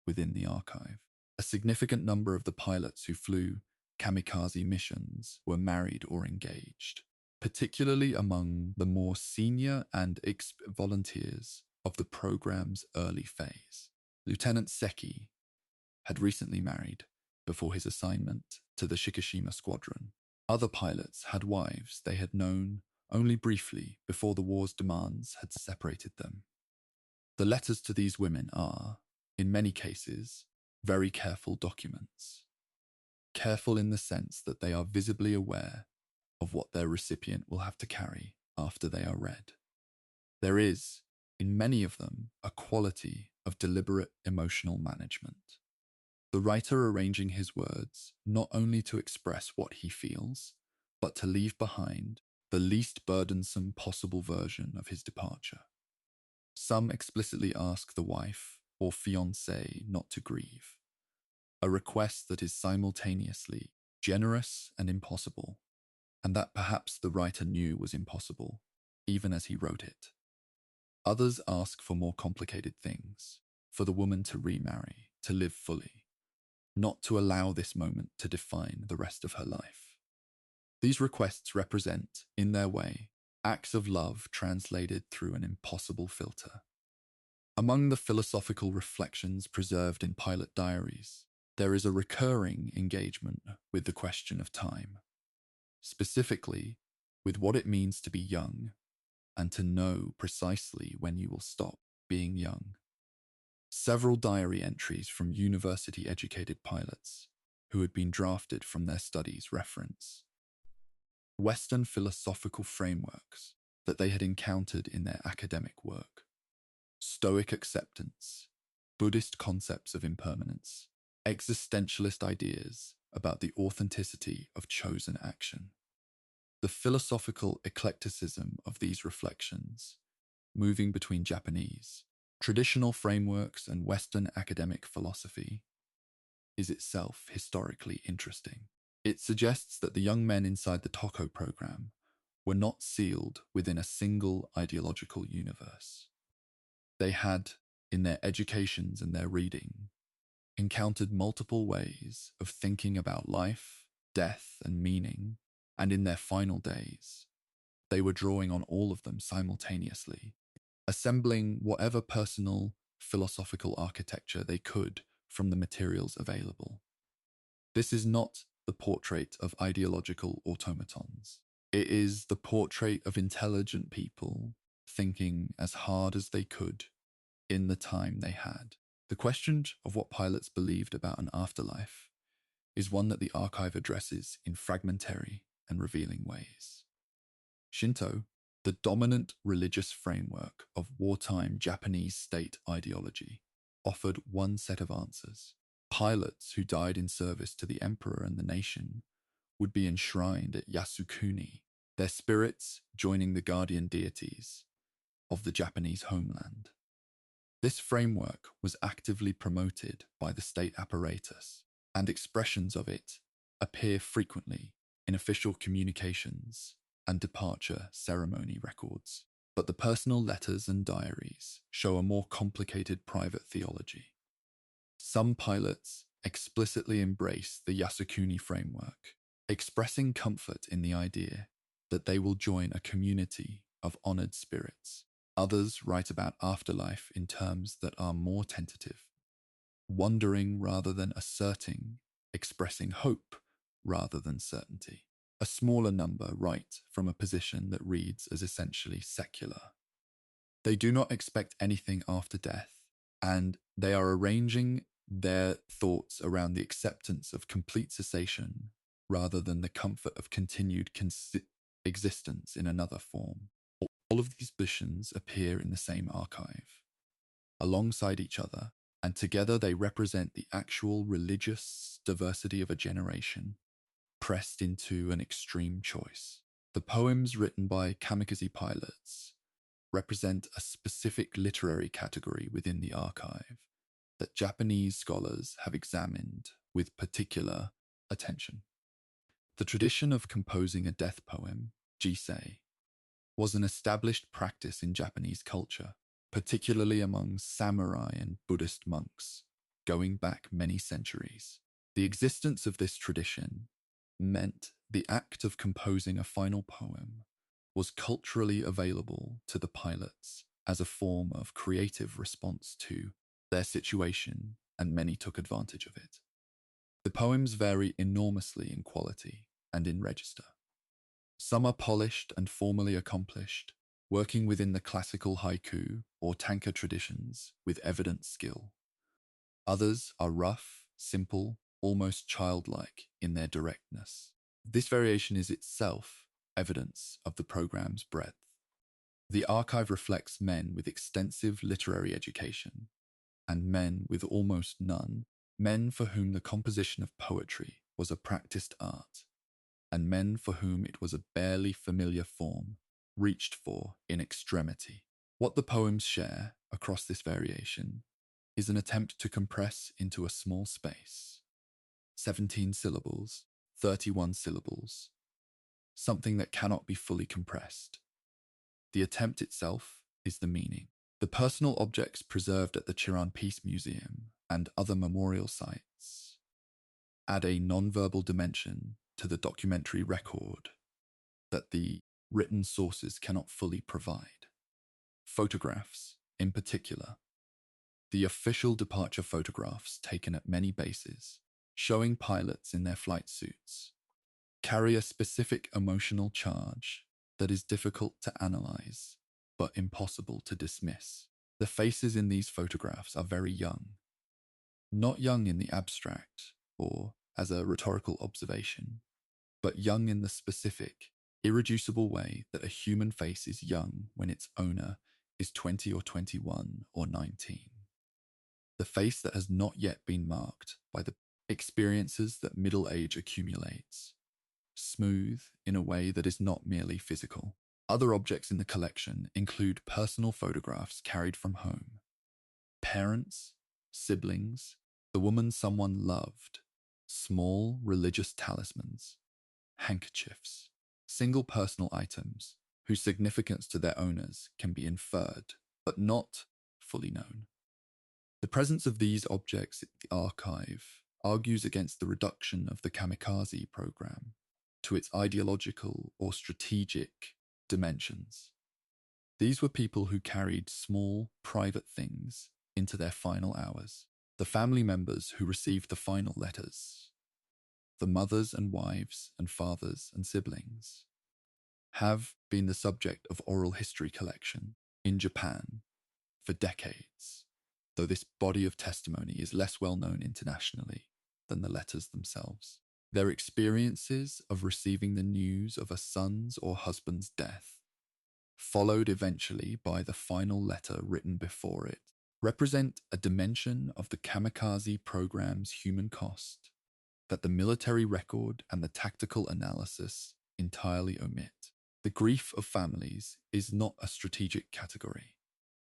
within the archive. A significant number of the pilots who flew kamikaze missions were married or engaged, particularly among the more senior and volunteers of the program's early phase. Lieutenant Seki had recently married before his assignment to the Shikishima Squadron. Other pilots had wives they had known only briefly before the war's demands had separated them. The letters to these women are, in many cases, very careful documents. Careful in the sense that they are visibly aware of what their recipient will have to carry after they are read. There is, in many of them, a quality of deliberate emotional management. The writer arranging his words not only to express what he feels, but to leave behind the least burdensome possible version of his departure. Some explicitly ask the wife or fiancée not to grieve, a request that is simultaneously generous and impossible, and that perhaps the writer knew was impossible, even as he wrote it. Others ask for more complicated things, for the woman to remarry, to live fully, not to allow this moment to define the rest of her life. These requests represent, in their way, acts of love translated through an impossible filter. Among the philosophical reflections preserved in pilot diaries, there is a recurring engagement with the question of time, specifically with what it means to be young and to know precisely when you will stop being young. Several diary entries from university-educated pilots who had been drafted from their studies reference Western philosophical frameworks that they had encountered in their academic work, Stoic acceptance, Buddhist concepts of impermanence, existentialist ideas about the authenticity of chosen action. The philosophical eclecticism of these reflections, moving between Japanese, traditional frameworks and Western academic philosophy, is itself historically interesting. It suggests that the young men inside the Toko program were not sealed within a single ideological universe. They had, in their educations and their reading, encountered multiple ways of thinking about life, death, and meaning, and in their final days, they were drawing on all of them simultaneously, assembling whatever personal philosophical architecture they could from the materials available. This is not the portrait of ideological automatons. It is the portrait of intelligent people thinking as hard as they could in the time they had. The question of what pilots believed about an afterlife is one that the archive addresses in fragmentary and revealing ways. Shinto the dominant religious framework of wartime Japanese state ideology, offered one set of answers. Pilots who died in service to the emperor and the nation would be enshrined at Yasukuni, their spirits joining the guardian deities of the Japanese homeland. This framework was actively promoted by the state apparatus, and expressions of it appear frequently in official communications and departure ceremony records. But the personal letters and diaries show a more complicated private theology. Some pilots explicitly embrace the Yasukuni framework, expressing comfort in the idea that they will join a community of honored spirits. Others write about afterlife in terms that are more tentative, wondering rather than asserting, expressing hope rather than certainty. A smaller number write from a position that reads as essentially secular. They do not expect anything after death, and they are arranging their thoughts around the acceptance of complete cessation rather than the comfort of continued existence in another form. All of these positions appear in the same archive, alongside each other, and together they represent the actual religious diversity of a generation, pressed into an extreme choice. The poems written by Kamikaze Pilots represent a specific literary category within the archive that Japanese scholars have examined with particular attention. The tradition of composing a death poem, jisei, was an established practice in Japanese culture, particularly among samurai and Buddhist monks, going back many centuries. The existence of this tradition meant the act of composing a final poem was culturally available to the pilots as a form of creative response to their situation, and many took advantage of it. The poems vary enormously in quality and in register. Some are polished and formally accomplished, working within the classical haiku or tanka traditions with evident skill. Others are rough, simple, almost childlike in their directness. This variation is itself evidence of the program's breadth. The archive reflects men with extensive literary education and men with almost none, men for whom the composition of poetry was a practiced art, and men for whom it was a barely familiar form, reached for in extremity. What the poems share across this variation is an attempt to compress into a small space 17 syllables, 31 syllables, something that cannot be fully compressed. The attempt itself is the meaning. The personal objects preserved at the Chiran Peace Museum and other memorial sites add a non-verbal dimension to the documentary record that the written sources cannot fully provide. Photographs, in particular, the official departure photographs taken at many bases, showing pilots in their flight suits, carry a specific emotional charge that is difficult to analyze, but impossible to dismiss. The faces in these photographs are very young, not young in the abstract or as a rhetorical observation, but young in the specific, irreducible way that a human face is young when its owner is 20 or 21 or 19. The face that has not yet been marked by the experiences that middle age accumulates, smooth in a way that is not merely physical. Other objects in the collection include personal photographs carried from home, parents, siblings, the woman someone loved, small religious talismans, handkerchiefs, single personal items whose significance to their owners can be inferred, but not fully known. The presence of these objects in the archive argues against the reduction of the Kamikaze program to its ideological or strategic dimensions. These were people who carried small, private things into their final hours. The family members who received the final letters, the mothers and wives and fathers and siblings, have been the subject of oral history collection in Japan for decades, though this body of testimony is less well known internationally than the letters themselves. Their experiences of receiving the news of a son's or husband's death followed eventually by the final letter written before it, represent a dimension of the kamikaze program's human cost that the military record and the tactical analysis entirely omit. The grief of families is not a strategic category.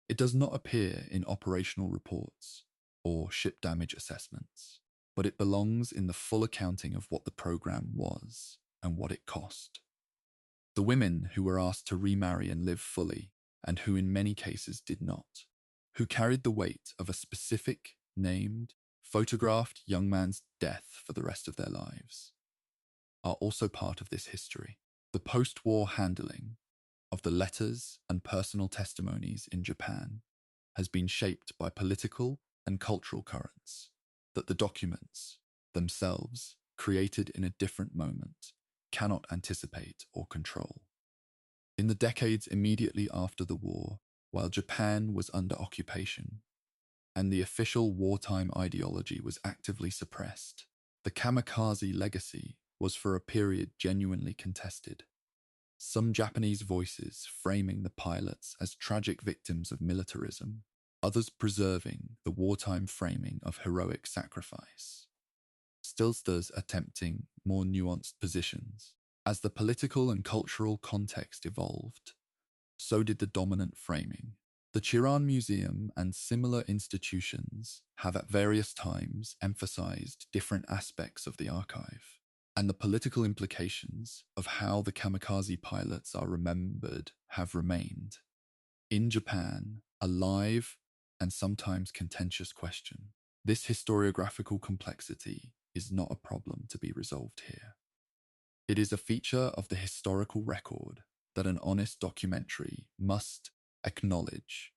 It does not appear in operational reports or ship damage assessments, but it belongs in the full accounting of what the program was and what it cost. The women who were asked to remarry and live fully, and who in many cases did not, who carried the weight of a specific, named, photographed young man's death for the rest of their lives, are also part of this history. The post-war handling of the letters and personal testimonies in Japan has been shaped by political and cultural currents that the documents themselves, created in a different moment, cannot anticipate or control. In the decades immediately after the war, while Japan was under occupation and the official wartime ideology was actively suppressed, the kamikaze legacy was for a period genuinely contested. Some Japanese voices framing the pilots as tragic victims of militarism, others preserving the wartime framing of heroic sacrifice. Stillsters attempting more nuanced positions. As the political and cultural context evolved, so did the dominant framing. The Chiran Museum and similar institutions have at various times emphasized different aspects of the archive, and the political implications of how the kamikaze pilots are remembered have remained, in Japan, a live and sometimes contentious question. This historiographical complexity is not a problem to be resolved here. It is a feature of the historical record that an honest documentary must acknowledge.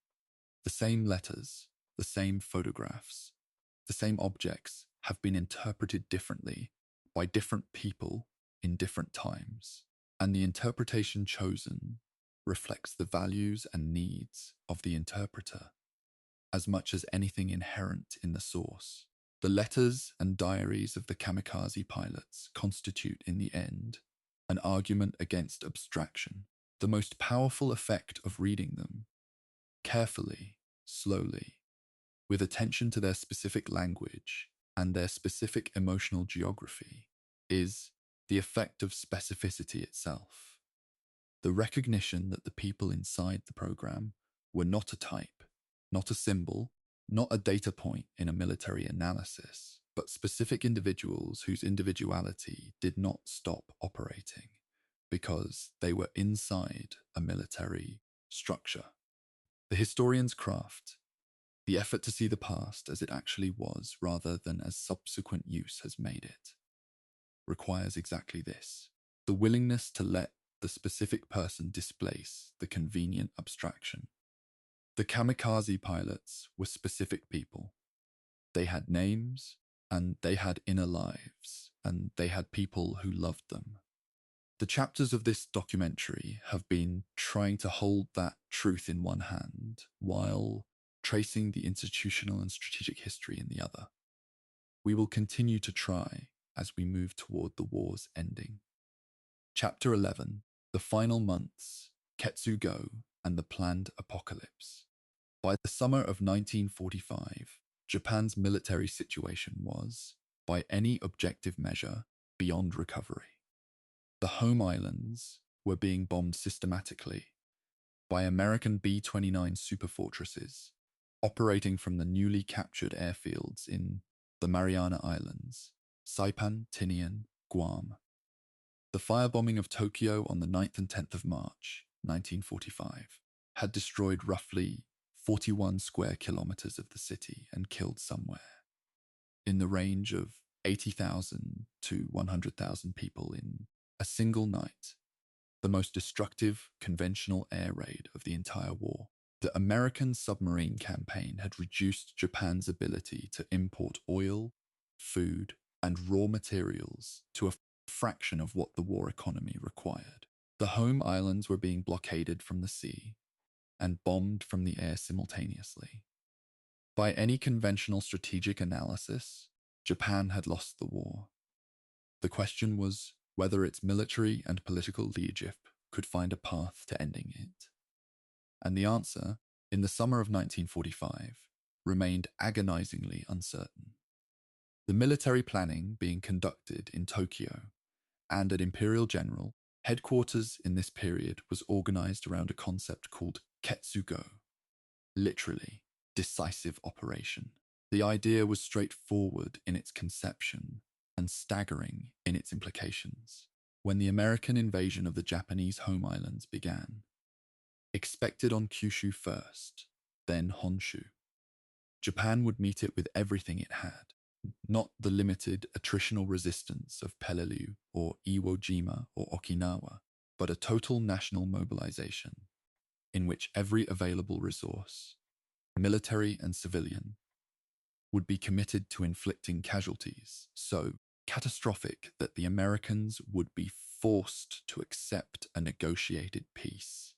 The same letters, the same photographs, the same objects have been interpreted differently by different people in different times, and the interpretation chosen reflects the values and needs of the interpreter as much as anything inherent in the source. The letters and diaries of the kamikaze pilots constitute, in the end, an argument against abstraction. The most powerful effect of reading them, carefully, slowly, with attention to their specific language and their specific emotional geography, is the effect of specificity itself. The recognition that the people inside the program were not a type, not a symbol, not a data point in a military analysis, but specific individuals whose individuality did not stop operating because they were inside a military structure. The historian's craft, the effort to see the past as it actually was rather than as subsequent use has made it, requires exactly this: the willingness to let the specific person displace the convenient abstraction. The kamikaze pilots were specific people. They had names, and they had inner lives, and they had people who loved them. The chapters of this documentary have been trying to hold that truth in one hand while tracing the institutional and strategic history in the other. We will continue to try as we move toward the war's ending. Chapter 11, The Final Months, Ketsu-go, and the Planned Apocalypse. By the summer of 1945, Japan's military situation was, by any objective measure, beyond recovery. The home islands were being bombed systematically by American B-29 superfortresses operating from the newly captured airfields in the Mariana Islands, Saipan, Tinian, Guam. The firebombing of Tokyo on the 9th and 10th of March, 1945, had destroyed roughly 41 square kilometers of the city and killed somewhere in the range of 80,000 to 100,000 people in a single night, the most destructive conventional air raid of the entire war. The American submarine campaign had reduced Japan's ability to import oil, food, and raw materials to a fraction of what the war economy required. The home islands were being blockaded from the sea and bombed from the air simultaneously. By any conventional strategic analysis, Japan had lost the war. The question was whether its military and political leadership could find a path to ending it. And the answer, in the summer of 1945, remained agonizingly uncertain. The military planning being conducted in Tokyo and at Imperial General, headquarters in this period was organized around a concept called Ketsugo, literally, decisive operation. The idea was straightforward in its conception and staggering in its implications. When the American invasion of the Japanese home islands began, expected on Kyushu first, then Honshu, Japan would meet it with everything it had, not the limited attritional resistance of Peleliu or Iwo Jima or Okinawa, but a total national mobilization in which every available resource, military and civilian, would be committed to inflicting casualties so catastrophic that the Americans would be forced to accept a negotiated peace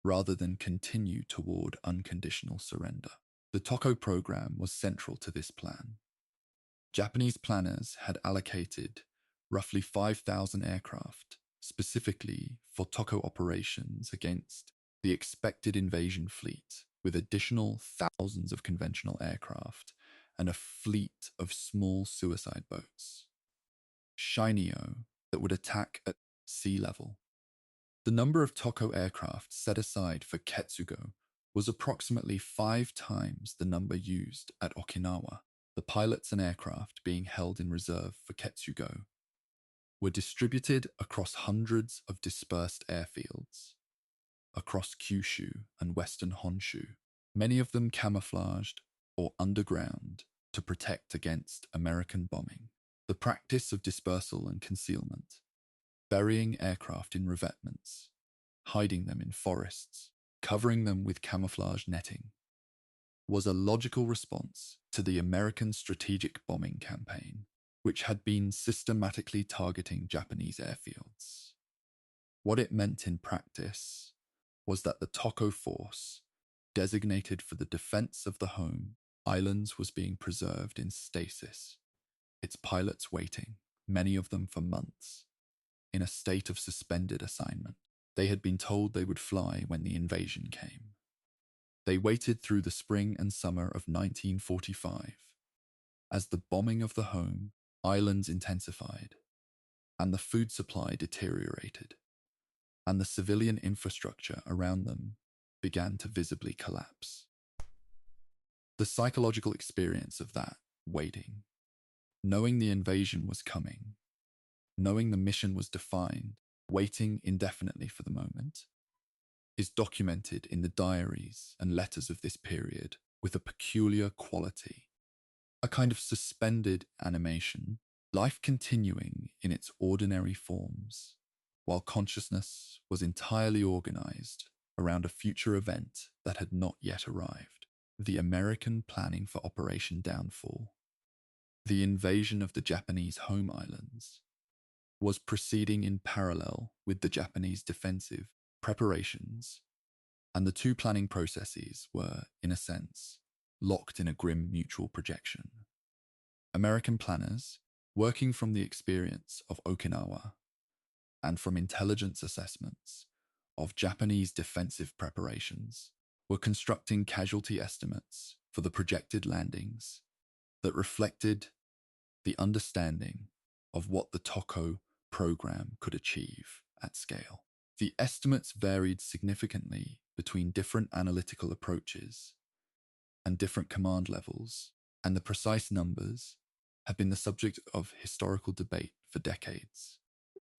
rather than continue toward unconditional surrender. The Tokyo program was central to this plan. Japanese planners had allocated roughly 5,000 aircraft specifically for Tokyo operations against the expected invasion fleet, with additional thousands of conventional aircraft and a fleet of small suicide boats, Shinio, that would attack at sea level. The number of Tokyo aircraft set aside for Ketsugo was approximately 5 times the number used at Okinawa. The pilots and aircraft being held in reserve for Ketsugo were distributed across hundreds of dispersed airfields, across Kyushu and western Honshu, many of them camouflaged or underground to protect against American bombing. The practice of dispersal and concealment, burying aircraft in revetments, hiding them in forests, covering them with camouflage netting, was a logical response to the American strategic bombing campaign, which had been systematically targeting Japanese airfields. What it meant in practice was that the Tokyo force, designated for the defense of the home islands, was being preserved in stasis, its pilots waiting, many of them for months, in a state of suspended assignment. They had been told they would fly when the invasion came. They waited through the spring and summer of 1945 as the bombing of the home islands intensified and the food supply deteriorated and the civilian infrastructure around them began to visibly collapse. The psychological experience of that waiting, knowing the invasion was coming, knowing the mission was defined, waiting indefinitely for the moment, is documented in the diaries and letters of this period with a peculiar quality, a kind of suspended animation, life continuing in its ordinary forms, while consciousness was entirely organized around a future event that had not yet arrived: the American planning for Operation Downfall. The invasion of the Japanese home islands was proceeding in parallel with the Japanese defensive preparations, and the two planning processes were, in a sense, locked in a grim mutual projection. American planners, working from the experience of Okinawa and from intelligence assessments of Japanese defensive preparations, were constructing casualty estimates for the projected landings that reflected the understanding of what the Tokyo program could achieve at scale. The estimates varied significantly between different analytical approaches and different command levels, and the precise numbers have been the subject of historical debate for decades.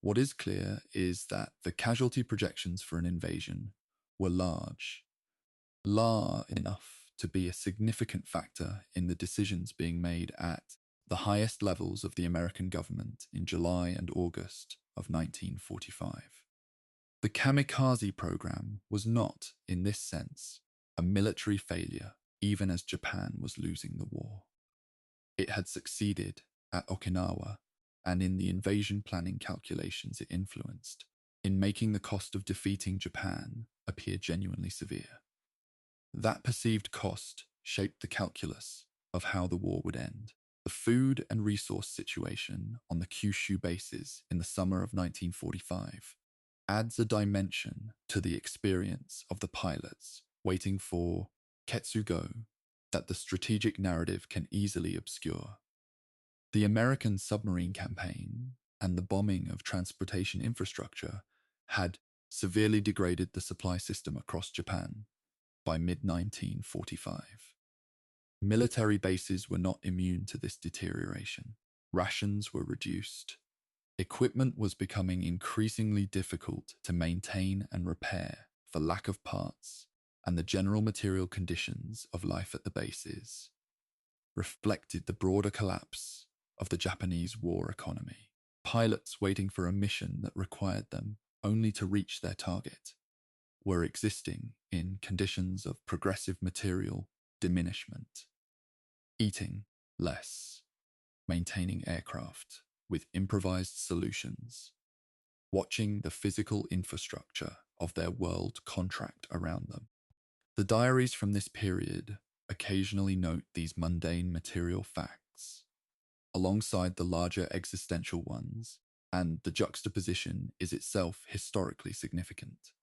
What is clear is that the casualty projections for an invasion were large enough to be a significant factor in the decisions being made at the highest levels of the American government in July and August of 1945. The Kamikaze program was not, in this sense, a military failure, even as Japan was losing the war. It had succeeded at Okinawa and in the invasion planning calculations it influenced, in making the cost of defeating Japan appear genuinely severe. That perceived cost shaped the calculus of how the war would end. The food and resource situation on the Kyushu bases in the summer of 1945 adds a dimension to the experience of the pilots waiting for Ketsugo that the strategic narrative can easily obscure. The American submarine campaign and the bombing of transportation infrastructure had severely degraded the supply system across Japan by mid-1945. Military bases were not immune to this deterioration. Rations were reduced. Equipment was becoming increasingly difficult to maintain and repair for lack of parts, and the general material conditions of life at the bases reflected the broader collapse of the Japanese war economy. Pilots waiting for a mission that required them only to reach their target were existing in conditions of progressive material diminishment, eating less, maintaining aircraft with improvised solutions, watching the physical infrastructure of their world contract around them. The diaries from this period occasionally note these mundane material facts, alongside the larger existential ones, and the juxtaposition is itself historically significant.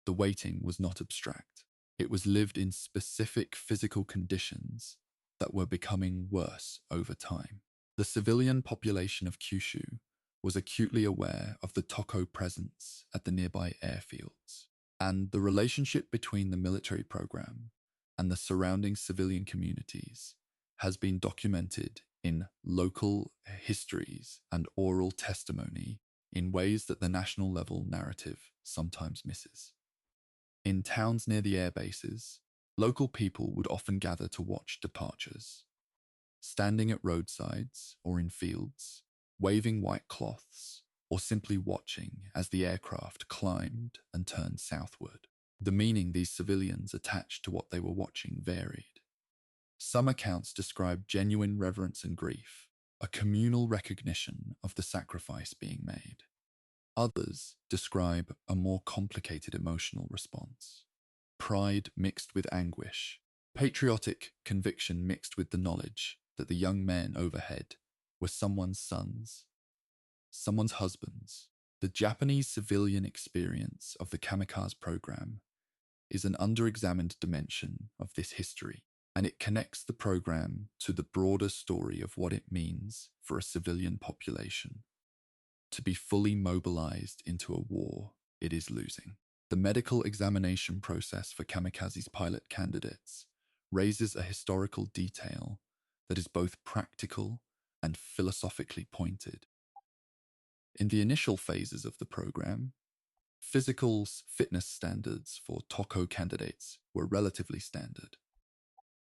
The waiting was not abstract. It was lived in specific physical conditions that were becoming worse over time. The civilian population of Kyushu was acutely aware of the Toko presence at the nearby airfields, and the relationship between the military program and the surrounding civilian communities has been documented in local histories and oral testimony in ways that the national level narrative sometimes misses. In towns near the air bases, local people would often gather to watch departures, standing at roadsides or in fields, waving white cloths, or simply watching as the aircraft climbed and turned southward. The meaning these civilians attached to what they were watching varied. Some accounts describe genuine reverence and grief, a communal recognition of the sacrifice being made. Others describe a more complicated emotional response. Pride mixed with anguish, patriotic conviction mixed with the knowledge that the young men overhead were someone's sons, someone's husbands. The Japanese civilian experience of the Kamikaze program is an underexamined dimension of this history, and it connects the program to the broader story of what it means for a civilian population to be fully mobilized into a war it is losing. The medical examination process for Kamikaze's pilot candidates raises a historical detail that is both practical and philosophically pointed. In the initial phases of the program, physical fitness standards for Toko candidates were relatively standard.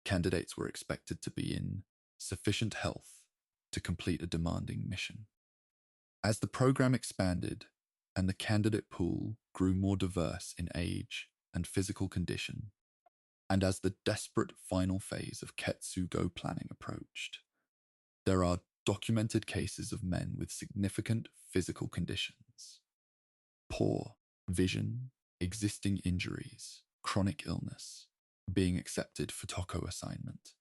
Candidates were expected to be in sufficient health to complete a demanding mission. As the program expanded and the candidate pool grew more diverse in age and physical condition, and as the desperate final phase of Ketsugo planning approached, there are documented cases of men with significant physical conditions, poor vision, existing injuries, chronic illness, being accepted for Toko assignment.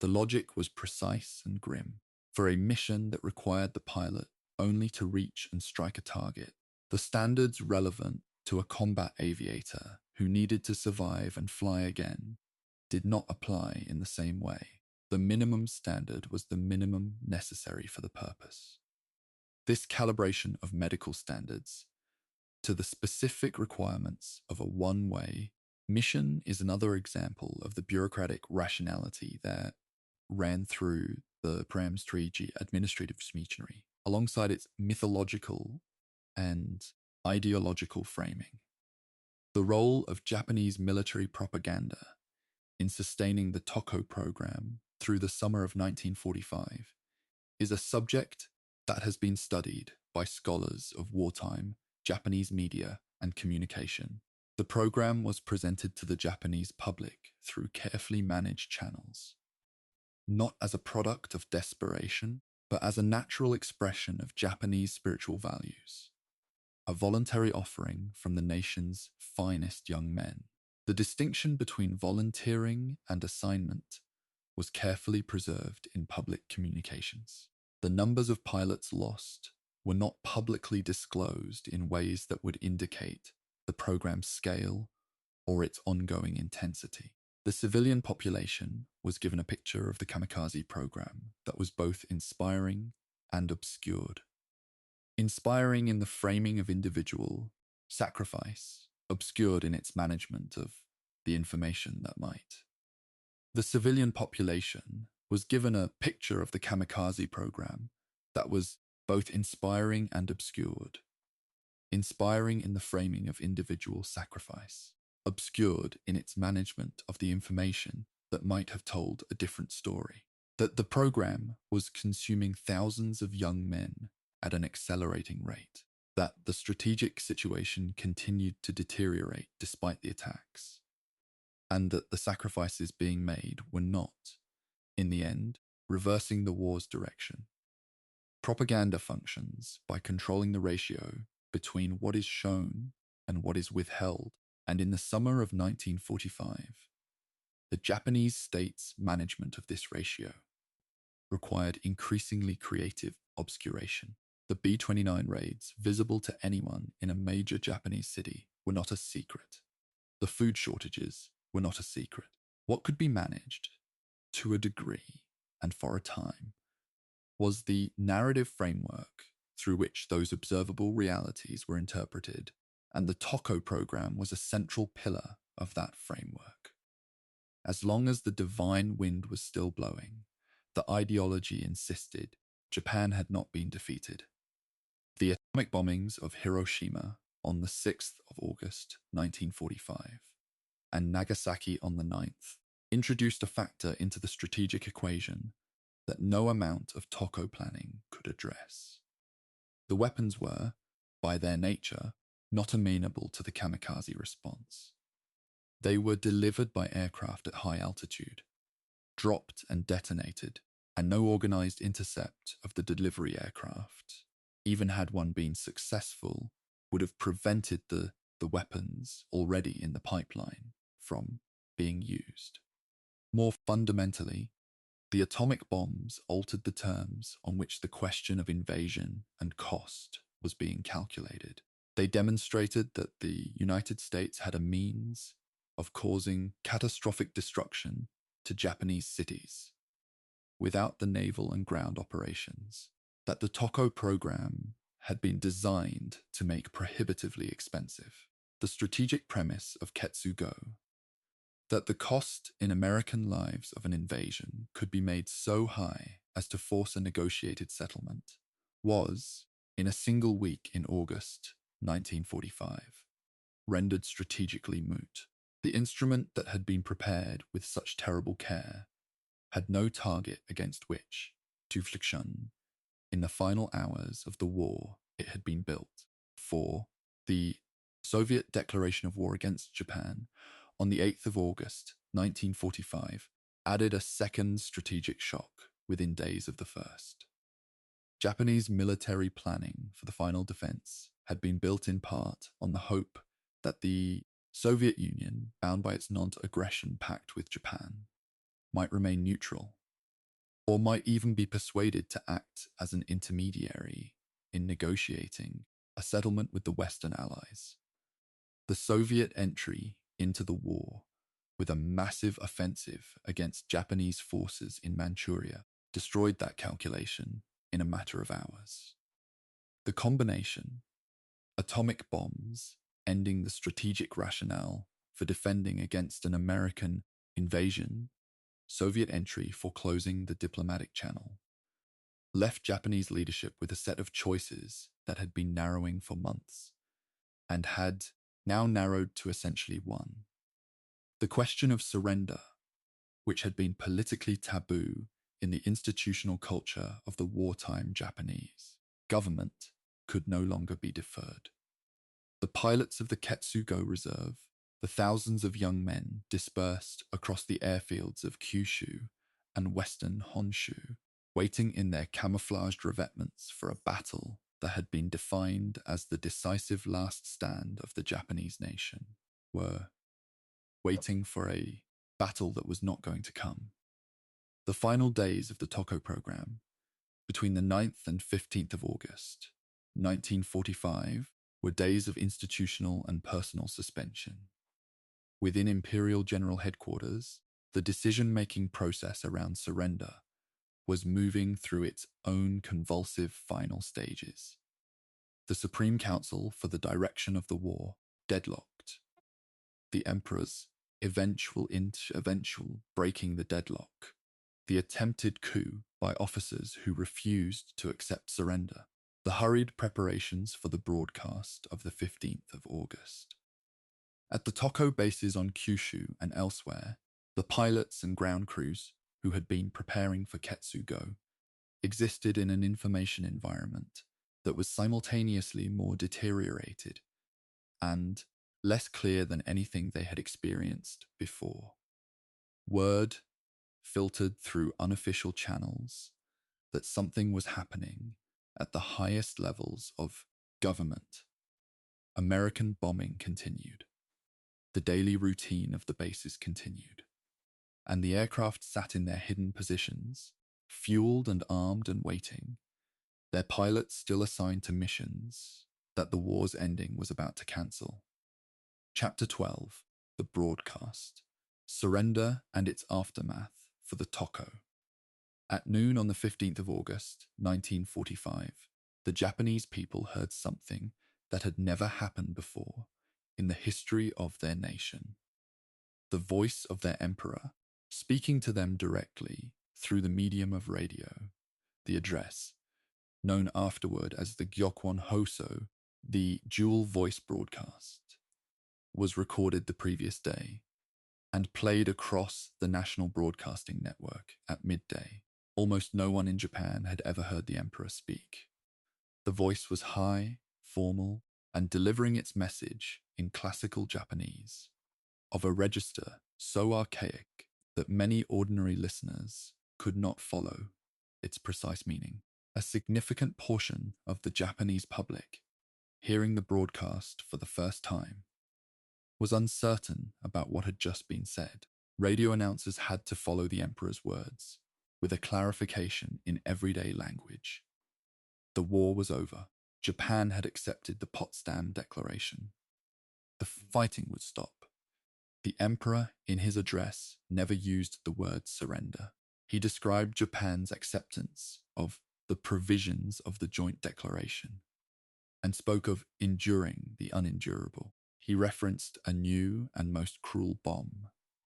The logic was precise and grim. For a mission that required the pilot only to reach and strike a target, the standards relevant to a combat aviator who needed to survive and fly again did not apply in the same way. The minimum standard was the minimum necessary for the purpose. This calibration of medical standards to the specific requirements of a one-way mission is another example of the bureaucratic rationality that ran through the Preamstriji administrative machinery, alongside its mythological and ideological framing. The role of Japanese military propaganda in sustaining the Toko program through the summer of 1945 is a subject that has been studied by scholars of wartime Japanese media and communication. The program was presented to the Japanese public through carefully managed channels, not as a product of desperation, but as a natural expression of Japanese spiritual values, a voluntary offering from the nation's finest young men. The distinction between volunteering and assignment was carefully preserved in public communications. The numbers of pilots lost were not publicly disclosed in ways that would indicate the program's scale or its ongoing intensity. The civilian population was given a picture of the kamikaze program that was both inspiring and obscured. Inspiring in the framing of individual sacrifice, obscured in its management of the information that might. The civilian population was given a picture of the kamikaze program that was both inspiring and obscured. Inspiring in the framing of individual sacrifice, obscured in its management of the information that might have told a different story. That the program was consuming thousands of young men at an accelerating rate. That the strategic situation continued to deteriorate despite the attacks. And that the sacrifices being made were not, in the end, reversing the war's direction. Propaganda functions by controlling the ratio between what is shown and what is withheld, and in the summer of 1945, the Japanese state's management of this ratio required increasingly creative obscuration. The B-29 raids, visible to anyone in a major Japanese city, were not a secret. The food shortages were not a secret. What could be managed, to a degree and for a time, was the narrative framework through which those observable realities were interpreted, and the Toko program was a central pillar of that framework. As long as the divine wind was still blowing, the ideology insisted Japan had not been defeated. The atomic bombings of Hiroshima on the 6th of August 1945 and Nagasaki on the 9th introduced a factor into the strategic equation that no amount of Toko planning could address. The weapons were, by their nature, not amenable to the kamikaze response. They were delivered by aircraft at high altitude, dropped and detonated, and no organized intercept of the delivery aircraft, even had one been successful, would have prevented the weapons already in the pipeline from being used. More fundamentally, the atomic bombs altered the terms on which the question of invasion and cost was being calculated. They demonstrated that the United States had a means of causing catastrophic destruction to Japanese cities without the naval and ground operations that the Toko program had been designed to make prohibitively expensive. The strategic premise of Ketsugo, that the cost in American lives of an invasion could be made so high as to force a negotiated settlement, was, in a single week in August 1945, rendered strategically moot. The instrument that had been prepared with such terrible care had no target against which to fliction in the final hours of the war it had been built. For the Soviet declaration of war against Japan on the 8th of August 1945 added a second strategic shock within days of the first. Japanese military planning for the final defense had been built in part on the hope that the Soviet Union, bound by its non-aggression pact with Japan, might remain neutral, or might even be persuaded to act as an intermediary in negotiating a settlement with the Western Allies. The Soviet entry into the war with a massive offensive against Japanese forces in Manchuria destroyed that calculation in a matter of hours. The combination, atomic bombs ending the strategic rationale for defending against an American invasion, Soviet entry foreclosing the diplomatic channel, left Japanese leadership with a set of choices that had been narrowing for months and had now narrowed to essentially one. The question of surrender, which had been politically taboo in the institutional culture of the wartime Japanese government, could no longer be deferred. The pilots of the Ketsugo Reserve, the thousands of young men dispersed across the airfields of Kyushu and western Honshu, waiting in their camouflaged revetments for a battle that had been defined as the decisive last stand of the Japanese nation, were waiting for a battle that was not going to come. The final days of the Toko program, between the 9th and 15th of August, 1945, were days of institutional and personal suspension. Within Imperial General Headquarters, the decision-making process around surrender was moving through its own convulsive final stages. The Supreme Council for the direction of the war deadlocked. The Emperor's eventual breaking the deadlock. The attempted coup by officers who refused to accept surrender. The hurried preparations for the broadcast of the 15th of August. At the Tokyo bases on Kyushu and elsewhere, the pilots and ground crews who had been preparing for Ketsugo existed in an information environment that was simultaneously more deteriorated and less clear than anything they had experienced before. Word filtered through unofficial channels that something was happening at the highest levels of government. American bombing continued. The daily routine of the bases continued, and the aircraft sat in their hidden positions, fueled and armed and waiting, their pilots still assigned to missions that the war's ending was about to cancel. Chapter 12, The Broadcast, Surrender and its Aftermath for the Tokyo. At noon on the 15th of August, 1945, the Japanese people heard something that had never happened before in the history of their nation. The voice of their emperor, speaking to them directly through the medium of radio. The address, known afterward as the Gyokwon Hoso, the dual voice broadcast, was recorded the previous day and played across the national broadcasting network at midday. Almost no one in Japan had ever heard the emperor speak. The voice was high, formal, and delivering its message in classical Japanese, of a register so archaic that many ordinary listeners could not follow its precise meaning. A significant portion of the Japanese public, hearing the broadcast for the first time, was uncertain about what had just been said. Radio announcers had to follow the emperor's words, with a clarification in everyday language. The war was over. Japan had accepted the Potsdam Declaration. The fighting would stop. The emperor, in his address, never used the word surrender. He described Japan's acceptance of the provisions of the joint declaration and spoke of enduring the unendurable. He referenced a new and most cruel bomb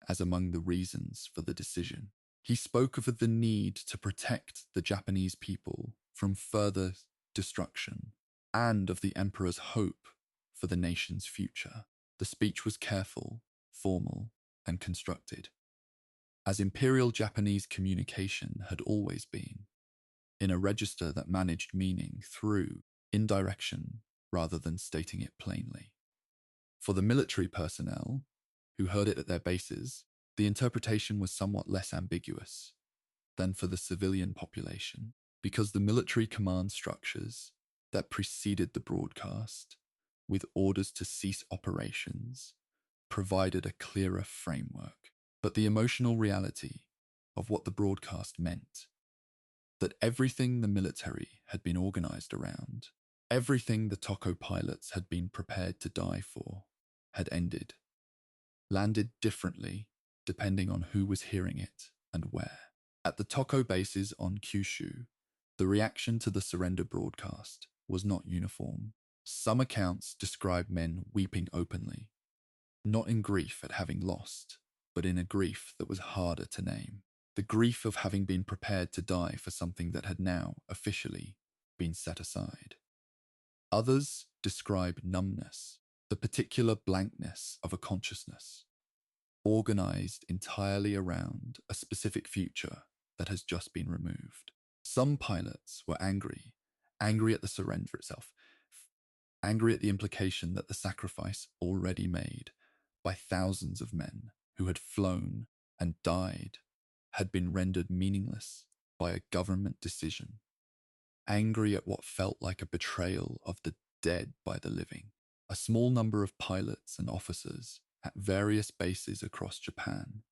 as among the reasons for the decision. He spoke of the need to protect the Japanese people from further destruction and of the emperor's hope for the nation's future. The speech was careful, formal, and constructed, as Imperial Japanese communication had always been, in a register that managed meaning through indirection rather than stating it plainly. For the military personnel, who heard it at their bases, the interpretation was somewhat less ambiguous than for the civilian population, because the military command structures that preceded the broadcast, with orders to cease operations, provided a clearer framework. But the emotional reality of what the broadcast meant, that everything the military had been organized around, everything the Tokyo pilots had been prepared to die for, had ended, landed differently depending on who was hearing it and where. At the Tokyo bases on Kyushu, the reaction to the surrender broadcast was not uniform. Some accounts describe men weeping openly, not in grief at having lost, but in a grief that was harder to name. The grief of having been prepared to die for something that had now, officially, been set aside. Others describe numbness, the particular blankness of a consciousness, organized entirely around a specific future that has just been removed. Some pilots were angry at the surrender itself, angry at the implication that the sacrifice already made by thousands of men who had flown and died had been rendered meaningless by a government decision, angry at what felt like a betrayal of the dead by the living. A small number of pilots and officers at various bases across Japan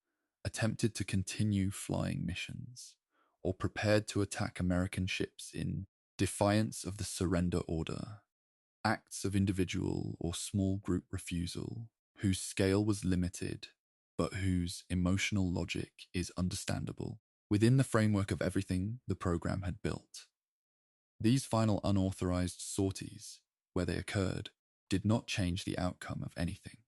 attempted to continue flying missions or prepared to attack American ships in defiance of the surrender order, acts of individual or small group refusal whose scale was limited but whose emotional logic is understandable within the framework of everything the program had built. These final unauthorized sorties, where they occurred, did not change the outcome of anything,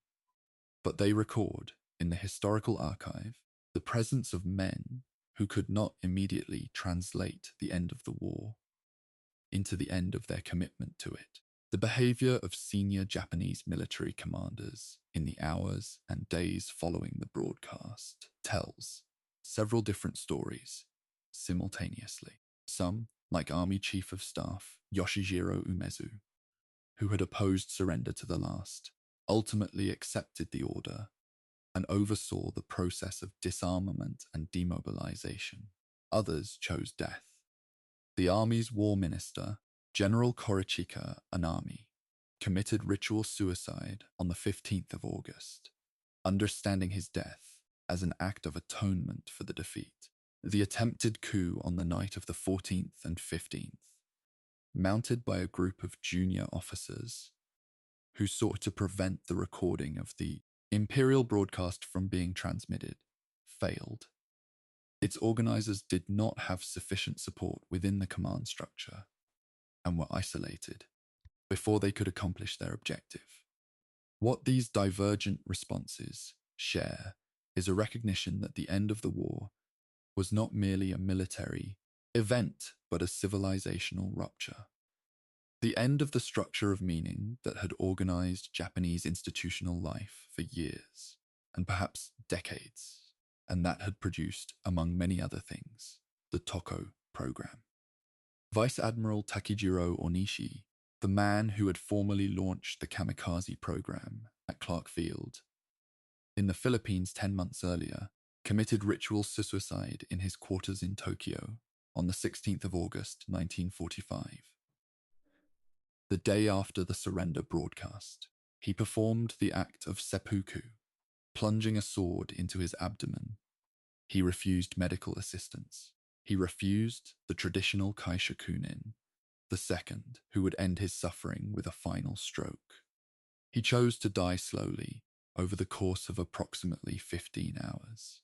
but they record, in the historical archive, the presence of men who could not immediately translate the end of the war into the end of their commitment to it. The behavior of senior Japanese military commanders in the hours and days following the broadcast tells several different stories simultaneously. Some, like Army Chief of Staff Yoshijiro Umezu, who had opposed surrender to the last, ultimately accepted the order and oversaw the process of disarmament and demobilization. Others chose death. The Army's war minister, General Korichika Anami, committed ritual suicide on the 15th of August, understanding his death as an act of atonement for the defeat. The attempted coup on the night of the 14th and 15th, mounted by a group of junior officers who sought to prevent the recording of the imperial broadcast from being transmitted, failed. Its organizers did not have sufficient support within the command structure and were isolated before they could accomplish their objective. What these divergent responses share is a recognition that the end of the war was not merely a military event, but a civilizational rupture. The end of the structure of meaning that had organized Japanese institutional life for years, and perhaps decades, and that had produced, among many other things, the Toko program. Vice Admiral Takijiro Onishi, the man who had formally launched the Kamikaze program at Clark Field in the Philippines 10 months earlier, committed ritual suicide in his quarters in Tokyo on the 16th of August 1945. The day after the surrender broadcast, he performed the act of seppuku, plunging a sword into his abdomen. He refused medical assistance. He refused the traditional kaishakunin, the second who would end his suffering with a final stroke. He chose to die slowly over the course of approximately 15 hours.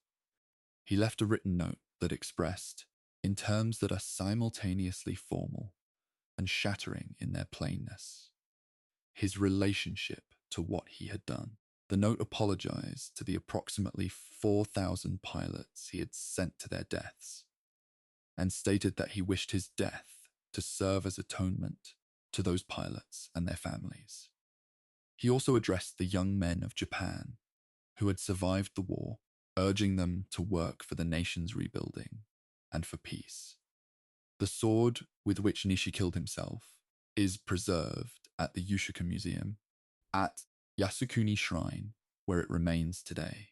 He left a written note that expressed, in terms that are simultaneously formal and shattering in their plainness, his relationship to what he had done. The note apologized to the approximately 4,000 pilots he had sent to their deaths, and stated that he wished his death to serve as atonement to those pilots and their families. He also addressed the young men of Japan who had survived the war, urging them to work for the nation's rebuilding and for peace. The sword with which Nishi killed himself is preserved at the Yushuka Museum at Yasukuni Shrine, where it remains today.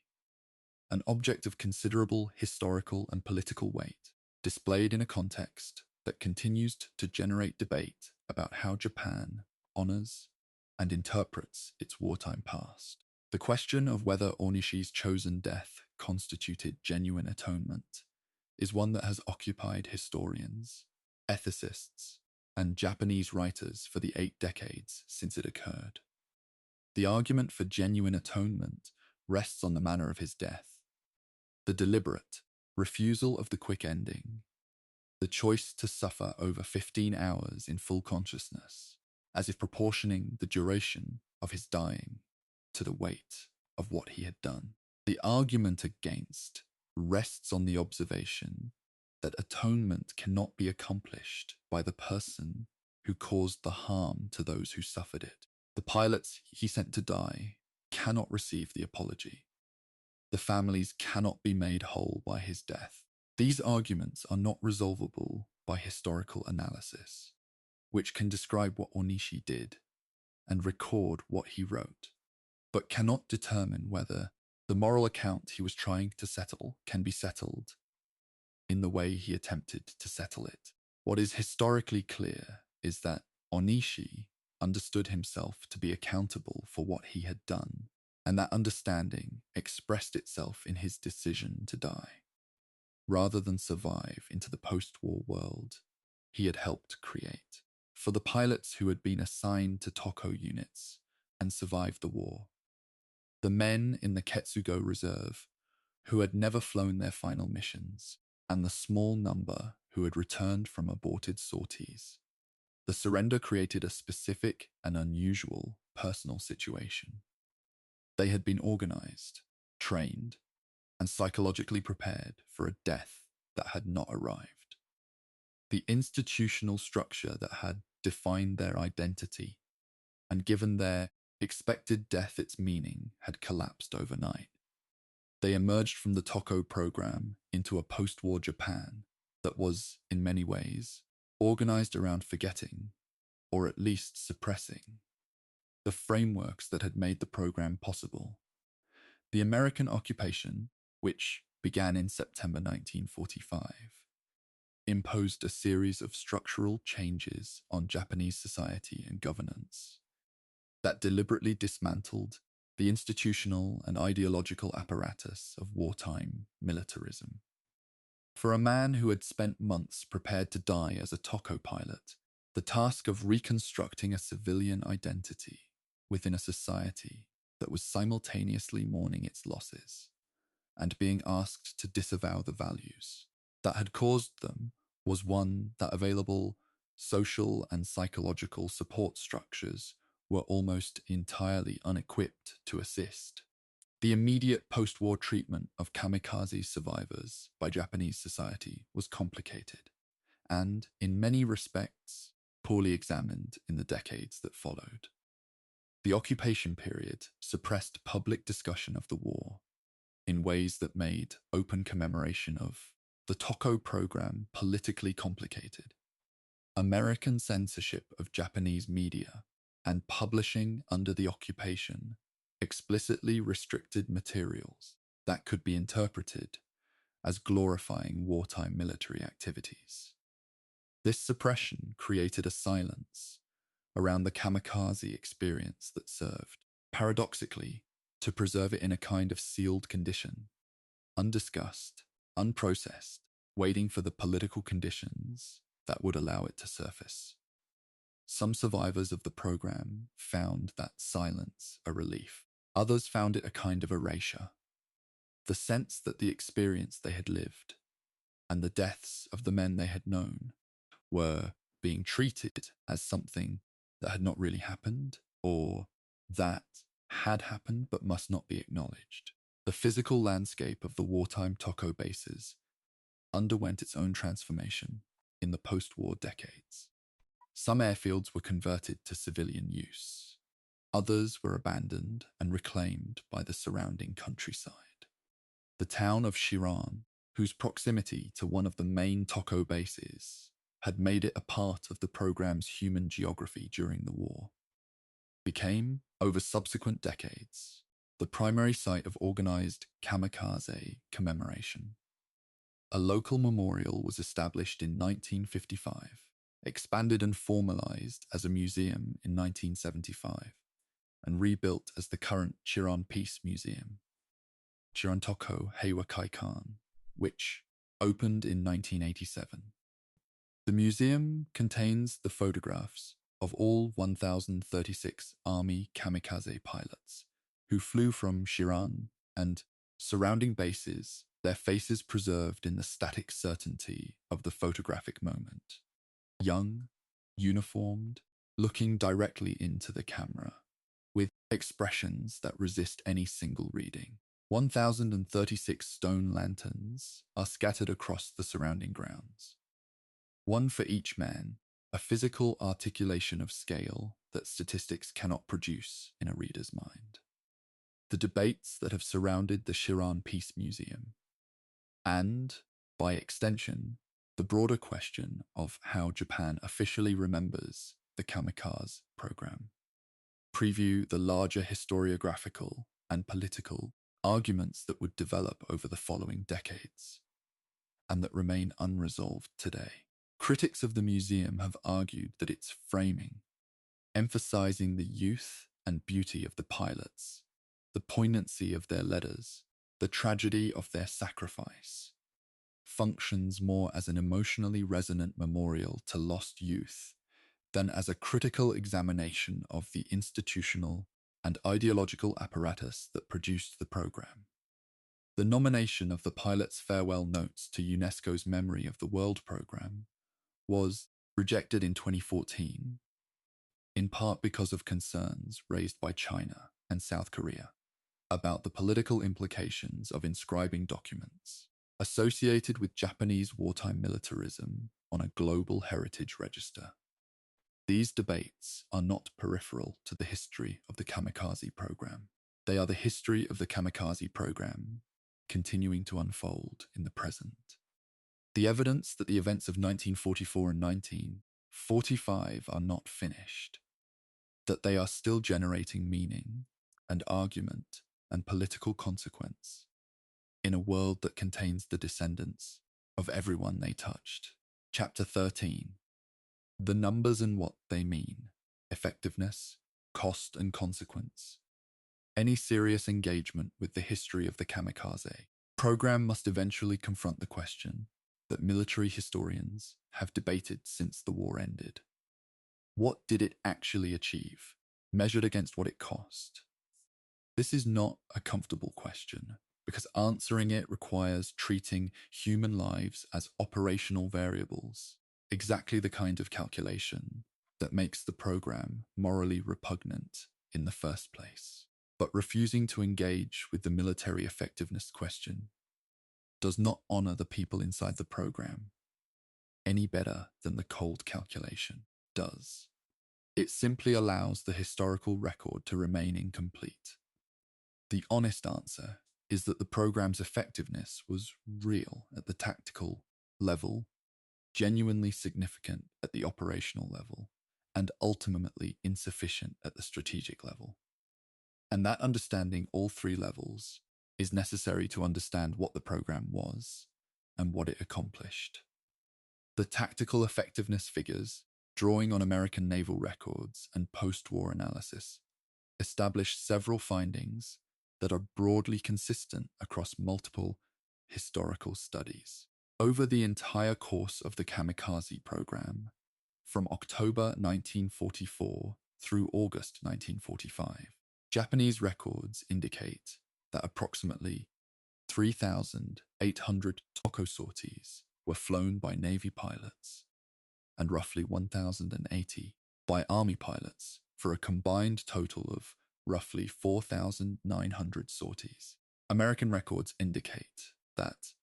An object of considerable historical and political weight, displayed in a context that continues to generate debate about how Japan honors and interprets its wartime past. The question of whether Onishi's chosen death constituted genuine atonement is one that has occupied historians, ethicists, and Japanese writers for the 8 decades since it occurred. The argument for genuine atonement rests on the manner of his death, the deliberate refusal of the quick ending, the choice to suffer over 15 hours in full consciousness, as if proportioning the duration of his dying to the weight of what he had done. The argument against rests on the observation that atonement cannot be accomplished by the person who caused the harm to those who suffered it. The pilots he sent to die cannot receive the apology. The families cannot be made whole by his death. These arguments are not resolvable by historical analysis, which can describe what Onishi did and record what he wrote, but cannot determine whether the moral account he was trying to settle can be settled in the way he attempted to settle it. What is historically clear is that Onishi understood himself to be accountable for what he had done, and that understanding expressed itself in his decision to die, rather than survive into the post-war world he had helped create. For the pilots who had been assigned to Toko units and survived the war, the men in the Ketsugo Reserve who had never flown their final missions, and the small number who had returned from aborted sorties. The surrender created a specific and unusual personal situation. They had been organized, trained, and psychologically prepared for a death that had not arrived. The institutional structure that had defined their identity and given their expected death its meaning had collapsed overnight. They emerged from the Toko program into a post-war Japan that was, in many ways, organized around forgetting, or at least suppressing, the frameworks that had made the program possible. The American occupation, which began in September 1945, imposed a series of structural changes on Japanese society and governance that deliberately dismantled the institutional and ideological apparatus of wartime militarism. For a man who had spent months prepared to die as a Toko pilot, the task of reconstructing a civilian identity within a society that was simultaneously mourning its losses and being asked to disavow the values that had caused them was one that available social and psychological support structures were almost entirely unequipped to assist. The immediate post-war treatment of kamikaze survivors by Japanese society was complicated and, in many respects, poorly examined in the decades that followed. The occupation period suppressed public discussion of the war in ways that made open commemoration of the Toko program politically complicated. American censorship of Japanese media and publishing under the occupation explicitly restricted materials that could be interpreted as glorifying wartime military activities. This suppression created a silence around the kamikaze experience that served, paradoxically, to preserve it in a kind of sealed condition, undiscussed, unprocessed, waiting for the political conditions that would allow it to surface. Some survivors of the program found that silence a relief. Others found it a kind of erasure. The sense that the experience they had lived and the deaths of the men they had known were being treated as something that had not really happened or that had happened but must not be acknowledged. The physical landscape of the wartime Toko bases underwent its own transformation in the post-war decades. Some airfields were converted to civilian use. Others were abandoned and reclaimed by the surrounding countryside. The town of Shiran, whose proximity to one of the main Toko bases had made it a part of the program's human geography during the war, became, over subsequent decades, the primary site of organized kamikaze commemoration. A local memorial was established in 1955, expanded and formalized as a museum in 1975, and rebuilt as the current Chiran Peace Museum, Chiran Toko Heiwa Kaikan, which opened in 1987. The museum contains the photographs of all 1,036 Army kamikaze pilots who flew from Shiran and surrounding bases, their faces preserved in the static certainty of the photographic moment. Young, uniformed, looking directly into the camera, with expressions that resist any single reading. 1,036 stone lanterns are scattered across the surrounding grounds. One for each man, a physical articulation of scale that statistics cannot produce in a reader's mind. The debates that have surrounded the Shiran Peace Museum, and, by extension, the broader question of how Japan officially remembers the kamikaze program, preview the larger historiographical and political arguments that would develop over the following decades, and that remain unresolved today. Critics of the museum have argued that its framing, emphasizing the youth and beauty of the pilots, the poignancy of their letters, the tragedy of their sacrifice, functions more as an emotionally resonant memorial to lost youth than as a critical examination of the institutional and ideological apparatus that produced the program. The nomination of the pilot's farewell notes to UNESCO's Memory of the World program was rejected in 2014, in part because of concerns raised by China and South Korea about the political implications of inscribing documents associated with Japanese wartime militarism on a global heritage register. These debates are not peripheral to the history of the Kamikaze program. They are the history of the Kamikaze program continuing to unfold in the present. The evidence that the events of 1944 and 1945 are not finished, that they are still generating meaning and argument and political consequence in a world that contains the descendants of everyone they touched. Chapter 13. The numbers and what they mean, effectiveness, cost and consequence. Any serious engagement with the history of the Kamikaze program must eventually confront the question that military historians have debated since the war ended. What did it actually achieve, measured against what it cost? This is not a comfortable question, because answering it requires treating human lives as operational variables, exactly the kind of calculation that makes the program morally repugnant in the first place. But refusing to engage with the military effectiveness question does not honor the people inside the program any better than the cold calculation does. It simply allows the historical record to remain incomplete. The honest answer is that the program's effectiveness was real at the tactical level, genuinely significant at the operational level, and ultimately insufficient at the strategic level. And that understanding all three levels is necessary to understand what the program was and what it accomplished. The tactical effectiveness figures, drawing on American naval records and post-war analysis, establish several findings that are broadly consistent across multiple historical studies. Over the entire course of the Kamikaze program, from October 1944 through August 1945, Japanese records indicate that approximately 3,800 Toko sorties were flown by Navy pilots and roughly 1,080 by Army pilots for a combined total of roughly 4,900 sorties. American records indicate that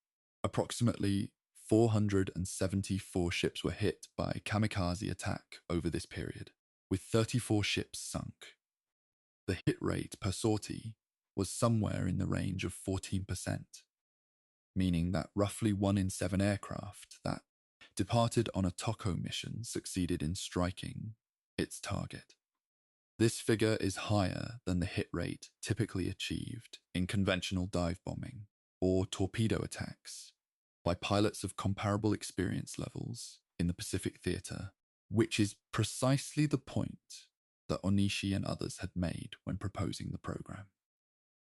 approximately 474 ships were hit by kamikaze attack over this period, with 34 ships sunk. The hit rate per sortie was somewhere in the range of 14%, meaning that roughly 1 in 7 aircraft that departed on a Toko mission succeeded in striking its target. This figure is higher than the hit rate typically achieved in conventional dive bombing or torpedo attacks by pilots of comparable experience levels in the Pacific Theater, which is precisely the point that Onishi and others had made when proposing the program.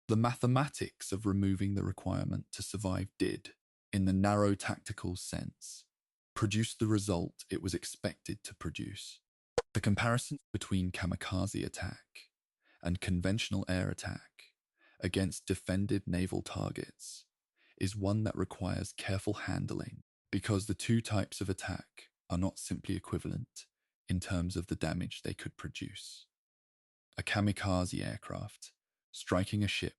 The mathematics of removing the requirement to survive did, in the narrow tactical sense, produce the result it was expected to produce. The comparison between kamikaze attack and conventional air attack against defended naval targets is one that requires careful handling because the two types of attack are not simply equivalent in terms of the damage they could produce. A kamikaze aircraft striking a ship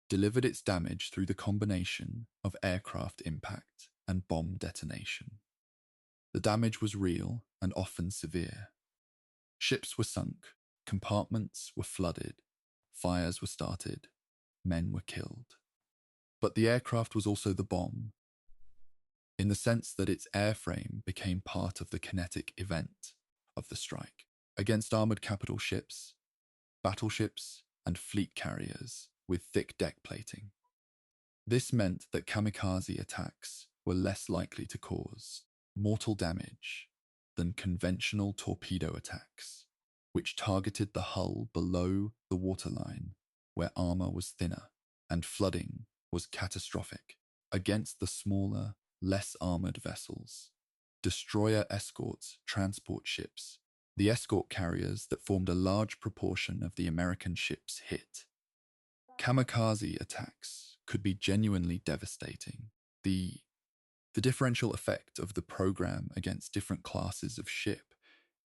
delivered its damage through the combination of aircraft impact and bomb detonation. The damage was real and often severe. Ships were sunk, compartments were flooded, fires were started, men were killed. But the aircraft was also the bomb, in the sense that its airframe became part of the kinetic event of the strike. Against armoured capital ships, battleships, and fleet carriers with thick deck plating. This meant that kamikaze attacks were less likely to cause mortal damage than conventional torpedo attacks, which targeted the hull below the waterline where armour was thinner and flooding was catastrophic. Against the smaller, less armored vessels, destroyer escorts, transport ships, the escort carriers that formed a large proportion of the American ships hit. Kamikaze attacks could be genuinely devastating. The differential effect of the program against different classes of ship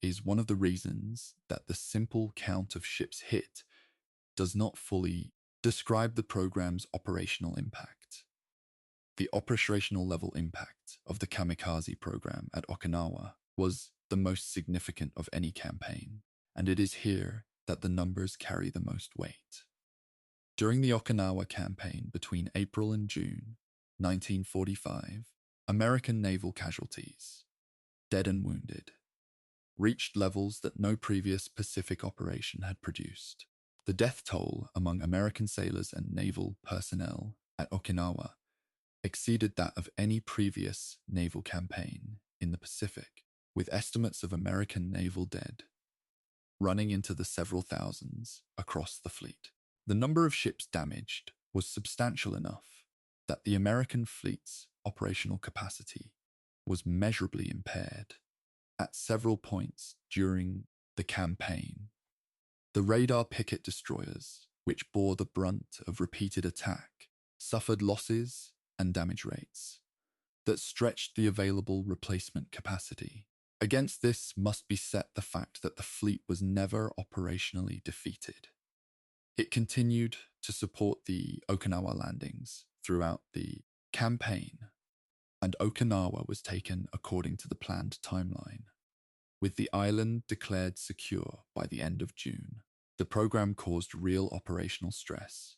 is one of the reasons that the simple count of ships hit does not fully describe the program's operational impact. The operational level impact of the Kamikaze program at Okinawa was the most significant of any campaign, and it is here that the numbers carry the most weight. During the Okinawa campaign between April and June 1945, American naval casualties, dead and wounded, reached levels that no previous Pacific operation had produced. The death toll among American sailors and naval personnel at Okinawa exceeded that of any previous naval campaign in the Pacific, with estimates of American naval dead running into the several thousands across the fleet. The number of ships damaged was substantial enough that the American fleet's operational capacity was measurably impaired at several points during the campaign. The radar picket destroyers, which bore the brunt of repeated attack, suffered losses and damage rates that stretched the available replacement capacity. Against this must be set the fact that the fleet was never operationally defeated. It continued to support the Okinawa landings throughout the campaign, and Okinawa was taken according to the planned timeline, with the island declared secure by the end of June. The program caused real operational stress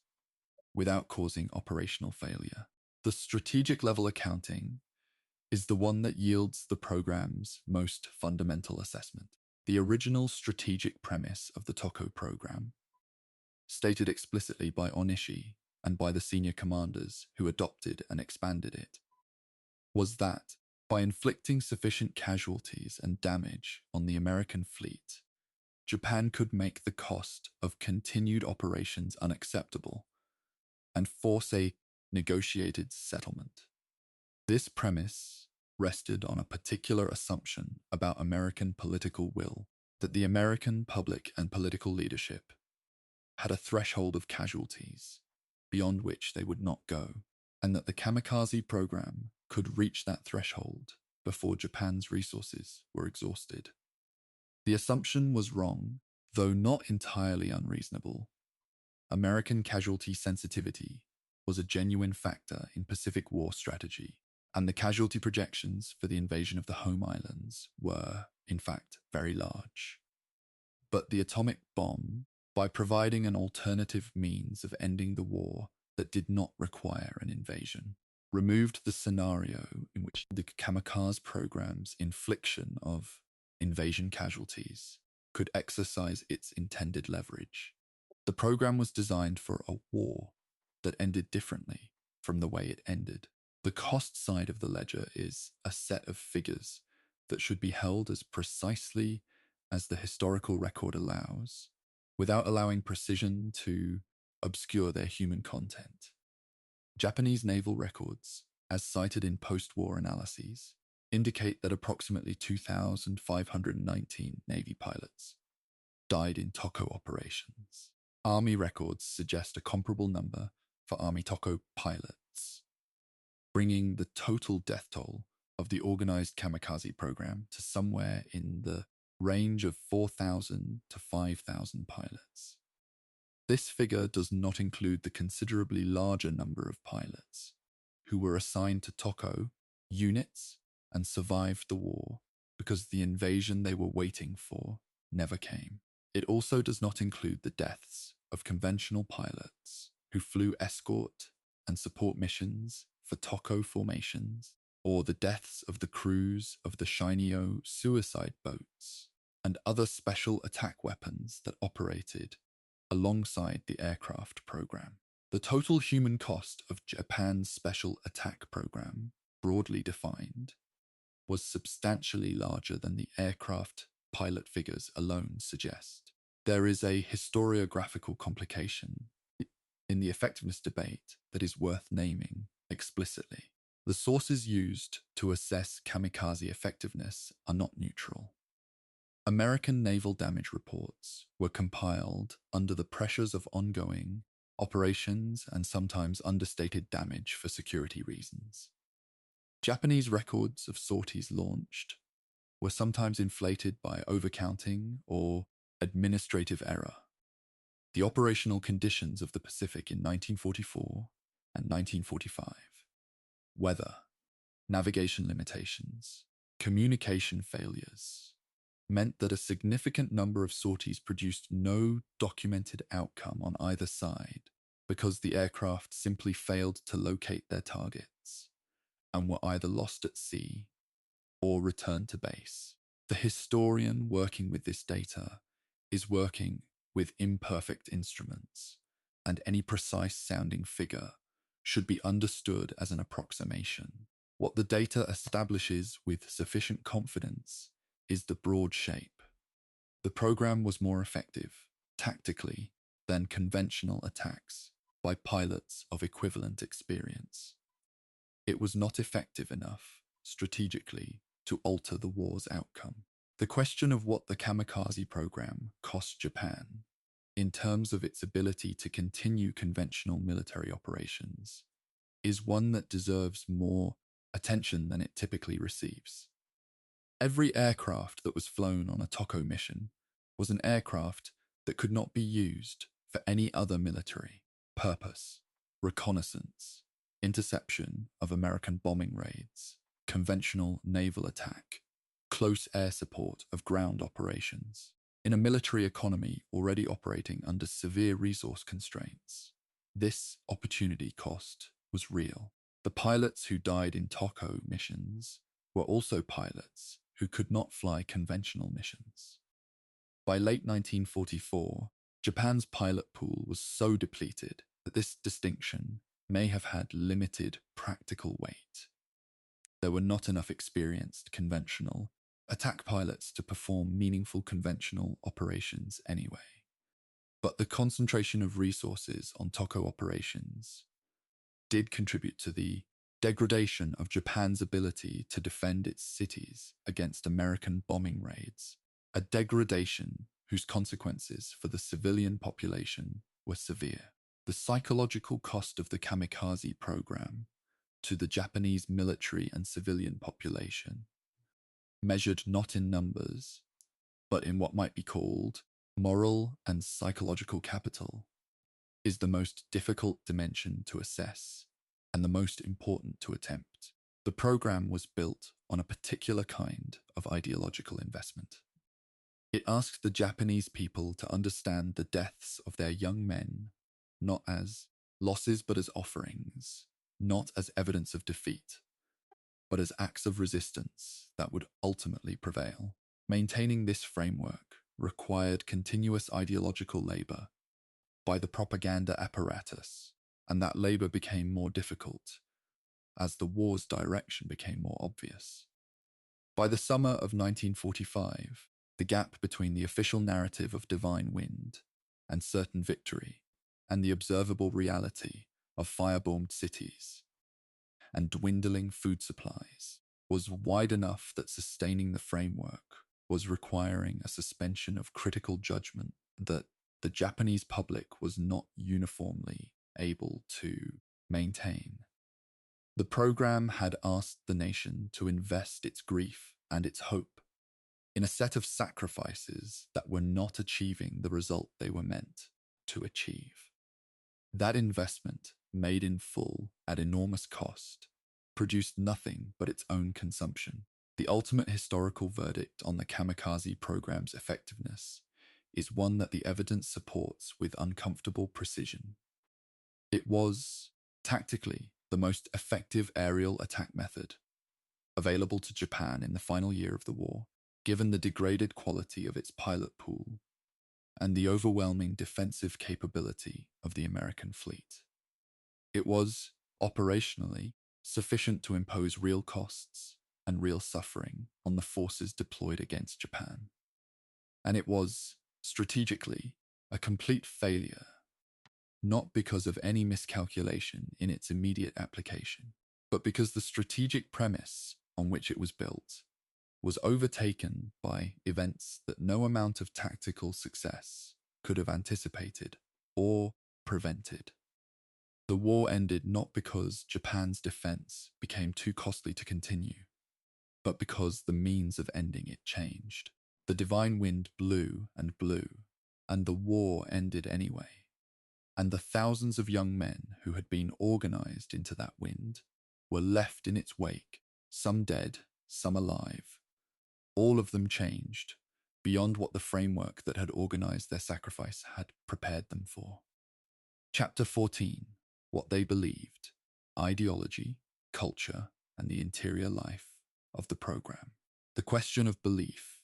without causing operational failure. The strategic level accounting is the one that yields the program's most fundamental assessment. The original strategic premise of the Toko program, stated explicitly by Onishi and by the senior commanders who adopted and expanded it, was that by inflicting sufficient casualties and damage on the American fleet, Japan could make the cost of continued operations unacceptable and force a negotiated settlement. This premise rested on a particular assumption about American political will, that the American public and political leadership had a threshold of casualties beyond which they would not go, and that the Kamikaze program could reach that threshold before Japan's resources were exhausted. The assumption was wrong, though not entirely unreasonable. American casualty sensitivity was a genuine factor in Pacific War strategy, and the casualty projections for the invasion of the home islands were, in fact, very large. But the atomic bomb, by providing an alternative means of ending the war that did not require an invasion, removed the scenario in which the Kamikaze program's infliction of invasion casualties could exercise its intended leverage. The program was designed for a war that ended differently from the way it ended. The cost side of the ledger is a set of figures that should be held as precisely as the historical record allows, without allowing precision to obscure their human content. Japanese naval records, as cited in post-war analyses, indicate that approximately 2,519 Navy pilots died in Toko operations. Army records suggest a comparable number for Army Toko pilots, bringing the total death toll of the organized Kamikaze program to somewhere in the range of 4,000 to 5,000 pilots. This figure does not include the considerably larger number of pilots who were assigned to Toko units and survived the war because the invasion they were waiting for never came. It also does not include the deaths of conventional pilots who flew escort and support missions for Toko formations, or the deaths of the crews of the Shinyo suicide boats and other special attack weapons that operated alongside the aircraft program. The total human cost of Japan's special attack program, broadly defined, was substantially larger than the aircraft pilot figures alone suggest. There is a historiographical complication in the effectiveness debate that is worth naming explicitly. The sources used to assess kamikaze effectiveness are not neutral. American naval damage reports were compiled under the pressures of ongoing operations and sometimes understated damage for security reasons. Japanese records of sorties launched were sometimes inflated by overcounting or administrative error. The operational conditions of the Pacific in 1944 and 1945, weather, navigation limitations, communication failures, meant that a significant number of sorties produced no documented outcome on either side because the aircraft simply failed to locate their targets and were either lost at sea or returned to base. The historian working with this data is working with imperfect instruments, and any precise sounding figure should be understood as an approximation. What the data establishes with sufficient confidence is the broad shape. The program was more effective, tactically, than conventional attacks by pilots of equivalent experience. It was not effective enough, strategically, to alter the war's outcome. The question of what the kamikaze program cost Japan, in terms of its ability to continue conventional military operations, is one that deserves more attention than it typically receives. Every aircraft that was flown on a TOCO mission was an aircraft that could not be used for any other military purpose: reconnaissance, interception of American bombing raids, conventional naval attack, close air support of ground operations. In a military economy already operating under severe resource constraints, this opportunity cost was real. The pilots who died in TOCO missions were also pilots who could not fly conventional missions. By late 1944, Japan's pilot pool was so depleted that this distinction may have had limited practical weight. There were not enough experienced conventional attack pilots to perform meaningful conventional operations anyway. But the concentration of resources on TOCO operations did contribute to the degradation of Japan's ability to defend its cities against American bombing raids, a degradation whose consequences for the civilian population were severe. The psychological cost of the kamikaze program to the Japanese military and civilian population, measured not in numbers, but in what might be called moral and psychological capital, is the most difficult dimension to assess and the most important to attempt. The program was built on a particular kind of ideological investment. It asked the Japanese people to understand the deaths of their young men not as losses but as offerings, not as evidence of defeat, but as acts of resistance that would ultimately prevail. Maintaining this framework required continuous ideological labor by the propaganda apparatus, and that labor became more difficult as the war's direction became more obvious. By the summer of 1945, the gap between the official narrative of divine wind and certain victory and the observable reality of firebombed cities and dwindling food supplies was wide enough that sustaining the framework was requiring a suspension of critical judgment that the Japanese public was not uniformly able to maintain. The program had asked the nation to invest its grief and its hope in a set of sacrifices that were not achieving the result they were meant to achieve. That investment, made in full at enormous cost, produced nothing but its own consumption. The ultimate historical verdict on the kamikaze program's effectiveness is one that the evidence supports with uncomfortable precision. It was, tactically, the most effective aerial attack method available to Japan in the final year of the war, given the degraded quality of its pilot pool and the overwhelming defensive capability of the American fleet. It was, operationally, sufficient to impose real costs and real suffering on the forces deployed against Japan. And it was, strategically, a complete failure, not because of any miscalculation in its immediate application, but because the strategic premise on which it was built was overtaken by events that no amount of tactical success could have anticipated or prevented. The war ended not because Japan's defense became too costly to continue, but because the means of ending it changed. The divine wind blew, and the war ended anyway. And the thousands of young men who had been organized into that wind were left in its wake, some dead, some alive. All of them changed, beyond what the framework that had organized their sacrifice had prepared them for. Chapter 14. What they believed, ideology, culture, and the interior life of the program. The question of belief,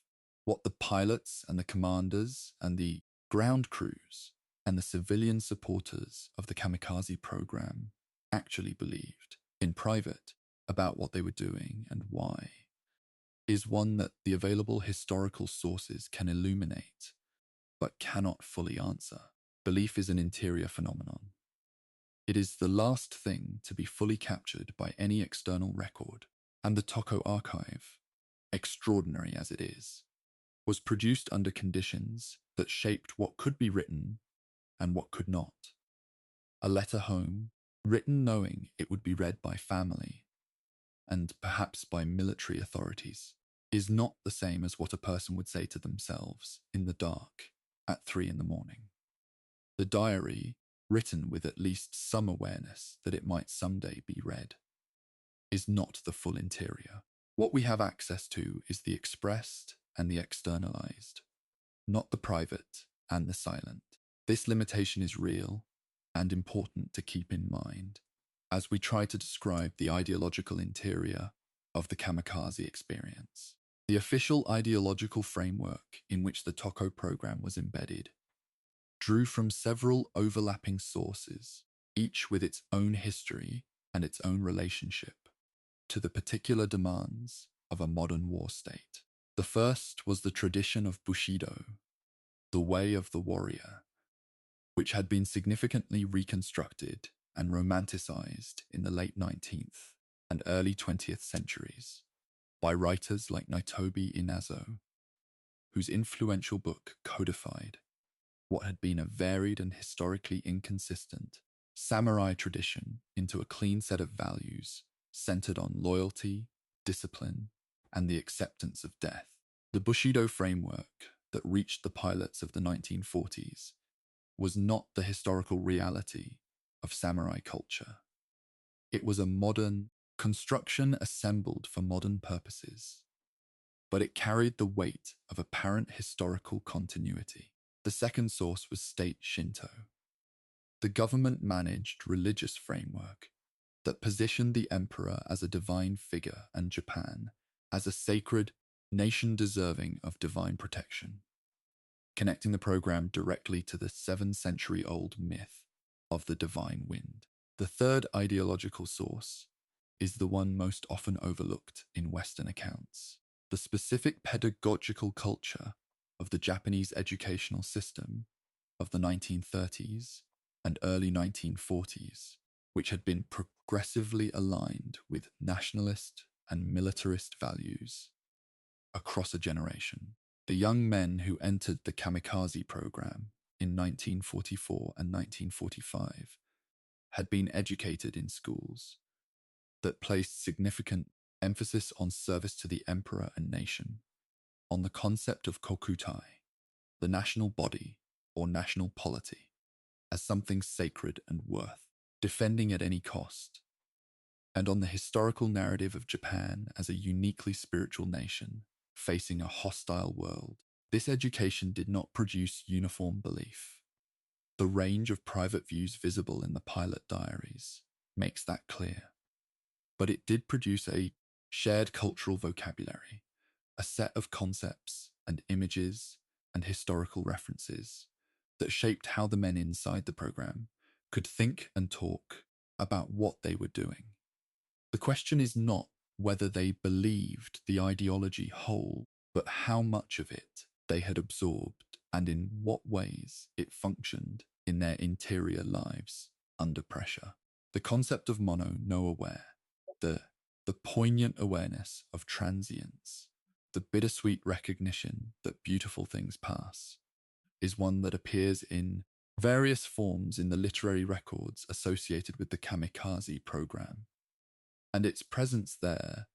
what the pilots and the commanders and the ground crews and the civilian supporters of the Kamikaze program actually believed in private about what they were doing and why, is one that the available historical sources can illuminate, but cannot fully answer. Belief is an interior phenomenon. It is the last thing to be fully captured by any external record, and the Toko archive, extraordinary as it is, was produced under conditions that shaped what could be written and what could not. A letter home, written knowing it would be read by family, and perhaps by military authorities, is not the same as what a person would say to themselves in the dark at 3 a.m. The diary, written with at least some awareness that it might someday be read, is not the full interior. What we have access to is the expressed and the externalized, not the private and the silent. This limitation is real and important to keep in mind as we try to describe the ideological interior of the kamikaze experience. The official ideological framework in which the Toko program was embedded drew from several overlapping sources, each with its own history and its own relationship to the particular demands of a modern war state. The first was the tradition of Bushido, the way of the warrior, which had been significantly reconstructed and romanticized in the late 19th and early 20th centuries by writers like Naitobi Inazo, whose influential book codified what had been a varied and historically inconsistent samurai tradition into a clean set of values centered on loyalty, discipline, and the acceptance of death. The Bushido framework that reached the pilots of the 1940s was not the historical reality of samurai culture. It was a modern construction assembled for modern purposes, but it carried the weight of apparent historical continuity. The second source was state Shinto, the government-managed religious framework that positioned the emperor as a divine figure and Japan as a sacred nation deserving of divine protection, connecting the program directly to the 7-century-old myth of the divine wind. The third ideological source is the one most often overlooked in Western accounts. The specific pedagogical culture of the Japanese educational system of the 1930s and early 1940s, which had been progressively aligned with nationalist and militarist values across a generation. The young men who entered the Kamikaze program in 1944 and 1945 had been educated in schools that placed significant emphasis on service to the emperor and nation, on the concept of kokutai, the national body or national polity, as something sacred and worth defending at any cost, and on the historical narrative of Japan as a uniquely spiritual nation facing a hostile world. This education did not produce uniform belief. The range of private views visible in the pilot diaries makes that clear. But it did produce a shared cultural vocabulary, a set of concepts and images and historical references that shaped how the men inside the program could think and talk about what they were doing. The question is not whether they believed the ideology whole, but how much of it they had absorbed and in what ways it functioned in their interior lives under pressure. The concept of mono no aware, The poignant awareness of transience, the bittersweet recognition that beautiful things pass, is one that appears in various forms in the literary records associated with the Kamikaze program, and its presence there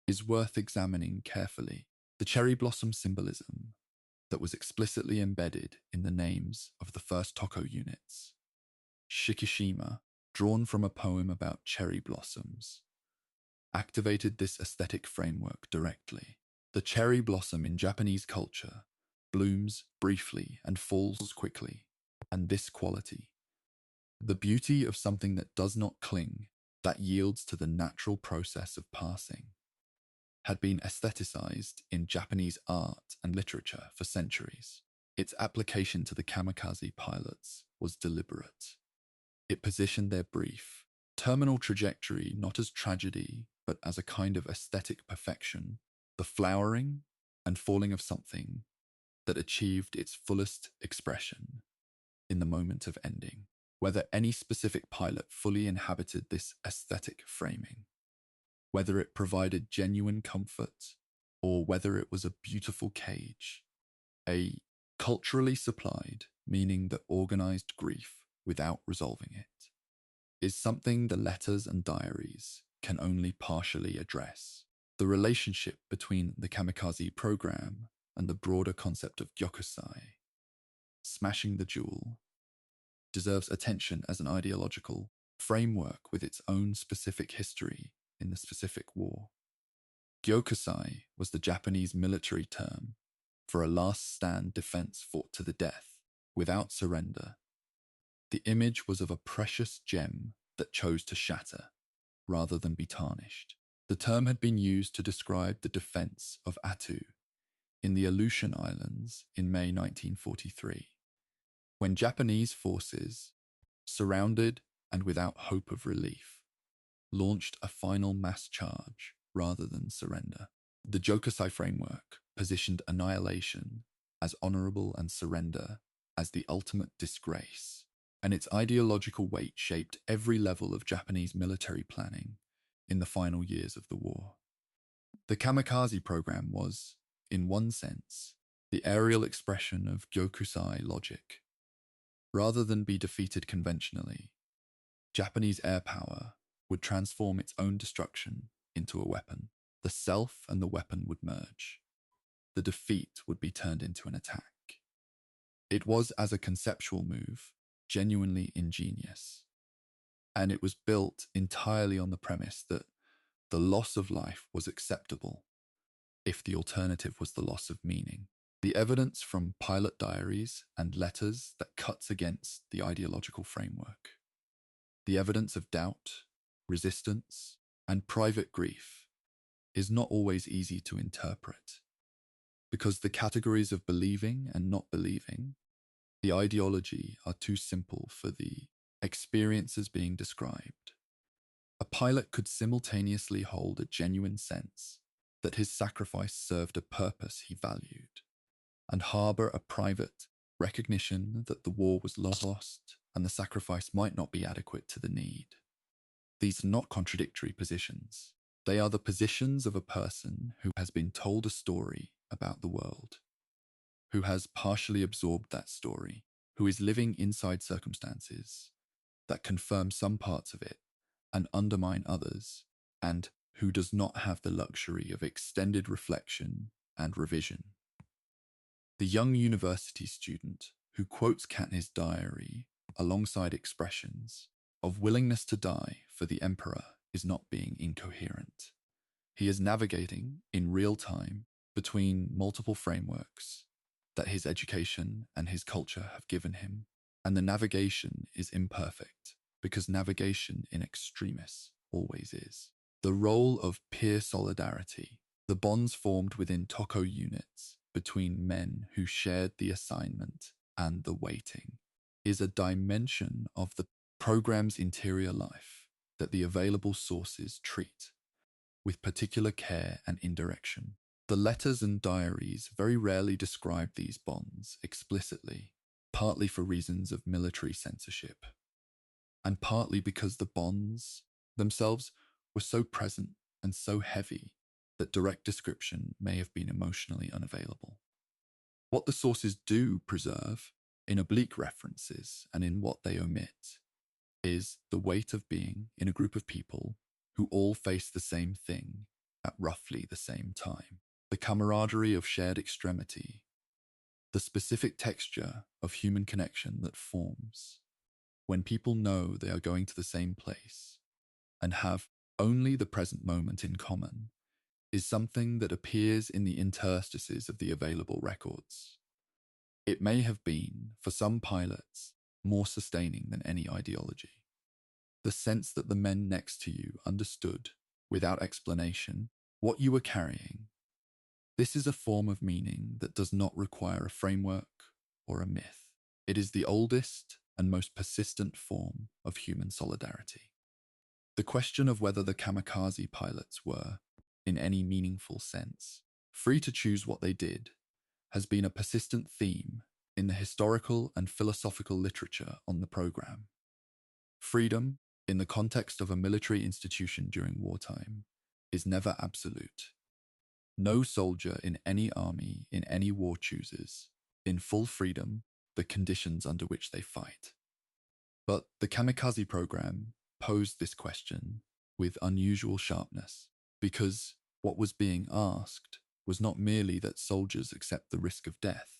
is worth examining carefully. The cherry blossom symbolism that was explicitly embedded in the names of the first Toko units, Shikishima, drawn from a poem about cherry blossoms, activated this aesthetic framework directly. The cherry blossom in Japanese culture blooms briefly and falls quickly, and this quality, the beauty of something that does not cling, that yields to the natural process of passing, had been aestheticized in Japanese art and literature for centuries. Its application to the Kamikaze Pilots was deliberate. It positioned their brief, terminal trajectory not as tragedy, but as a kind of aesthetic perfection, the flowering and falling of something that achieved its fullest expression in the moment of ending. Whether any specific pilot fully inhabited this aesthetic framing, whether it provided genuine comfort, or whether it was a beautiful cage, a culturally supplied, meaning that organized grief without resolving it, is something the letters and diaries can only partially address. The relationship between the Kamikaze program and the broader concept of gyokusai, smashing the jewel, deserves attention as an ideological framework with its own specific history in the specific war. Gyokusai was the Japanese military term for a last-stand defense fought to the death, without surrender. The image was of a precious gem that chose to shatter, rather than be tarnished. The term had been used to describe the defense of Attu in the Aleutian Islands in May 1943, when Japanese forces, surrounded and without hope of relief, launched a final mass charge rather than surrender. The Gyokusai framework positioned annihilation as honorable and surrender as the ultimate disgrace, and its ideological weight shaped every level of Japanese military planning in the final years of the war. The Kamikaze program was, in one sense, the aerial expression of Gyokusai logic. Rather than be defeated conventionally, Japanese air power would transform its own destruction into a weapon. The self and the weapon would merge. The defeat would be turned into an attack. It was, as a conceptual move, genuinely ingenious, and it was built entirely on the premise that the loss of life was acceptable if the alternative was the loss of meaning. The evidence from pilot diaries and letters that cuts against the ideological framework. The evidence of doubt, resistance, and private grief is not always easy to interpret, because the categories of believing and not believing, the ideology, are too simple for the experiences being described. A pilot could simultaneously hold a genuine sense that his sacrifice served a purpose he valued, and harbour a private recognition that the war was lost and the sacrifice might not be adequate to the need. These are not contradictory positions. They are the positions of a person who has been told a story about the world, who has partially absorbed that story, who is living inside circumstances that confirm some parts of it and undermine others, and who does not have the luxury of extended reflection and revision. The young university student who quotes Katniss' diary alongside expressions of willingness to die for the emperor is not being incoherent. He is navigating in real time between multiple frameworks that his education and his culture have given him, and the navigation is imperfect because navigation in extremis always is. The role of peer solidarity, the bonds formed within Toko units between men who shared the assignment and the waiting, is a dimension of the program's interior life that the available sources treat with particular care and indirection. The letters and diaries very rarely describe these bonds explicitly, partly for reasons of military censorship, and partly because the bonds themselves were so present and so heavy that direct description may have been emotionally unavailable. What the sources do preserve, in oblique references and in what they omit, is the weight of being in a group of people who all face the same thing at roughly the same time. The camaraderie of shared extremity, the specific texture of human connection that forms when people know they are going to the same place and have only the present moment in common, is something that appears in the interstices of the available records. It may have been, for some pilots, more sustaining than any ideology. The sense that the men next to you understood, without explanation, what you were carrying. This is a form of meaning that does not require a framework or a myth. It is the oldest and most persistent form of human solidarity. The question of whether the kamikaze pilots were, in any meaningful sense, free to choose what they did, has been a persistent theme in the historical and philosophical literature on the program. Freedom, in the context of a military institution during wartime, is never absolute. No soldier in any army in any war chooses, in full freedom, the conditions under which they fight. But the kamikaze program posed this question with unusual sharpness, because what was being asked was not merely that soldiers accept the risk of death,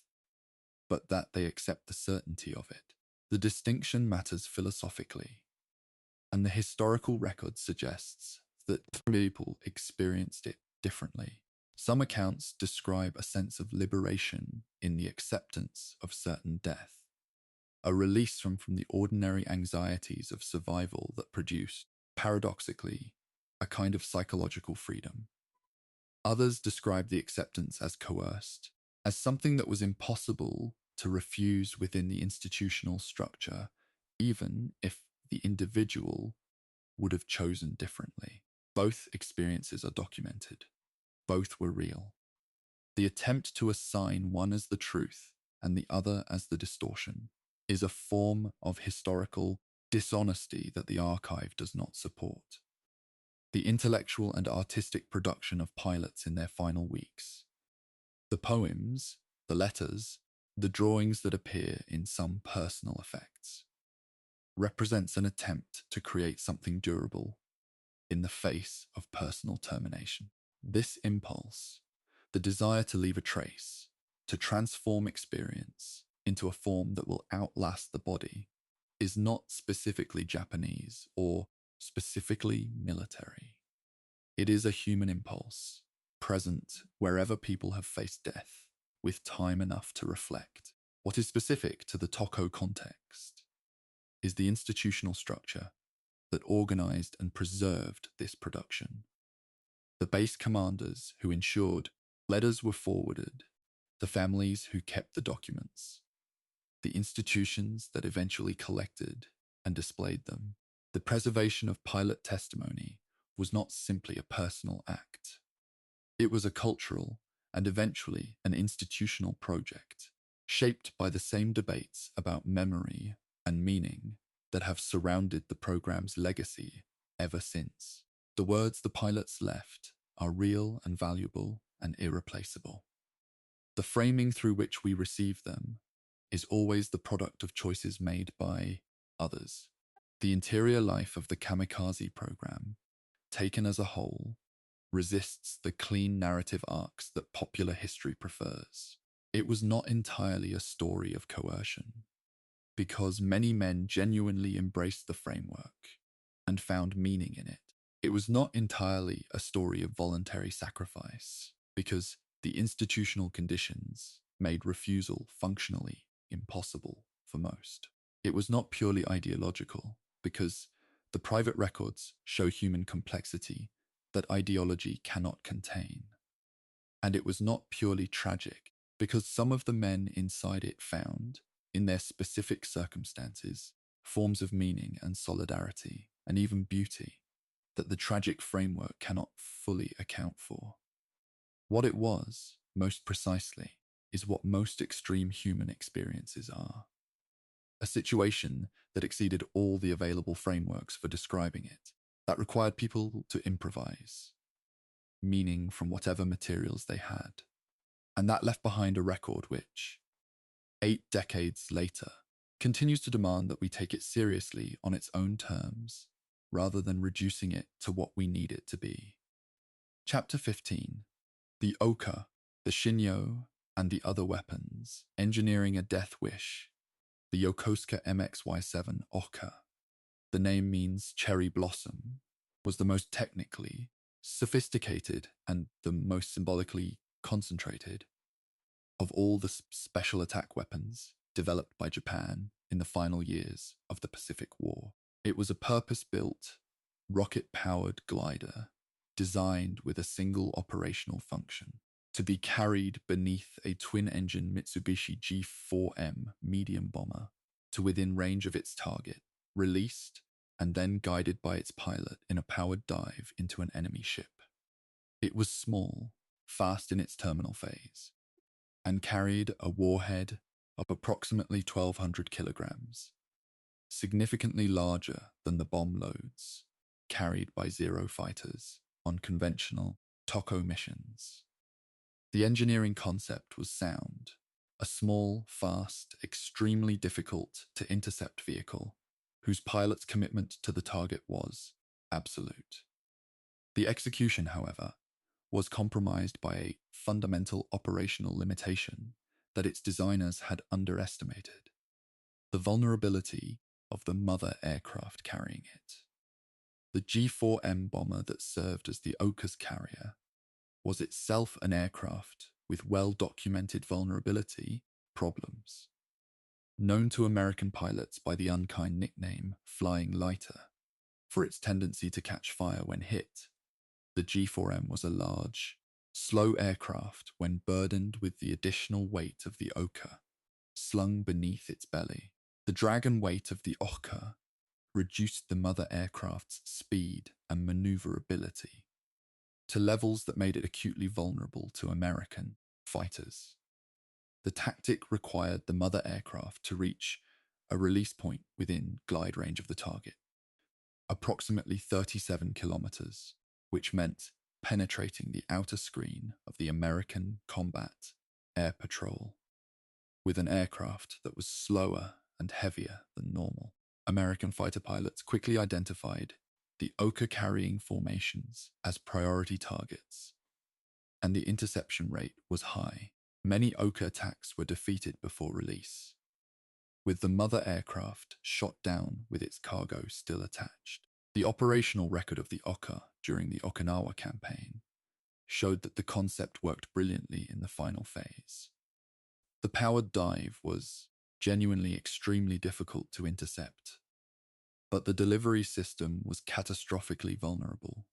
but that they accept the certainty of it. The distinction matters philosophically, and the historical record suggests that people experienced it differently. Some accounts describe a sense of liberation in the acceptance of certain death, a release from the ordinary anxieties of survival that produced, paradoxically, a kind of psychological freedom. Others describe the acceptance as coerced, as something that was impossible to refuse within the institutional structure, even if the individual would have chosen differently. Both experiences are documented. Both were real. The attempt to assign one as the truth and the other as the distortion is a form of historical dishonesty that the archive does not support. The intellectual and artistic production of pilots in their final weeks, the poems, the letters, the drawings that appear in some personal effects, represents an attempt to create something durable in the face of personal termination. This impulse, the desire to leave a trace, to transform experience into a form that will outlast the body, is not specifically Japanese or specifically military. It is a human impulse, present wherever people have faced death, with time enough to reflect. What is specific to the Toko context is the institutional structure that organized and preserved this production. The base commanders who ensured letters were forwarded, the families who kept the documents, the institutions that eventually collected and displayed them. The preservation of pilot testimony was not simply a personal act. It was a cultural and eventually an institutional project, shaped by the same debates about memory and meaning that have surrounded the program's legacy ever since. The words the pilots left are real and valuable and irreplaceable. The framing through which we receive them is always the product of choices made by others. The interior life of the kamikaze program, taken as a whole, resists the clean narrative arcs that popular history prefers. It was not entirely a story of coercion, because many men genuinely embraced the framework and found meaning in it. It was not entirely a story of voluntary sacrifice, because the institutional conditions made refusal functionally impossible for most. It was not purely ideological, because the private records show human complexity that ideology cannot contain. And it was not purely tragic, because some of the men inside it found, in their specific circumstances, forms of meaning and solidarity, and even beauty, that the tragic framework cannot fully account for. What it was, most precisely, is what most extreme human experiences are. A situation that exceeded all the available frameworks for describing it. that required people to improvise, meaning from whatever materials they had. And that left behind a record which, 8 decades later, continues to demand that we take it seriously on its own terms, rather than reducing it to what we need it to be. Chapter 15. The Oka, the Shinyo, and the other weapons, engineering a death wish, the Yokosuka MXY-7 Oka. The name means cherry blossom, was the most technically sophisticated and the most symbolically concentrated of all the special attack weapons developed by Japan in the final years of the Pacific War. It was a purpose-built, rocket-powered glider designed with a single operational function, to be carried beneath a twin-engine Mitsubishi G4M medium bomber to within range of its target, released, and then guided by its pilot in a powered dive into an enemy ship. It was small, fast in its terminal phase, and carried a warhead of approximately 1,200 kilograms, significantly larger than the bomb loads carried by Zero fighters on conventional Toko missions. The engineering concept was sound, a small, fast, extremely difficult to intercept vehicle whose pilot's commitment to the target was absolute. The execution, however, was compromised by a fundamental operational limitation that its designers had underestimated: the vulnerability of the mother aircraft carrying it. The G4M bomber that served as the Oka's carrier was itself an aircraft with well-documented vulnerability problems. Known to American pilots by the unkind nickname Flying Lighter for its tendency to catch fire when hit, the G4M was a large, slow aircraft when burdened with the additional weight of the Oka slung beneath its belly. The drag and weight of the Oka reduced the mother aircraft's speed and maneuverability to levels that made it acutely vulnerable to American fighters. The tactic required the mother aircraft to reach a release point within glide range of the target, approximately 37 kilometers, which meant penetrating the outer screen of the American Combat Air Patrol with an aircraft that was slower and heavier than normal. American fighter pilots quickly identified the Oka carrying formations as priority targets, and the interception rate was high. Many Oka attacks were defeated before release, with the mother aircraft shot down with its cargo still attached. The operational record of the Oka during the Okinawa campaign showed that the concept worked brilliantly in the final phase. The powered dive was genuinely extremely difficult to intercept, but the delivery system was catastrophically vulnerable.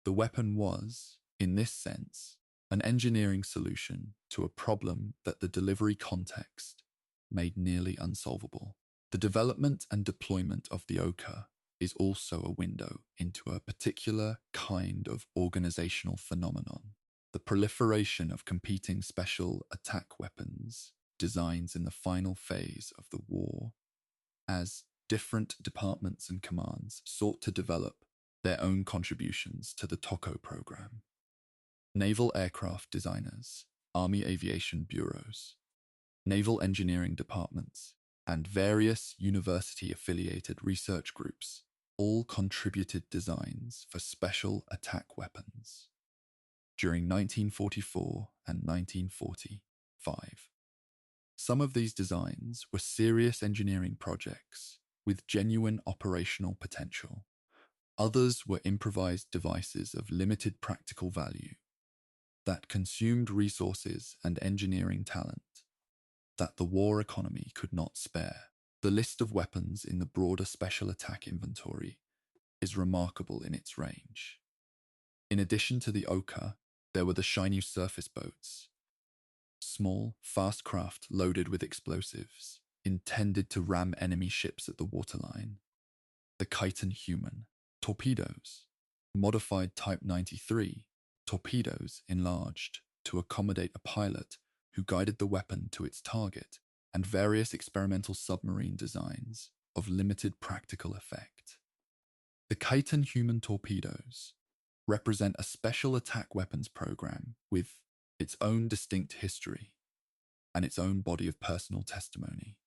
The weapon was, in this sense, an engineering solution to a problem that the delivery context made nearly unsolvable. The development and deployment of the Oka is also a window into a particular kind of organizational phenomenon: the proliferation of competing special attack weapons designs in the final phase of the war, as different departments and commands sought to develop their own contributions to the Toko program. Naval aircraft designers, Army aviation bureaus, naval engineering departments, and various university-affiliated research groups all contributed designs for special attack weapons during 1944 and 1945. Some of these designs were serious engineering projects with genuine operational potential. Others were improvised devices of limited practical value that consumed resources and engineering talent that the war economy could not spare. The list of weapons in the broader special attack inventory is remarkable in its range. In addition to the Oka, there were the shiny surface boats, small, fast craft loaded with explosives, intended to ram enemy ships at the waterline. The Chiton Human, torpedoes, modified Type 93, torpedoes enlarged to accommodate a pilot who guided the weapon to its target, and various experimental submarine designs of limited practical effect. The Kaiten human torpedoes represent a special attack weapons program with its own distinct history and its own body of personal testimony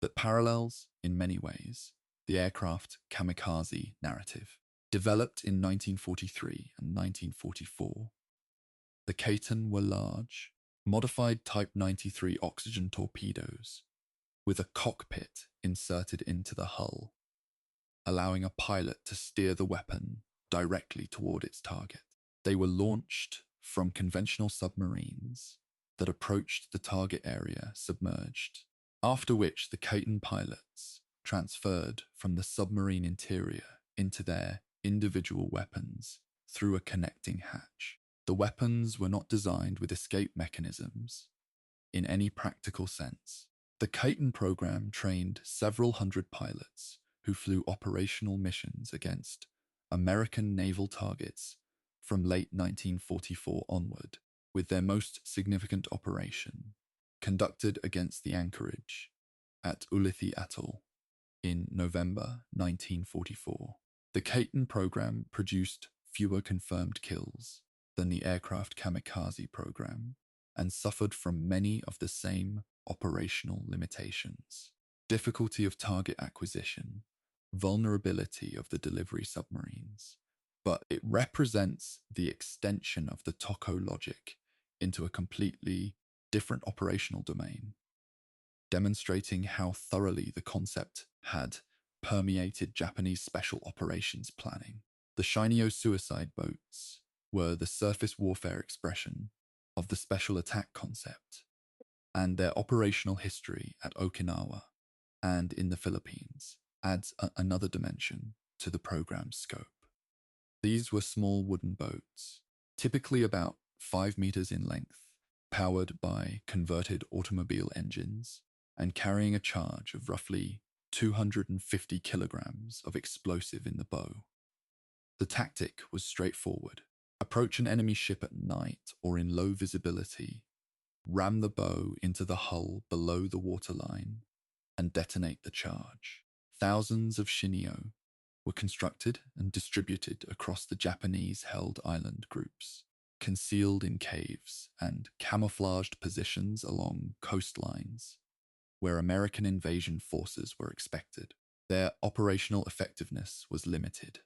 that parallels, in many ways, the aircraft kamikaze narrative. Developed in 1943 and 1944, the Kaiten were large, modified Type 93 oxygen torpedoes with a cockpit inserted into the hull, allowing a pilot to steer the weapon directly toward its target. They were launched from conventional submarines that approached the target area submerged, after which the Kaiten pilots transferred from the submarine interior into their individual weapons through a connecting hatch. The weapons were not designed with escape mechanisms in any practical sense. The Kaiten program trained several hundred pilots who flew operational missions against American naval targets from late 1944 onward, with their most significant operation conducted against the anchorage at Ulithi Atoll in November 1944. The Kaiten program produced fewer confirmed kills than the aircraft kamikaze program and suffered from many of the same operational limitations: difficulty of target acquisition, vulnerability of the delivery submarines. But it represents the extension of the Toko logic into a completely different operational domain, demonstrating how thoroughly the concept had permeated Japanese special operations planning. The Shinyo suicide boats were the surface warfare expression of the special attack concept, and their operational history at Okinawa and in the Philippines adds another dimension to the program's scope. These were small wooden boats, typically about 5 meters in length, powered by converted automobile engines and carrying a charge of roughly 250 kilograms of explosive in the bow. The tactic was straightforward: approach an enemy ship at night or in low visibility, ram the bow into the hull below the waterline, and detonate the charge. Thousands of Shinyo were constructed and distributed across the Japanese-held island groups, concealed in caves and camouflaged positions along coastlines where American invasion forces were expected. Their operational effectiveness was limited.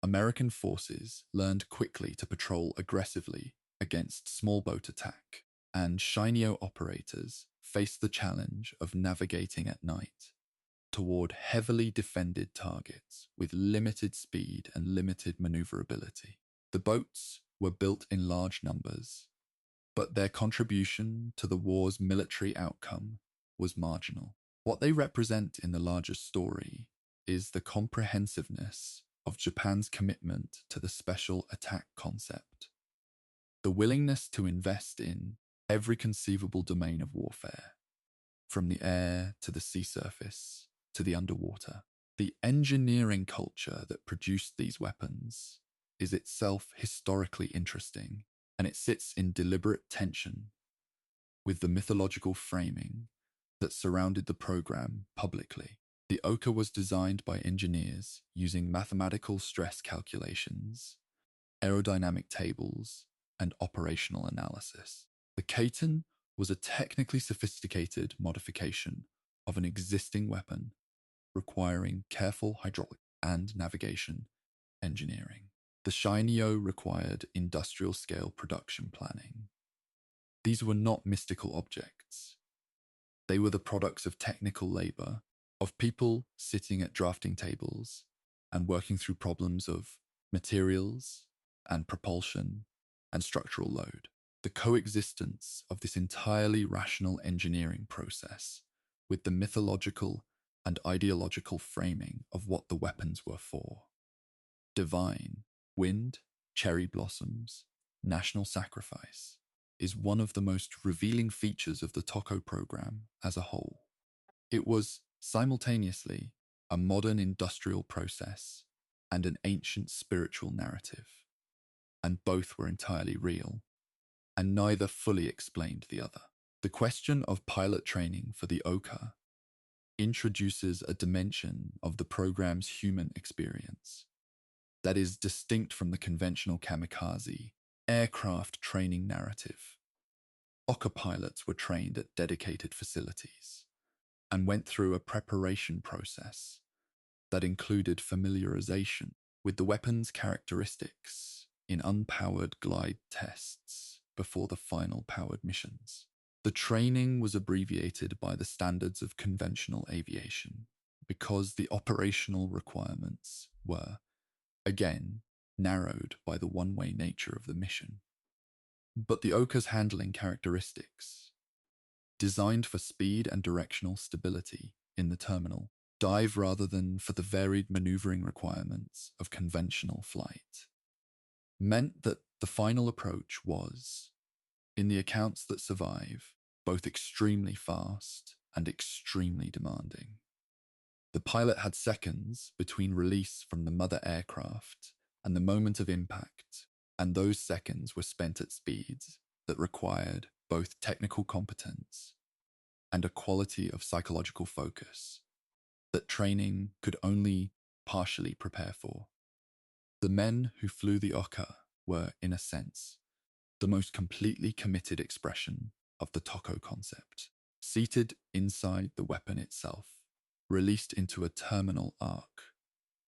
American forces learned quickly to patrol aggressively against small boat attack, and Shinyo operators faced the challenge of navigating at night toward heavily defended targets with limited speed and limited maneuverability. The boats were built in large numbers, but their contribution to the war's military outcome was marginal. What they represent in the larger story is the comprehensiveness of Japan's commitment to the special attack concept, the willingness to invest in every conceivable domain of warfare, from the air to the sea surface to the underwater. The engineering culture that produced these weapons is itself historically interesting, and it sits in deliberate tension with the mythological framing that surrounded the program publicly. The Oka was designed by engineers using mathematical stress calculations, aerodynamic tables, and operational analysis. The Kaiten was a technically sophisticated modification of an existing weapon requiring careful hydraulic and navigation engineering. The Shinyo required industrial-scale production planning. These were not mystical objects. They were the products of technical labor, of people sitting at drafting tables and working through problems of materials and propulsion and structural load. The coexistence of this entirely rational engineering process with the mythological and ideological framing of what the weapons were for. Divine, wind, cherry blossoms, national sacrifice is one of the most revealing features of the Toko program as a whole. It was simultaneously a modern industrial process and an ancient spiritual narrative, and both were entirely real, and neither fully explained the other. The question of pilot training for the Oka introduces a dimension of the program's human experience. that is distinct from the conventional kamikaze aircraft training narrative. Oka pilots were trained at dedicated facilities and went through a preparation process that included familiarization with the weapon's characteristics in unpowered glide tests before the final powered missions. The training was abbreviated by the standards of conventional aviation because the operational requirements were, again, narrowed by the one-way nature of the mission. But the Oka's handling characteristics, designed for speed and directional stability in the terminal, dive rather than for the varied maneuvering requirements of conventional flight, meant that the final approach was, in the accounts that survive, both extremely fast and extremely demanding. The pilot had seconds between release from the mother aircraft and the moment of impact, and those seconds were spent at speeds that required both technical competence and a quality of psychological focus that training could only partially prepare for. The men who flew the Oka were, in a sense, the most completely committed expression of the Toko concept, seated inside the weapon itself, released into a terminal arc,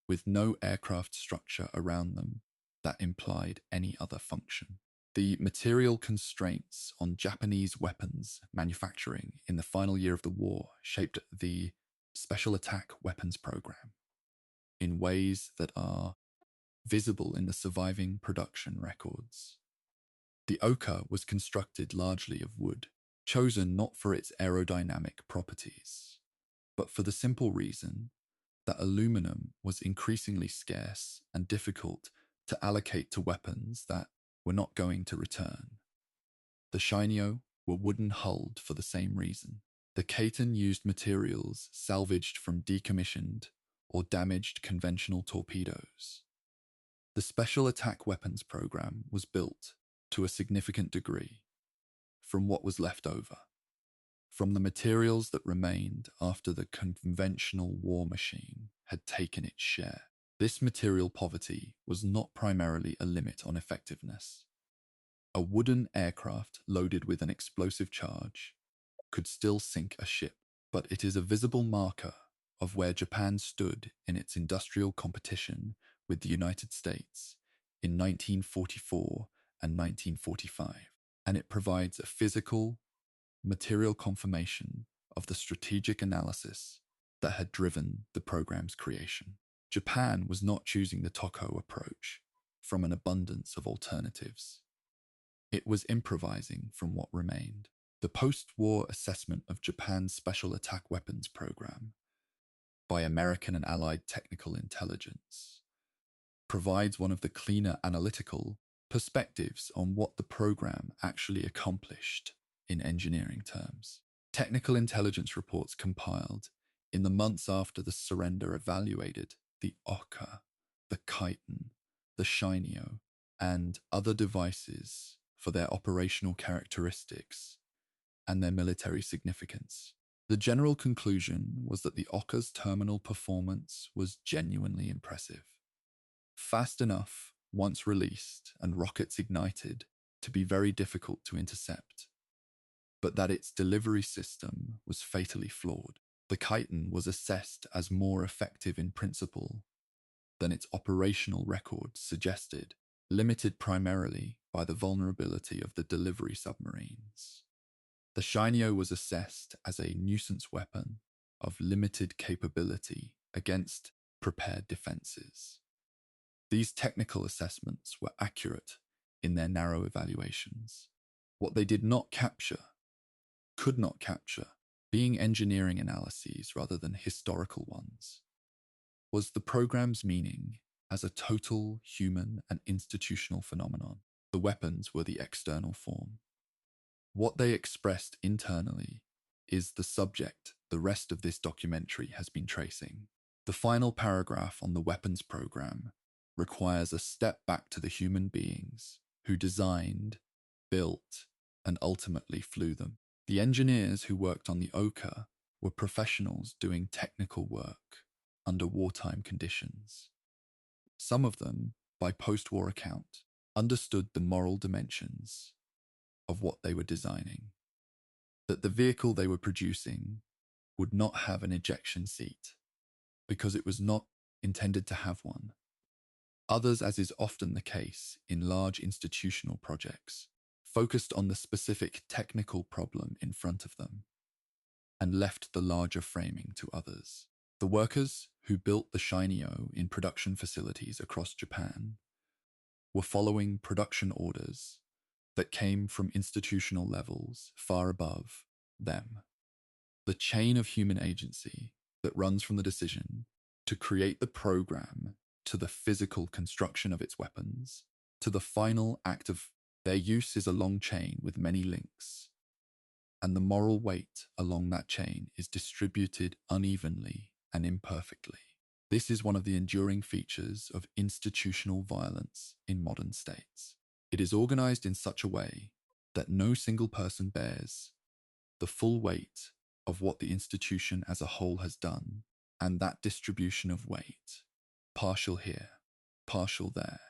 with no aircraft structure around them that implied any other function. The material constraints on Japanese weapons manufacturing in the final year of the war shaped the Special Attack Weapons Program in ways that are visible in the surviving production records. The Oka was constructed largely of wood, chosen not for its aerodynamic properties, but for the simple reason that aluminum was increasingly scarce and difficult to allocate to weapons that were not going to return. The Shinyo were wooden hulled for the same reason. The Kaiten used materials salvaged from decommissioned or damaged conventional torpedoes. The Special Attack Weapons Program was built, to a significant degree, from what was left over, from the materials that remained after the conventional war machine had taken its share. This material poverty was not primarily a limit on effectiveness. A wooden aircraft loaded with an explosive charge could still sink a ship, but it is a visible marker of where Japan stood in its industrial competition with the United States in 1944 and 1945, and it provides a physical, material confirmation of the strategic analysis that had driven the program's creation. Japan was not choosing the Toko approach from an abundance of alternatives. It was improvising from what remained. The post-war assessment of Japan's Special Attack Weapons Program by American and Allied technical intelligence provides one of the cleaner analytical perspectives on what the program actually accomplished in engineering terms. Technical intelligence reports compiled in the months after the surrender evaluated the Oka, the Kaiten, the Shinyo, and other devices for their operational characteristics and their military significance. The general conclusion was that the Oka's terminal performance was genuinely impressive. Fast enough, once released and rockets ignited, to be very difficult to intercept, but that its delivery system was fatally flawed. The Kaiten was assessed as more effective in principle than its operational record suggested, limited primarily by the vulnerability of the delivery submarines. The Shinyo was assessed as a nuisance weapon of limited capability against prepared defenses. These technical assessments were accurate in their narrow evaluations. What they did not capture, could not capture, being engineering analyses rather than historical ones, was the program's meaning as a total human and institutional phenomenon. The weapons were the external form. What they expressed internally is the subject the rest of this documentary has been tracing. The final paragraph on the weapons program requires a step back to the human beings who designed, built, and ultimately flew them. The engineers who worked on the Oka were professionals doing technical work under wartime conditions. Some of them, by post-war account, understood the moral dimensions of what they were designing, that the vehicle they were producing would not have an ejection seat because it was not intended to have one. Others, as is often the case in large institutional projects, focused on the specific technical problem in front of them and left the larger framing to others. The workers who built the Shinyo in production facilities across Japan were following production orders that came from institutional levels far above them. The chain of human agency that runs from the decision to create the program to the physical construction of its weapons to the final act of their use is a long chain with many links, and the moral weight along that chain is distributed unevenly and imperfectly. This is one of the enduring features of institutional violence in modern states. It is organized in such a way that no single person bears the full weight of what the institution as a whole has done, and that distribution of weight, partial here, partial there,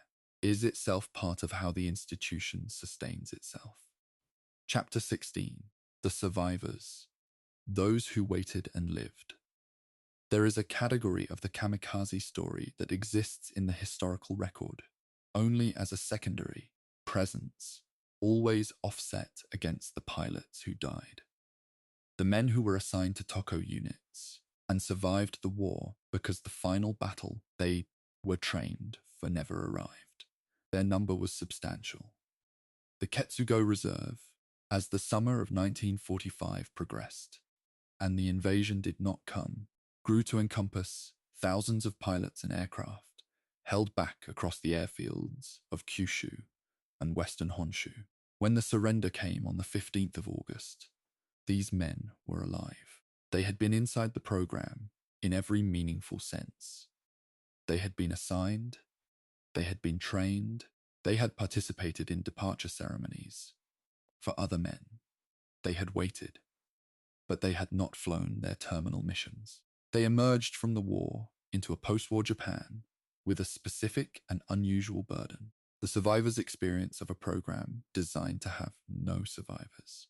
is itself part of how the institution sustains itself. Chapter 16. The Survivors, those who waited and lived. There is a category of the kamikaze story that exists in the historical record, only as a secondary presence, always offset against the pilots who died. The men who were assigned to Toko units and survived the war because the final battle they were trained for never arrived. Their number was substantial. The Ketsugo Reserve, as the summer of 1945 progressed, and the invasion did not come, grew to encompass thousands of pilots and aircraft held back across the airfields of Kyushu and Western Honshu. When the surrender came on the 15th of August, these men were alive. They had been inside the program in every meaningful sense. They had been assigned, they had been trained, they had participated in departure ceremonies. For other men, they had waited, but they had not flown their terminal missions. They emerged from the war into a post-war Japan with a specific and unusual burden: the survivors' experience of a program designed to have no survivors.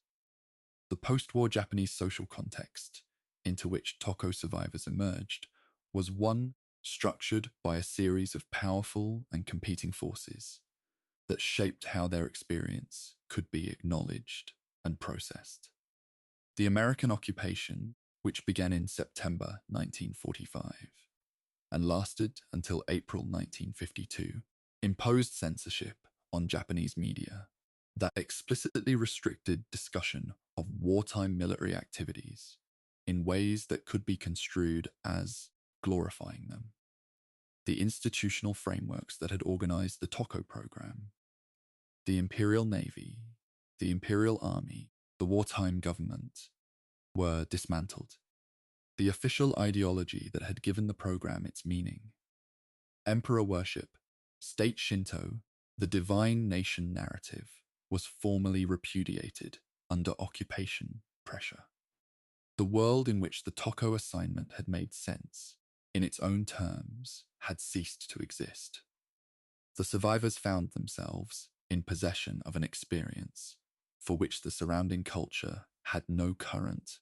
The post-war Japanese social context into which Toko survivors emerged was one structured by a series of powerful and competing forces that shaped how their experience could be acknowledged and processed. The American occupation, which began in September 1945 and lasted until April 1952, imposed censorship on Japanese media that explicitly restricted discussion of wartime military activities in ways that could be construed as glorifying them. The institutional frameworks that had organized the Toko program, the Imperial Navy, the Imperial Army, the wartime government, were dismantled. The official ideology that had given the program its meaning, emperor worship, state Shinto, the divine nation narrative, was formally repudiated under occupation pressure. The world in which the Toko assignment had made sense, in its own terms, had ceased to exist. The survivors found themselves in possession of an experience for which the surrounding culture had no current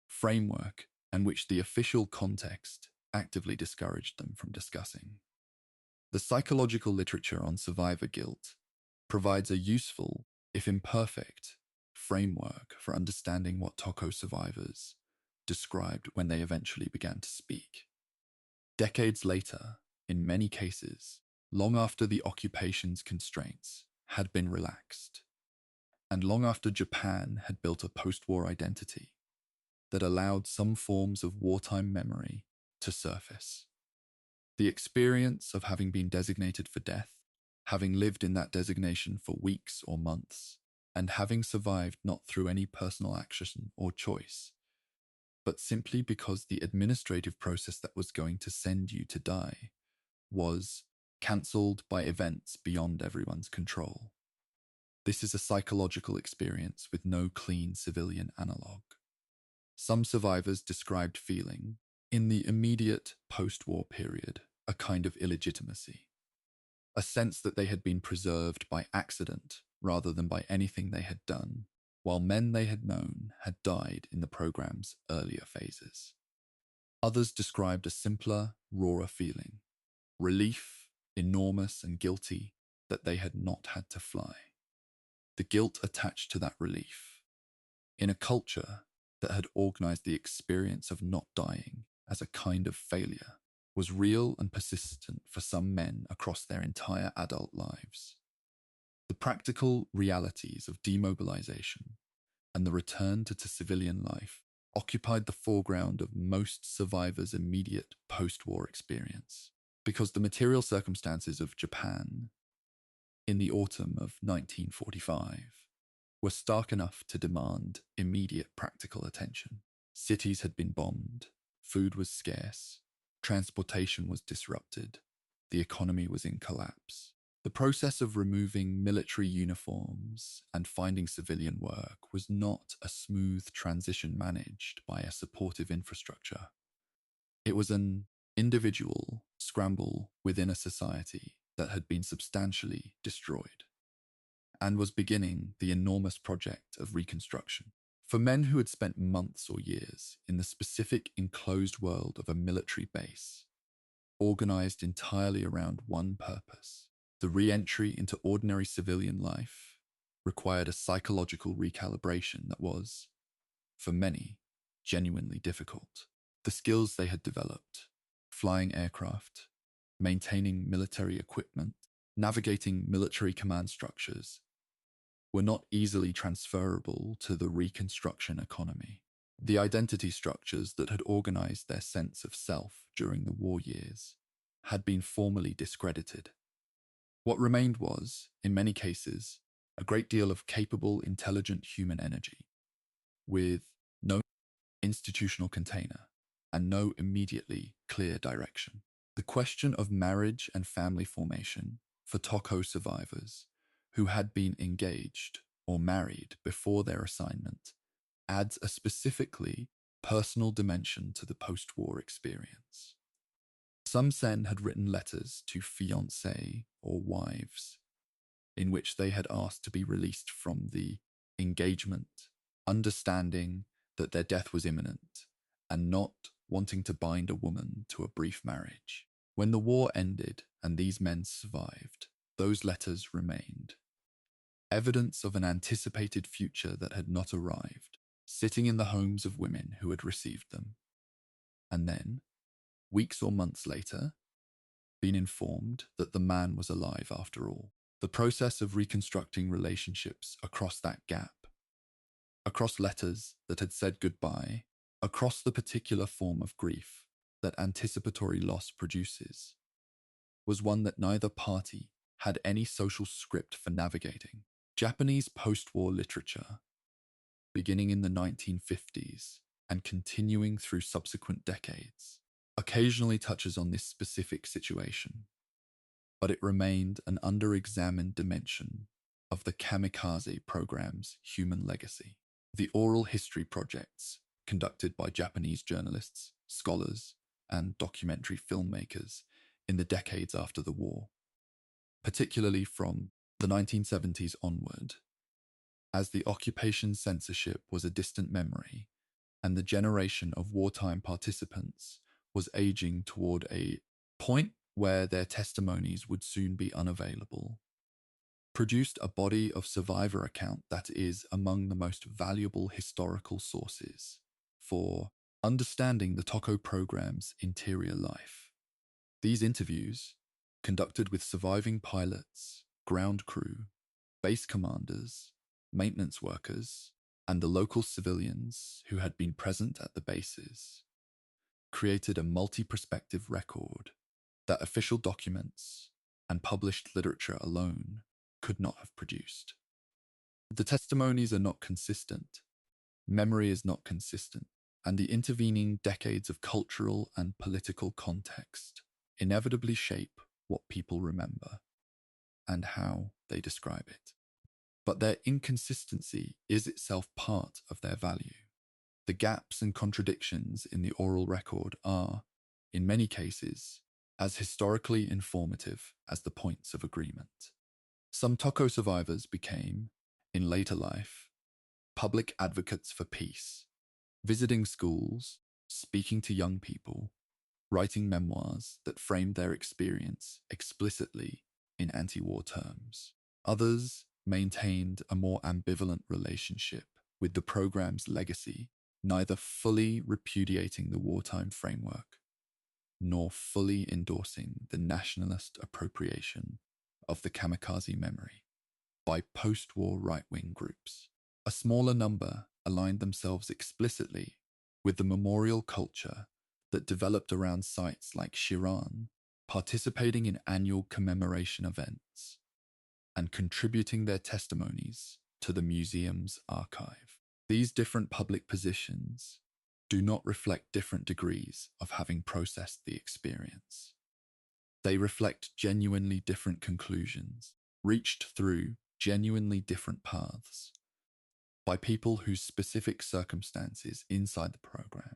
framework and which the official context actively discouraged them from discussing. The psychological literature on survivor guilt provides a useful, if imperfect, framework for understanding what Toko survivors described when they eventually began to speak. Decades later, in many cases, long after the occupation's constraints had been relaxed, and long after Japan had built a post-war identity that allowed some forms of wartime memory to surface. The experience of having been designated for death, having lived in that designation for weeks or months, and having survived not through any personal action or choice, but simply because the administrative process that was going to send you to die was cancelled by events beyond everyone's control. This is a psychological experience with no clean civilian analogue. Some survivors described feeling, in the immediate post-war period, a kind of illegitimacy. a sense that they had been preserved by accident rather than by anything they had done, while men they had known had died in the program's earlier phases. Others described a simpler, rawer feeling, relief, enormous and guilty, that they had not had to fly. The guilt attached to that relief. In a culture that had organized the experience of not dying as a kind of failure, was real and persistent for some men across their entire adult lives. The practical realities of demobilization and the return to civilian life occupied the foreground of most survivors' immediate post-war experience, because the material circumstances of Japan in the autumn of 1945 were stark enough to demand immediate practical attention. Cities had been bombed, food was scarce, transportation was disrupted, the economy was in collapse. The process of removing military uniforms and finding civilian work was not a smooth transition managed by a supportive infrastructure. It was an individual scramble within a society that had been substantially destroyed, and was beginning the enormous project of reconstruction. For men who had spent months or years in the specific enclosed world of a military base, organized entirely around one purpose, the re-entry into ordinary civilian life required a psychological recalibration that was, for many, genuinely difficult. The skills they had developed, flying aircraft, maintaining military equipment, navigating military command structures, were not easily transferable to the reconstruction economy. The identity structures that had organized their sense of self during the war years had been formally discredited. What remained was, in many cases, a great deal of capable, intelligent human energy, with no institutional container and no immediately clear direction. The question of marriage and family formation for Toko survivors who had been engaged or married before their assignment adds a specifically personal dimension to the post-war experience. Some Sen had written letters to fiancé or wives in which they had asked to be released from the engagement, understanding that their death was imminent, and not wanting to bind a woman to a brief marriage. When the war ended and these men survived, those letters remained. Evidence of an anticipated future that had not arrived, sitting in the homes of women who had received them. And then, weeks or months later, been informed that the man was alive after all. The process of reconstructing relationships across that gap, across letters that had said goodbye, across the particular form of grief that anticipatory loss produces, was one that neither party had any social script for navigating. Japanese post-war literature, beginning in the 1950s and continuing through subsequent decades, occasionally touches on this specific situation, but it remained an under-examined dimension of the Kamikaze program's human legacy. The oral history projects conducted by Japanese journalists, scholars, and documentary filmmakers in the decades after the war, particularly from the 1970s onward, as the occupation censorship was a distant memory and the generation of wartime participants was aging toward a point where their testimonies would soon be unavailable, produced a body of survivor account that is among the most valuable historical sources for understanding the Toko program's interior life. These interviews, conducted with surviving pilots, ground crew, base commanders, maintenance workers, and the local civilians who had been present at the bases, created a multi-perspective record that official documents and published literature alone could not have produced. The testimonies are not consistent, memory is not consistent, and the intervening decades of cultural and political context inevitably shape what people remember and how they describe it. But their inconsistency is itself part of their value. The gaps and contradictions in the oral record are, in many cases, as historically informative as the points of agreement. Some Toko survivors became, in later life, public advocates for peace, visiting schools, speaking to young people, writing memoirs that framed their experience explicitly in anti-war terms. Others maintained a more ambivalent relationship with the program's legacy, neither fully repudiating the wartime framework nor fully endorsing the nationalist appropriation of the kamikaze memory by post-war right-wing groups. A smaller number aligned themselves explicitly with the memorial culture that developed around sites like Shiran, participating in annual commemoration events and contributing their testimonies to the museum's archive. These different public positions do not reflect different degrees of having processed the experience. They reflect genuinely different conclusions, reached through genuinely different paths, by people whose specific circumstances inside the program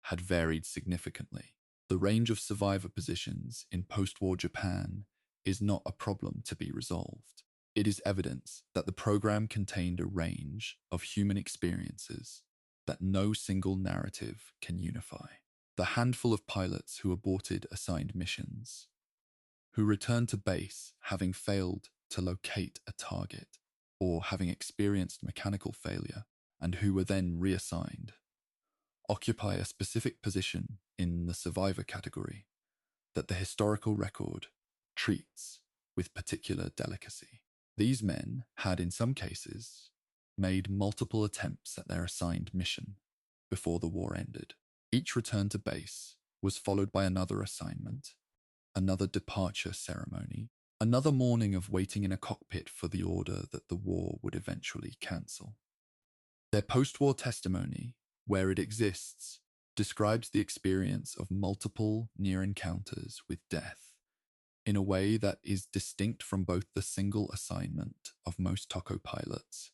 had varied significantly. The range of survivor positions in post-war Japan is not a problem to be resolved. It is evidence that the program contained a range of human experiences that no single narrative can unify. The handful of pilots who aborted assigned missions, who returned to base having failed to locate a target or having experienced mechanical failure, and who were then reassigned, occupy a specific position in the survivor category that the historical record treats with particular delicacy. These men had, in some cases, made multiple attempts at their assigned mission before the war ended. Each return to base was followed by another assignment, another departure ceremony, another morning of waiting in a cockpit for the order that the war would eventually cancel. Their post-war testimony, where it exists, describes the experience of multiple near encounters with death in a way that is distinct from both the single assignment of most Toko pilots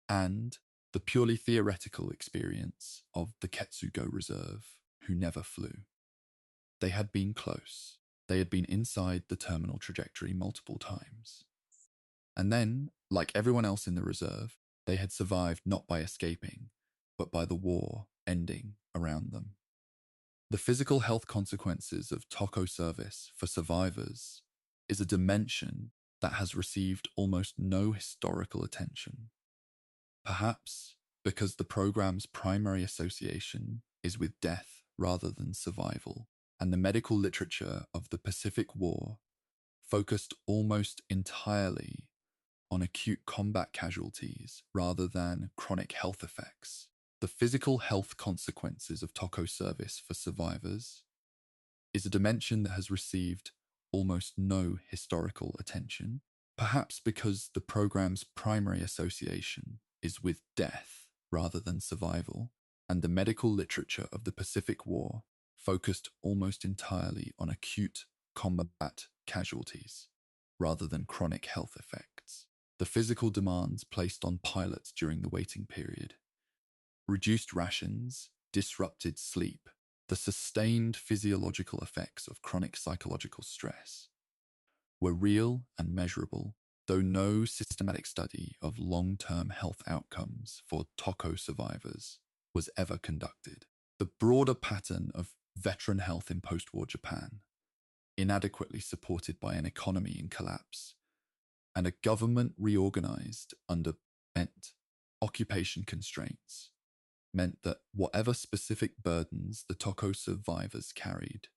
and the purely theoretical experience of the Ketsugo Reserve, who never flew. They had been close. They had been inside the terminal trajectory multiple times. And then, like everyone else in the reserve, they had survived not by escaping, but by the war ending around them. The physical health consequences of Toko service for survivors is a dimension that has received almost no historical attention. Perhaps because the program's primary association is with death rather than survival, and the medical literature of the Pacific War focused almost entirely on acute combat casualties rather than chronic health effects. The physical health consequences of Toko service for survivors is a dimension that has received almost no historical attention, perhaps because the program's primary association is with death rather than survival, and the medical literature of the Pacific War focused almost entirely on acute combat casualties rather than chronic health effects. The physical demands placed on pilots during the waiting period, reduced rations, disrupted sleep, the sustained physiological effects of chronic psychological stress were real and measurable, though no systematic study of long-term health outcomes for Toko survivors was ever conducted. The broader pattern of veteran health in post-war Japan, inadequately supported by an economy in collapse, and a government reorganized under occupation constraints, meant that whatever specific burdens the Toko survivors carried,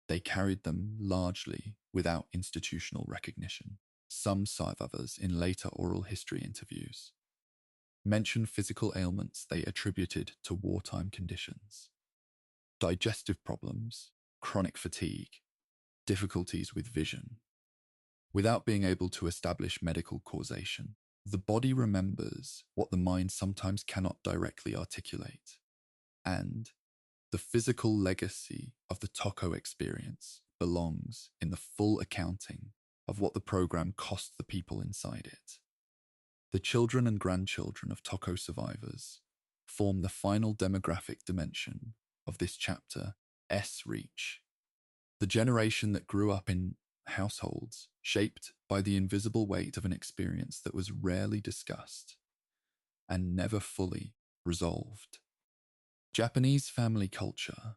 they carried them largely without institutional recognition. Some survivors in later oral history interviews mention physical ailments they attributed to wartime conditions, digestive problems, chronic fatigue, difficulties with vision, without being able to establish medical causation. The body remembers what the mind sometimes cannot directly articulate, and the physical legacy of the Toko experience belongs in the full accounting of what the program cost the people inside it. The children and grandchildren of Toko survivors form the final demographic dimension of this chapter, S Reach. The generation that grew up in households shaped by the invisible weight of an experience that was rarely discussed and never fully resolved. Japanese family culture,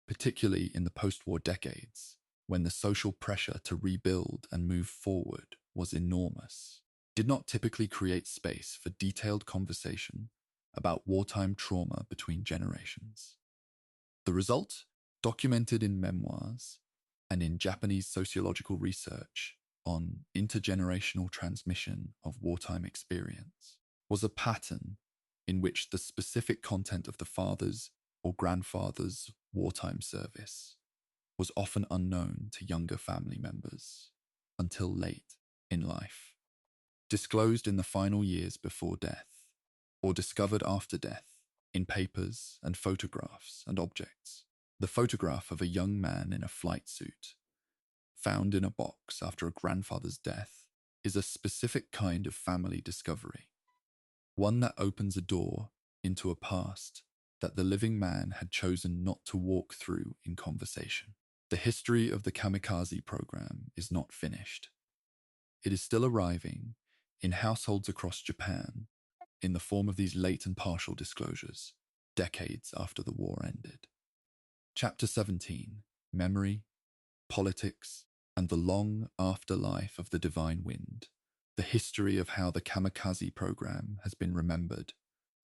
particularly in the post-war decades, when the social pressure to rebuild and move forward was enormous, did not typically create space for detailed conversation about wartime trauma between generations. The result, documented in memoirs and in Japanese sociological research on intergenerational transmission of wartime experience, was a pattern in which the specific content of the father's or grandfather's wartime service was often unknown to younger family members until late in life, disclosed in the final years before death, or discovered after death in papers and photographs and objects. The photograph of a young man in a flight suit, found in a box after a grandfather's death, is a specific kind of family discovery, one that opens a door into a past that the living man had chosen not to walk through in conversation. The history of the Kamikaze program is not finished. It is still arriving in households across Japan in the form of these late and partial disclosures, decades after the war ended. Chapter 17, Memory, Politics, and the Long Afterlife of the Divine Wind. The history of how the Kamikaze program has been remembered,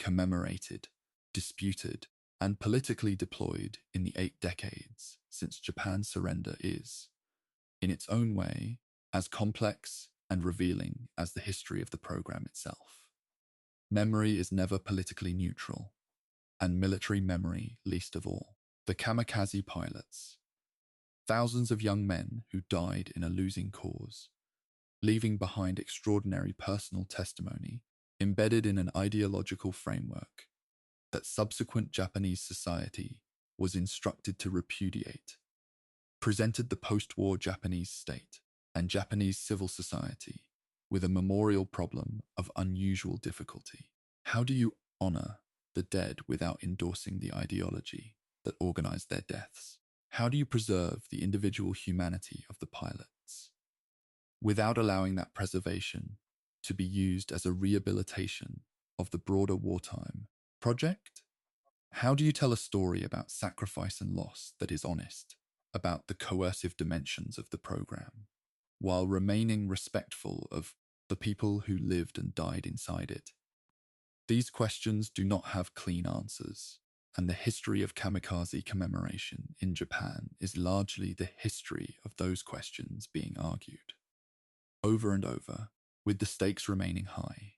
commemorated, disputed, and politically deployed in the 8 decades since Japan's surrender is, in its own way, as complex and revealing as the history of the program itself. Memory is never politically neutral, and military memory least of all. The Kamikaze Pilots, thousands of young men who died in a losing cause, leaving behind extraordinary personal testimony embedded in an ideological framework that subsequent Japanese society was instructed to repudiate, presented the post-war Japanese state and Japanese civil society with a memorial problem of unusual difficulty. How do you honor the dead without endorsing the ideology that organized their deaths? How do you preserve the individual humanity of the pilots without allowing that preservation to be used as a rehabilitation of the broader wartime project? How do you tell a story about sacrifice and loss that is honest about the coercive dimensions of the program, while remaining respectful of the people who lived and died inside it? These questions do not have clean answers, and the history of kamikaze commemoration in Japan is largely the history of those questions being argued over and over, with the stakes remaining high.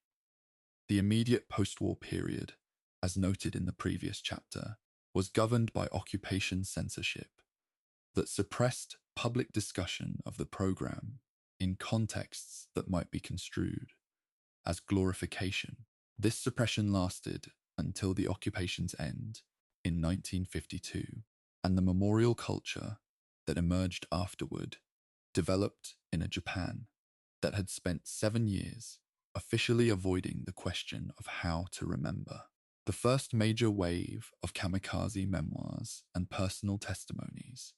The immediate post-war period, as noted in the previous chapter, was governed by occupation censorship that suppressed public discussion of the program in contexts that might be construed as glorification. This suppression lasted until the occupation's end in 1952, and the memorial culture that emerged afterward developed in a Japan that had spent 7 years officially avoiding the question of how to remember. The first major wave of kamikaze memoirs and personal testimonies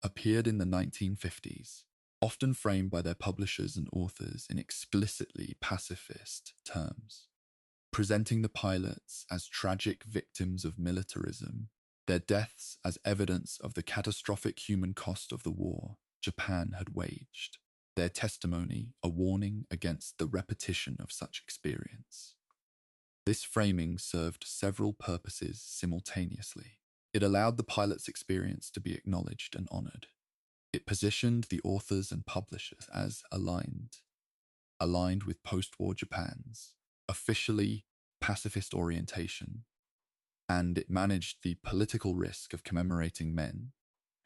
appeared in the 1950s, often framed by their publishers and authors in explicitly pacifist terms, presenting the pilots as tragic victims of militarism, their deaths as evidence of the catastrophic human cost of the war Japan had waged, their testimony a warning against the repetition of such experience. This framing served several purposes simultaneously. It allowed the pilot's experience to be acknowledged and honored. It positioned the authors and publishers as aligned with post-war Japan's officially pacifist orientation, and it managed the political risk of commemorating men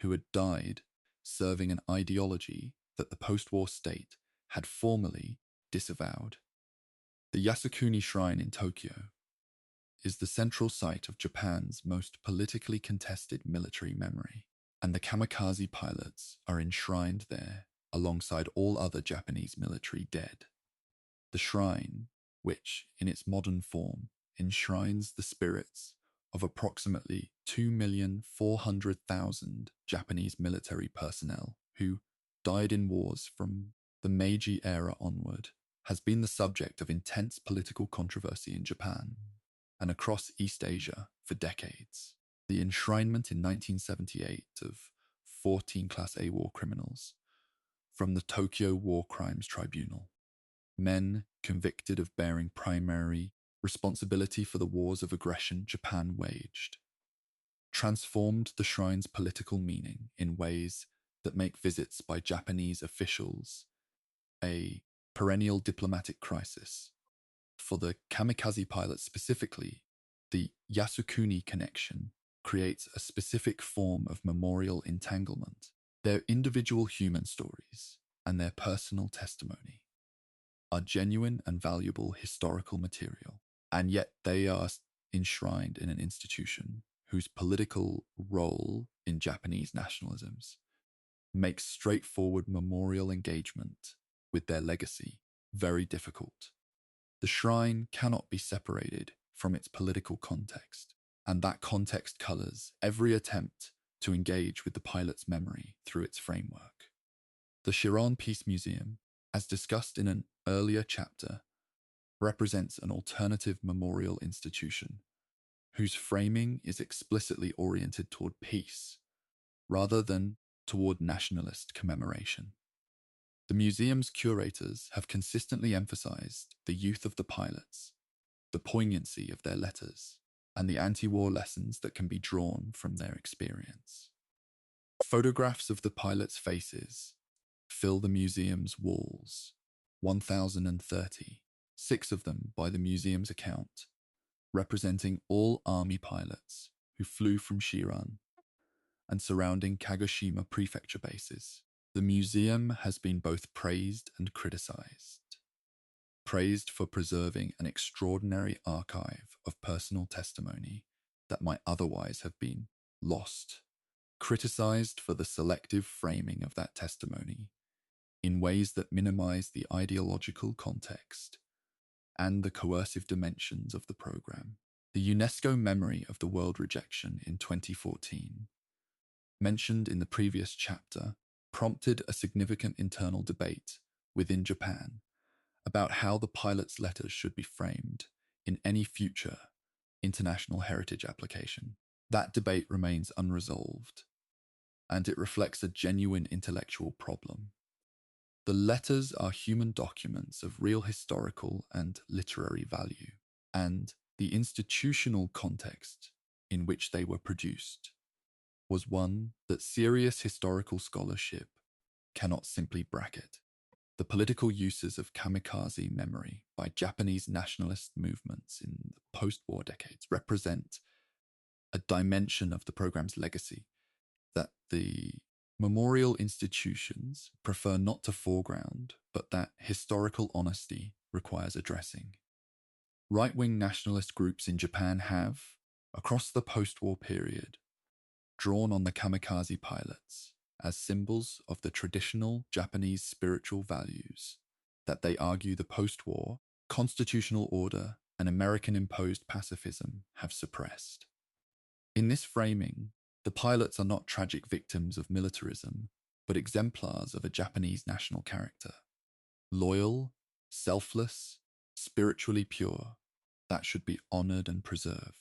who had died serving an ideology that the post-war state had formally disavowed. The Yasukuni Shrine in Tokyo is the central site of Japan's most politically contested military memory, and the kamikaze pilots are enshrined there alongside all other Japanese military dead. The shrine, which, in its modern form, enshrines the spirits of approximately 2,400,000 Japanese military personnel who died in wars from the Meiji era onward, has been the subject of intense political controversy in Japan and across East Asia for decades. The enshrinement in 1978 of 14 Class A war criminals from the Tokyo War Crimes Tribunal, men convicted of bearing primary responsibility for the wars of aggression Japan waged, transformed the shrine's political meaning in ways that make visits by Japanese officials a perennial diplomatic crisis. For the Kamikaze Pilots specifically, the Yasukuni connection creates a specific form of memorial entanglement. Their individual human stories and their personal testimony are genuine and valuable historical material, and yet they are enshrined in an institution whose political role in Japanese nationalisms makes straightforward memorial engagement with their legacy very difficult. The shrine cannot be separated from its political context, and that context colors every attempt to engage with the pilot's memory through its framework. The Chiron Peace Museum, as discussed in an earlier chapter, represents an alternative memorial institution whose framing is explicitly oriented toward peace rather than toward nationalist commemoration. The museum's curators have consistently emphasized the youth of the pilots, the poignancy of their letters, and the anti-war lessons that can be drawn from their experience. Photographs of the pilots' faces fill the museum's walls, 1,030, 6 of them by the museum's account, representing all Army pilots who flew from Chiron and surrounding Kagoshima prefecture bases. The museum has been both praised and criticized. Praised for preserving an extraordinary archive of personal testimony that might otherwise have been lost. Criticized for the selective framing of that testimony in ways that minimize the ideological context and the coercive dimensions of the program. The UNESCO Memory of the World Rejection in 2014, mentioned in the previous chapter, prompted a significant internal debate within Japan about how the pilot's letters should be framed in any future international heritage application. That debate remains unresolved, and it reflects a genuine intellectual problem. The letters are human documents of real historical and literary value, and the institutional context in which they were produced was one that serious historical scholarship cannot simply bracket. The political uses of kamikaze memory by Japanese nationalist movements in the post-war decades represent a dimension of the program's legacy that the memorial institutions prefer not to foreground, but that historical honesty requires addressing. Right-wing nationalist groups in Japan have, across the post-war period, drawn on the kamikaze pilots as symbols of the traditional Japanese spiritual values that they argue the post-war constitutional order and American-imposed pacifism have suppressed. In this framing, the pilots are not tragic victims of militarism, but exemplars of a Japanese national character. Loyal, selfless, spiritually pure, that should be honored and preserved.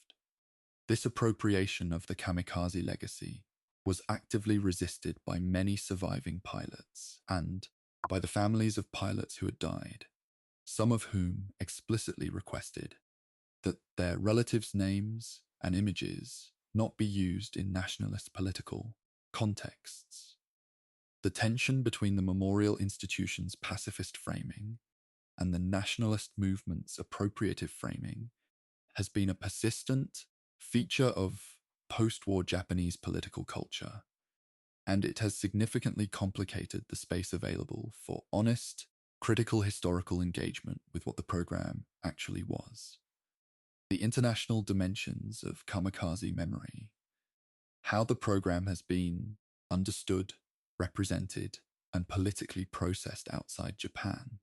This appropriation of the kamikaze legacy was actively resisted by many surviving pilots and by the families of pilots who had died, some of whom explicitly requested that their relatives' names and images not be used in nationalist political contexts. The tension between the memorial institution's pacifist framing and the nationalist movement's appropriative framing has been a persistent feature of post-war Japanese political culture, and it has significantly complicated the space available for honest, critical historical engagement with what the program actually was. The international dimensions of kamikaze memory, how the program has been understood, represented, and politically processed outside Japan,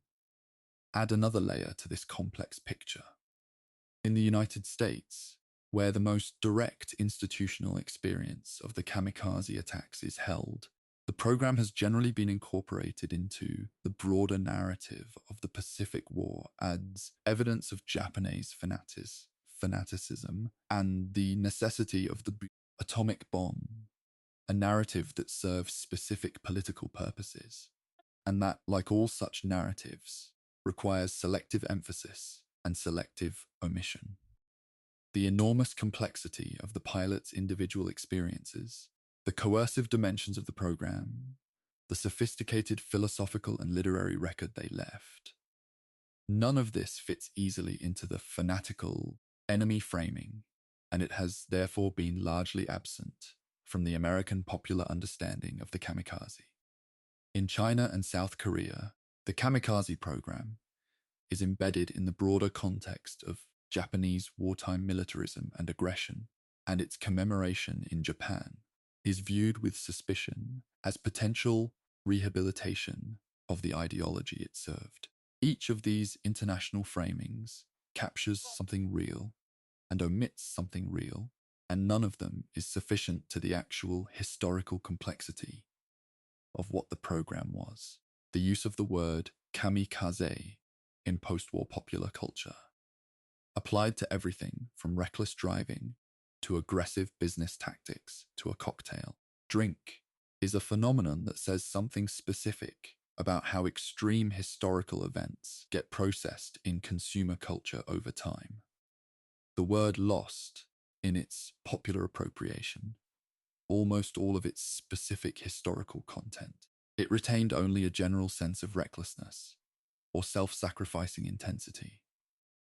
add another layer to this complex picture. In the United States, where the most direct institutional experience of the kamikaze attacks is held, the program has generally been incorporated into the broader narrative of the Pacific War as evidence of Japanese fanaticism and the necessity of the atomic bomb, a narrative that serves specific political purposes, and that, like all such narratives, requires selective emphasis and selective omission. The enormous complexity of the pilot's individual experiences, the coercive dimensions of the program, the sophisticated philosophical and literary record they left. None of this fits easily into the fanatical enemy framing, and it has therefore been largely absent from the American popular understanding of the kamikaze. In China and South Korea, the kamikaze program is embedded in the broader context of Japanese wartime militarism and aggression, and its commemoration in Japan is viewed with suspicion as potential rehabilitation of the ideology it served. Each of these international framings captures something real and omits something real, and none of them is sufficient to the actual historical complexity of what the program was. The use of the word kamikaze in post-war popular culture, applied to everything from reckless driving to aggressive business tactics to a cocktail drink, is a phenomenon that says something specific about how extreme historical events get processed in consumer culture over time. The word lost, in its popular appropriation, almost all of its specific historical content. It retained only a general sense of recklessness or self-sacrificing intensity,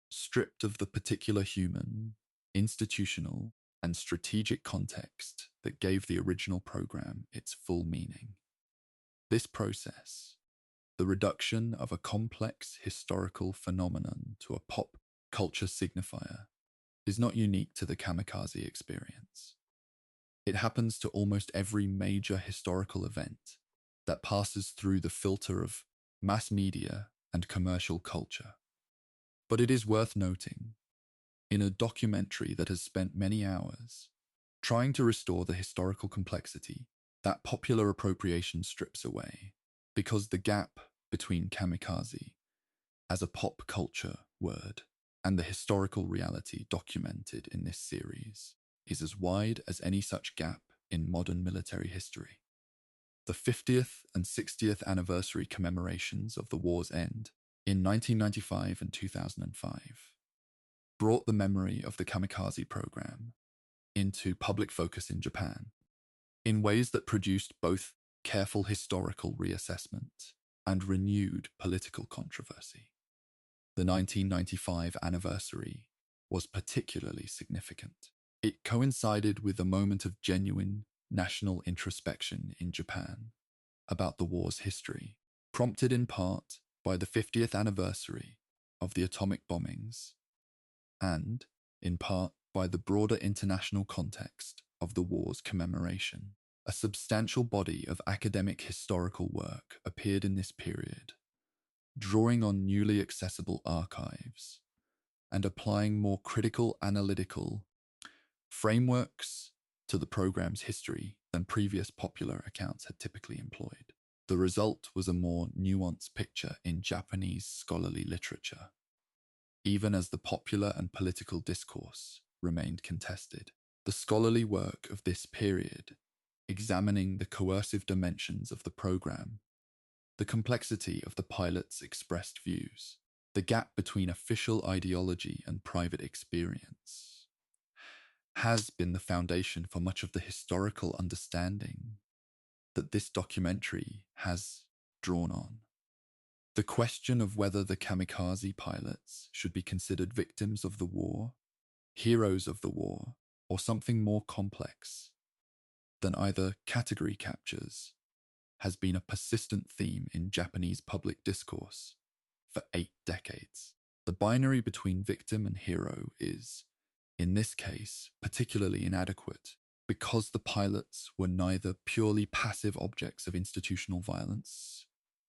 stripped of the particular human, institutional, and strategic context that gave the original program its full meaning. This process, the reduction of a complex historical phenomenon to a pop culture signifier, is not unique to the kamikaze experience. It happens to almost every major historical event that passes through the filter of mass media and commercial culture. But it is worth noting, in a documentary that has spent many hours trying to restore the historical complexity that popular appropriation strips away, because the gap between kamikaze as a pop culture word and the historical reality documented in this series is as wide as any such gap in modern military history. The 50th and 60th anniversary commemorations of the war's end in 1995 and 2005 brought the memory of the kamikaze program into public focus in Japan in ways that produced both careful historical reassessment and renewed political controversy. The 1995 anniversary was particularly significant. It coincided with a moment of genuine national introspection in Japan about the war's history, prompted in part by the 50th anniversary of the atomic bombings, and in part by the broader international context of the war's commemoration. A substantial body of academic historical work appeared in this period, drawing on newly accessible archives and applying more critical analytical frameworks to the program's history than previous popular accounts had typically employed. The result was a more nuanced picture in Japanese scholarly literature, even as the popular and political discourse remained contested. The scholarly work of this period, examining the coercive dimensions of the program, the complexity of the pilot's expressed views, the gap between official ideology and private experience, has been the foundation for much of the historical understanding that this documentary has drawn on. The question of whether the kamikaze pilots should be considered victims of the war, heroes of the war, or something more complex than either category captures has been a persistent theme in Japanese public discourse for 8 decades. The binary between victim and hero is, in this case, particularly inadequate because the pilots were neither purely passive objects of institutional violence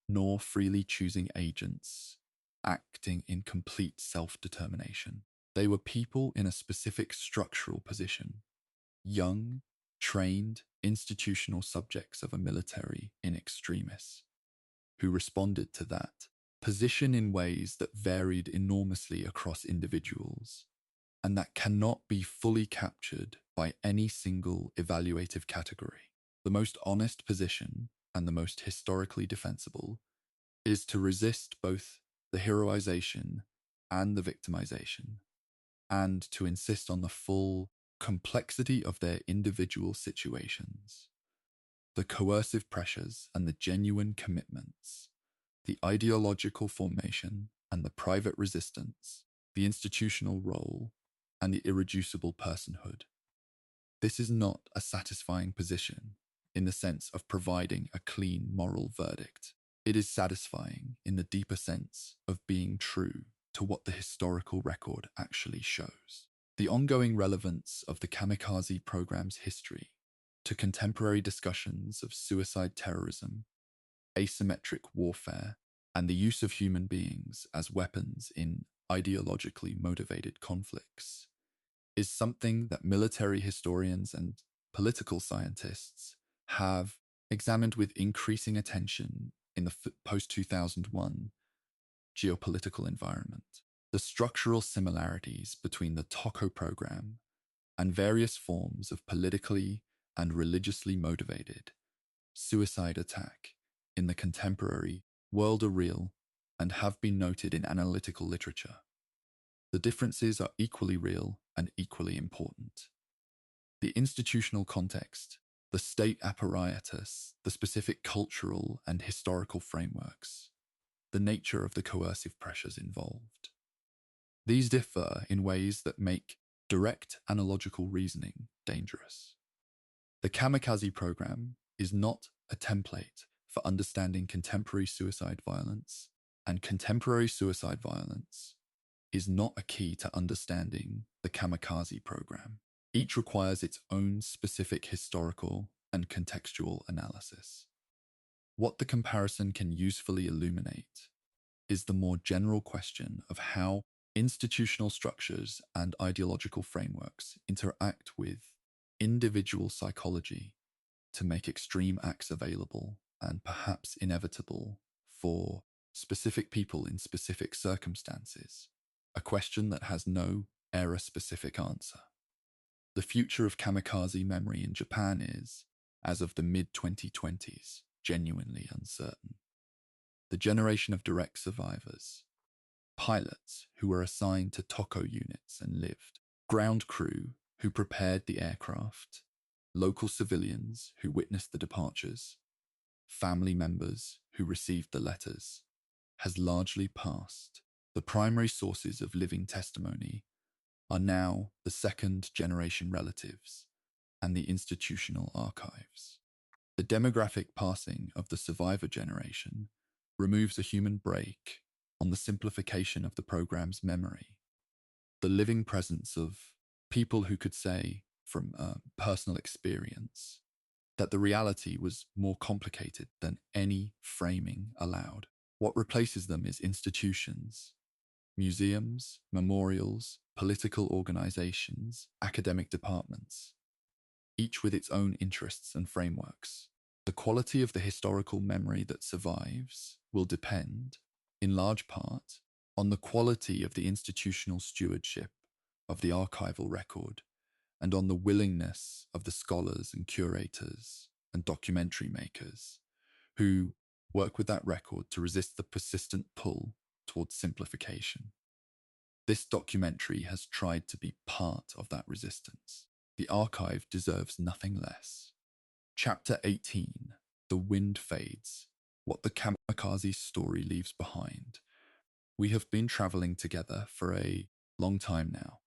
nor freely choosing agents acting in complete self-determination. They were people in a specific structural position, young, trained, institutional subjects of a military in extremis, who responded to that position in ways that varied enormously across individuals, and that cannot be fully captured by any single evaluative category. The most honest position, and the most historically defensible, is to resist both the heroization and the victimization, and to insist on the full complexity of their individual situations, the coercive pressures and the genuine commitments, the ideological formation and the private resistance, the institutional role, and the irreducible personhood. This is not a satisfying position in the sense of providing a clean moral verdict. It is satisfying in the deeper sense of being true to what the historical record actually shows. The ongoing relevance of the kamikaze program's history to contemporary discussions of suicide terrorism, asymmetric warfare, and the use of human beings as weapons in ideologically motivated conflicts is something that military historians and political scientists have examined with increasing attention in the post-2001 geopolitical environment. The structural similarities between the TOCO program and various forms of politically and religiously motivated suicide attack in the contemporary world are real and have been noted in analytical literature. The differences are equally real and equally important. The institutional context, the state apparatus, the specific cultural and historical frameworks, the nature of the coercive pressures involved. These differ in ways that make direct analogical reasoning dangerous. The kamikaze program is not a template for understanding contemporary suicide violence, and contemporary suicide violence is not a key to understanding the kamikaze program. Each requires its own specific historical and contextual analysis. What the comparison can usefully illuminate is the more general question of how institutional structures and ideological frameworks interact with individual psychology to make extreme acts available and perhaps inevitable for specific people in specific circumstances, a question that has no era-specific answer. The future of kamikaze memory in Japan is, as of the mid-2020s, genuinely uncertain. The generation of direct survivors, pilots who were assigned to TOCO units and lived, ground crew who prepared the aircraft, local civilians who witnessed the departures, family members who received the letters, has largely passed. The primary sources of living testimony are now the second-generation relatives and the institutional archives. The demographic passing of the survivor generation removes a human brake on the simplification of the program's memory. The living presence of people who could say, from personal experience, that the reality was more complicated than any framing allowed. What replaces them is institutions, museums, memorials, political organizations, academic departments, each with its own interests and frameworks. The quality of the historical memory that survives will depend, in large part, on the quality of the institutional stewardship of the archival record and on the willingness of the scholars and curators and documentary makers who work with that record to resist the persistent pull towards simplification. This documentary has tried to be part of that resistance. The archive deserves nothing less. Chapter 18, The Wind Fades, What the Kamikaze Story Leaves Behind. We have been traveling together for a long time now,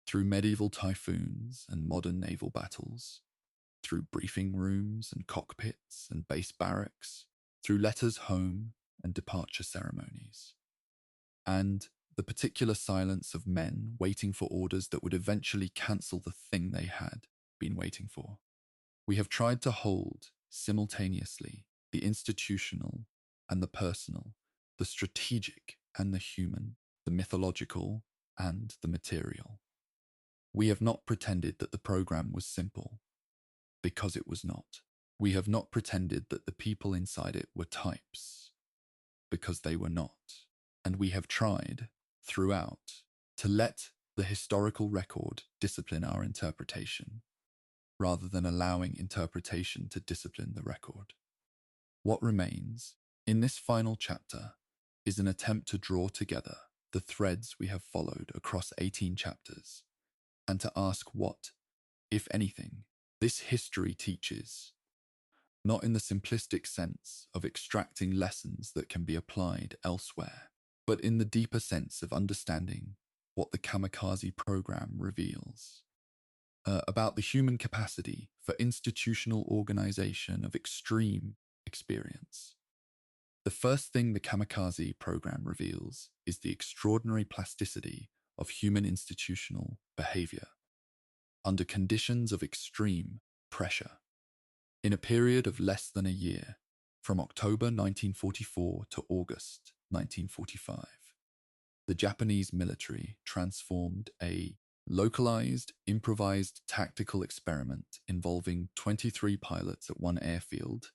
through medieval typhoons and modern naval battles, through briefing rooms and cockpits and base barracks, through letters home and departure ceremonies, and the particular silence of men waiting for orders that would eventually cancel the thing they had been waiting for. We have tried to hold simultaneously the institutional and the personal, the strategic and the human, the mythological and the material. We have not pretended that the program was simple, because it was not. We have not pretended that the people inside it were types, because they were not. And we have tried, throughout, to let the historical record discipline our interpretation, rather than allowing interpretation to discipline the record. What remains, in this final chapter, is an attempt to draw together the threads we have followed across 18 chapters, and to ask what, if anything, this history teaches, not in the simplistic sense of extracting lessons that can be applied elsewhere, but in the deeper sense of understanding what the Kamikaze program reveals. About the human capacity for institutional organization of extreme experience. The first thing the Kamikaze program reveals is the extraordinary plasticity of human institutional behavior under conditions of extreme pressure. In a period of less than a year, from October 1944 to August 1945, the Japanese military transformed a localized, improvised tactical experiment involving 23 pilots at one airfield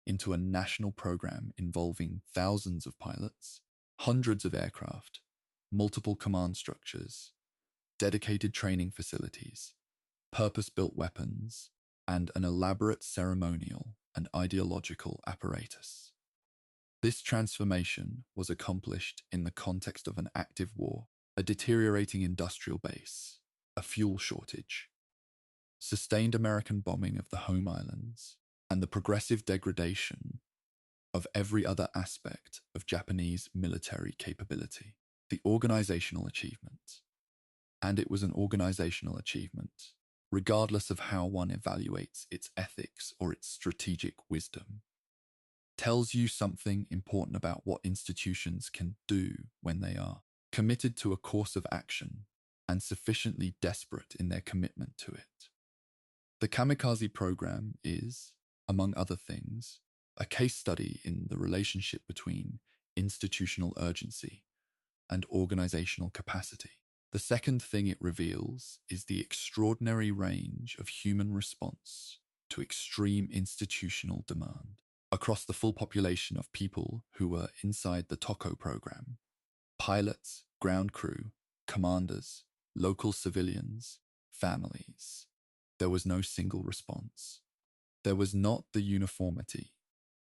into a national program involving thousands of pilots, hundreds of aircraft, multiple command structures, dedicated training facilities, purpose-built weapons, and an elaborate ceremonial and ideological apparatus. This transformation was accomplished in the context of an active war, a deteriorating industrial base, a fuel shortage, sustained American bombing of the home islands, and the progressive degradation of every other aspect of Japanese military capability. The organizational achievement. And it was an organizational achievement, regardless of how one evaluates its ethics or its strategic wisdom, tells you something important about what institutions can do when they are committed to a course of action and sufficiently desperate in their commitment to it. The Kamikaze program is, among other things, a case study in the relationship between institutional urgency and organizational capacity. The second thing it reveals is the extraordinary range of human response to extreme institutional demand across the full population of people who were inside the TOCO program. Pilots, ground crew, commanders, local civilians, families. There was no single response. There was not the uniformity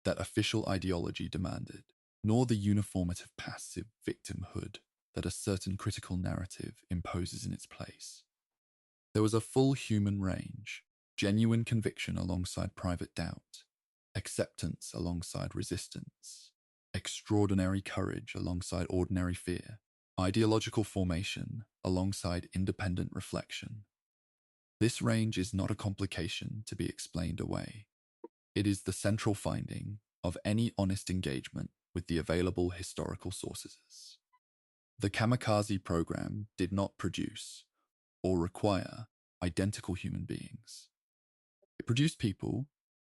that official ideology demanded, nor the uniformative passive victimhood that a certain critical narrative imposes in its place. There was a full human range, genuine conviction alongside private doubt, acceptance alongside resistance, extraordinary courage alongside ordinary fear, ideological formation alongside independent reflection. This range is not a complication to be explained away. It is the central finding of any honest engagement with the available historical sources. The Kamikaze program did not produce or require identical human beings. It produced people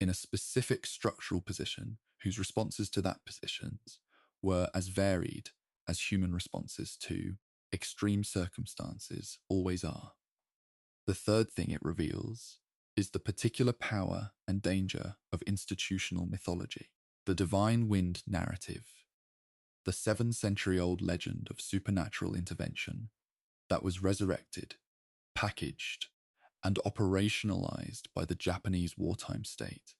in a specific structural position whose responses to that position were as varied as human responses to extreme circumstances always are. The third thing it reveals is the particular power and danger of institutional mythology, the divine wind narrative, the 7-century-old legend of supernatural intervention that was resurrected, packaged, and operationalized by the Japanese wartime state,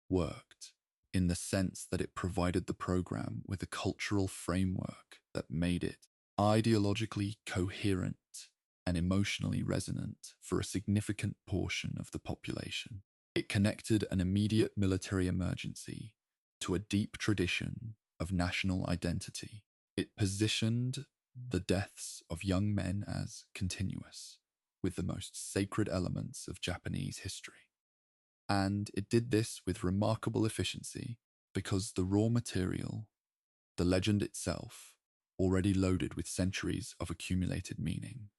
worked in the sense that it provided the program with a cultural framework that made it ideologically coherent and emotionally resonant for a significant portion of the population. It connected an immediate military emergency to a deep tradition of national identity. It positioned the deaths of young men as continuous with the most sacred elements of Japanese history. And it did this with remarkable efficiency because the raw material, the legend itself, already loaded with centuries of accumulated meaning,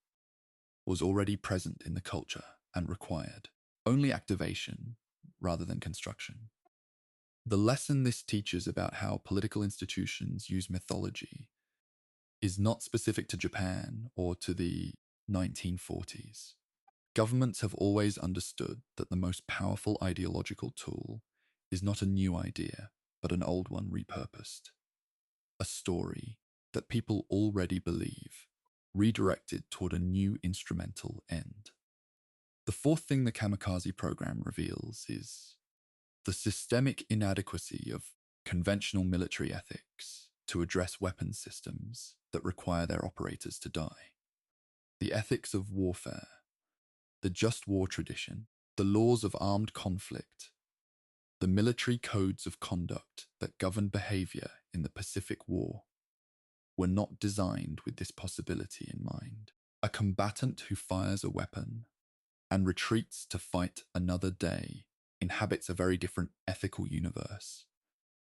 was already present in the culture and required only activation rather than construction. The lesson this teaches about how political institutions use mythology is not specific to Japan or to the 1940s. Governments have always understood that the most powerful ideological tool is not a new idea, but an old one repurposed. A story that people already believe, redirected toward a new instrumental end. The fourth thing the Kamikaze program reveals is the systemic inadequacy of conventional military ethics to address weapons systems that require their operators to die. The ethics of warfare, the just war tradition, the laws of armed conflict, the military codes of conduct that govern behavior in the Pacific War were not designed with this possibility in mind. A combatant who fires a weapon and retreats to fight another day inhabits a very different ethical universe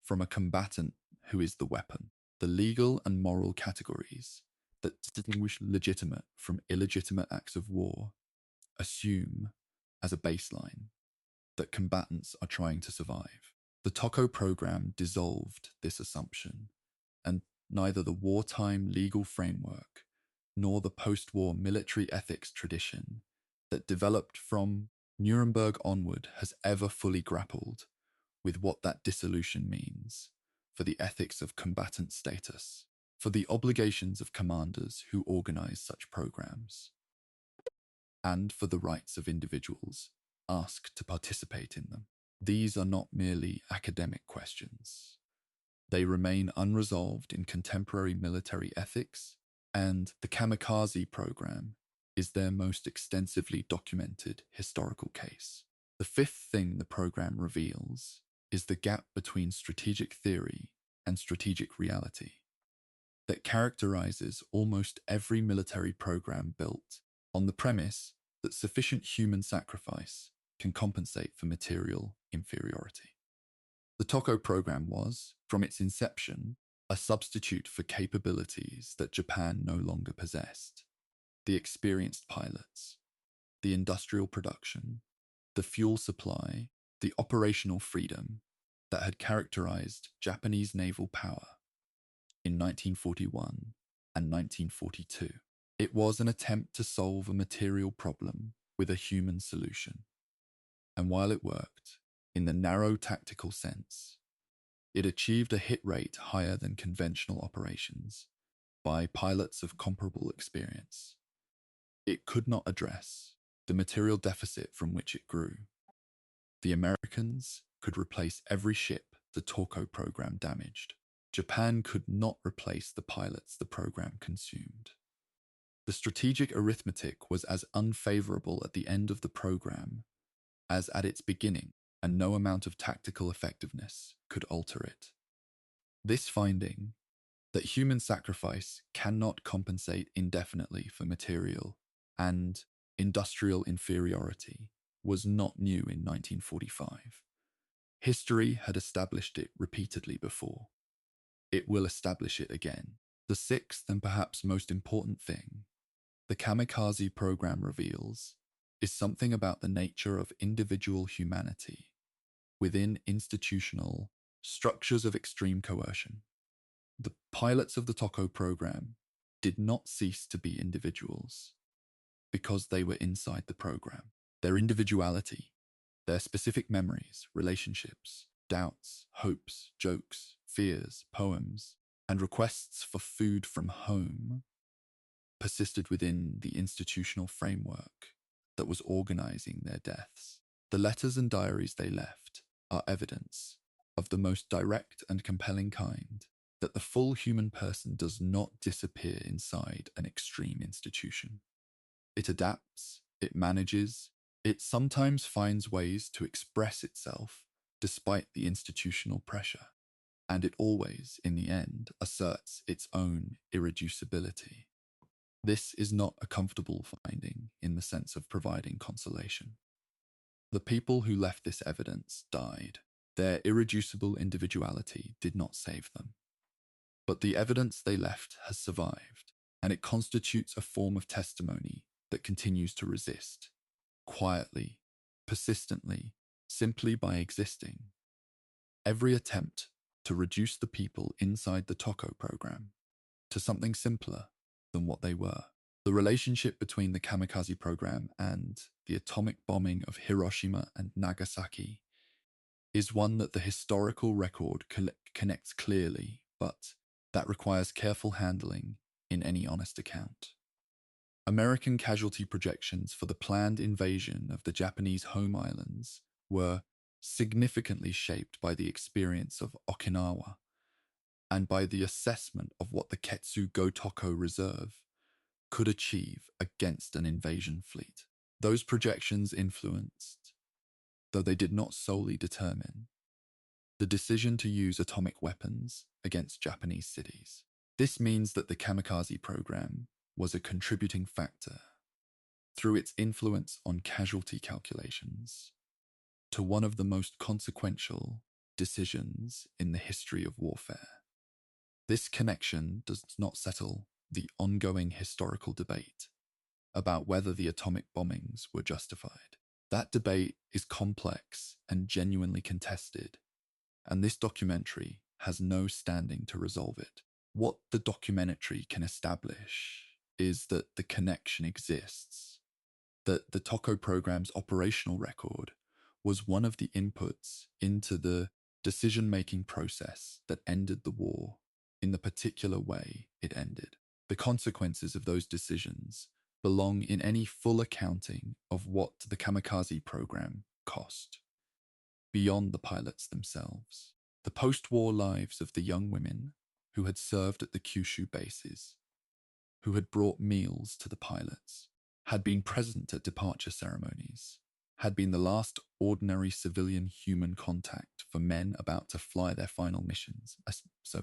from a combatant who is the weapon. The legal and moral categories that distinguish legitimate from illegitimate acts of war assume, as a baseline, that combatants are trying to survive. The TOCO program dissolved this assumption, and neither the wartime legal framework nor the post-war military ethics tradition that developed from Nuremberg onward has ever fully grappled with what that dissolution means for the ethics of combatant status, for the obligations of commanders who organize such programs, and for the rights of individuals asked to participate in them. These are not merely academic questions. They remain unresolved in contemporary military ethics, and the Kamikaze program is their most extensively documented historical case. The fifth thing the program reveals is the gap between strategic theory and strategic reality that characterizes almost every military program built on the premise that sufficient human sacrifice can compensate for material inferiority. The TOCO program was, from its inception, a substitute for capabilities that Japan no longer possessed. The experienced pilots, the industrial production, the fuel supply, the operational freedom that had characterized Japanese naval power in 1941 and 1942. It was an attempt to solve a material problem with a human solution. And while it worked, in the narrow tactical sense, it achieved a hit rate higher than conventional operations by pilots of comparable experience. It could not address the material deficit from which it grew. The Americans could replace every ship the TOCO program damaged. Japan could not replace the pilots the program consumed. The strategic arithmetic was as unfavorable at the end of the program as at its beginning, and no amount of tactical effectiveness could alter it. This finding, that human sacrifice cannot compensate indefinitely for material and industrial inferiority, was not new in 1945. History had established it repeatedly before. It will establish it again. The sixth and perhaps most important thing the Kamikaze program reveals is something about the nature of individual humanity within institutional structures of extreme coercion. The pilots of the TOCO program did not cease to be individuals because they were inside the program. Their individuality, their specific memories, relationships, doubts, hopes, jokes, fears, poems, and requests for food from home persisted within the institutional framework that was organizing their deaths. The letters and diaries they left are evidence of the most direct and compelling kind that the full human person does not disappear inside an extreme institution. It adapts, it manages, it sometimes finds ways to express itself despite the institutional pressure, and it always, in the end, asserts its own irreducibility. This is not a comfortable finding in the sense of providing consolation. The people who left this evidence died. Their irreducible individuality did not save them. But the evidence they left has survived, and it constitutes a form of testimony that continues to resist, quietly, persistently, simply by existing. Every attempt to reduce the people inside the TOCO program to something simpler than what they were. The relationship between the kamikaze program and the atomic bombing of Hiroshima and Nagasaki is one that the historical record connects clearly, but that requires careful handling in any honest account. American casualty projections for the planned invasion of the Japanese home islands were significantly shaped by the experience of Okinawa and by the assessment of what the Ketsu Gotoko Reserve could achieve against an invasion fleet. Those projections influenced, though they did not solely determine, the decision to use atomic weapons against Japanese cities. This means that the kamikaze program was a contributing factor through its influence on casualty calculations to one of the most consequential decisions in the history of warfare. This connection does not settle the ongoing historical debate about whether the atomic bombings were justified. That debate is complex and genuinely contested, and this documentary has no standing to resolve it. What the documentary can establish is that the connection exists, that the TOCO program's operational record was one of the inputs into the decision-making process that ended the war in the particular way it ended. The consequences of those decisions belong in any full accounting of what the kamikaze program cost, beyond the pilots themselves. The post-war lives of the young women who had served at the Kyushu bases, who had brought meals to the pilots, had been present at departure ceremonies, had been the last ordinary civilian human contact for men about to fly their final missions. So,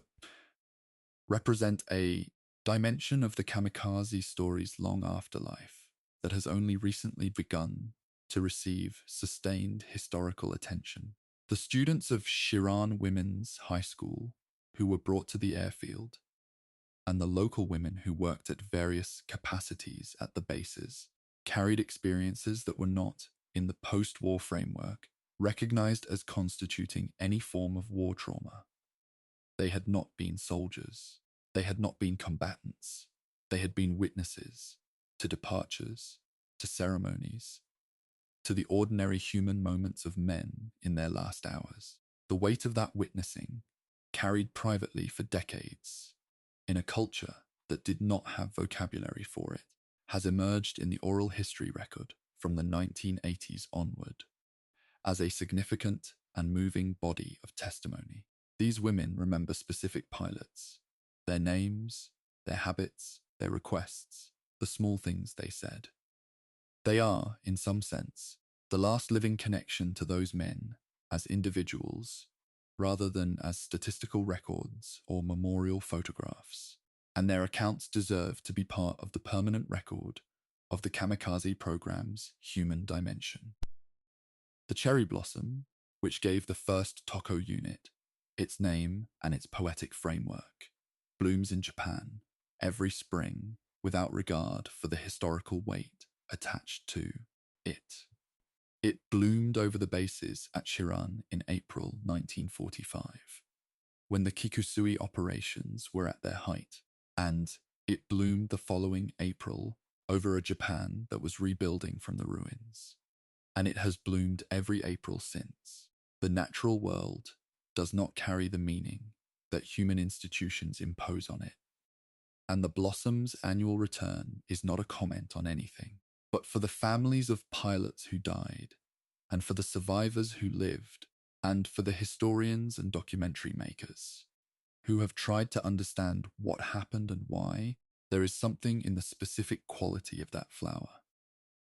represent a dimension of the kamikaze story's long afterlife that has only recently begun to receive sustained historical attention. The students of Shiran Women's High School who were brought to the airfield, and the local women who worked at various capacities at the bases, carried experiences that were not, in the post-war framework, recognized as constituting any form of war trauma. They had not been soldiers. They had not been combatants. They had been witnesses to departures, to ceremonies, to the ordinary human moments of men in their last hours. The weight of that witnessing, carried privately for decades, in a culture that did not have vocabulary for it, has emerged in the oral history record from the 1980s onward as a significant and moving body of testimony. These women remember specific pilots, their names, their habits, their requests, the small things they said. They are, in some sense, the last living connection to those men as individuals rather than as statistical records or memorial photographs, and their accounts deserve to be part of the permanent record of the kamikaze program's human dimension. The cherry blossom, which gave the first TOCO unit its name and its poetic framework, blooms in Japan every spring without regard for the historical weight attached to it. It bloomed over the bases at Shiran in April 1945, when the Kikusui operations were at their height, and it bloomed the following April over a Japan that was rebuilding from the ruins. And it has bloomed every April since. The natural world does not carry the meaning that human institutions impose on it, and the blossom's annual return is not a comment on anything, but for the families of pilots who died, and for the survivors who lived, and for the historians and documentary makers who have tried to understand what happened and why. There is something in the specific quality of that flower,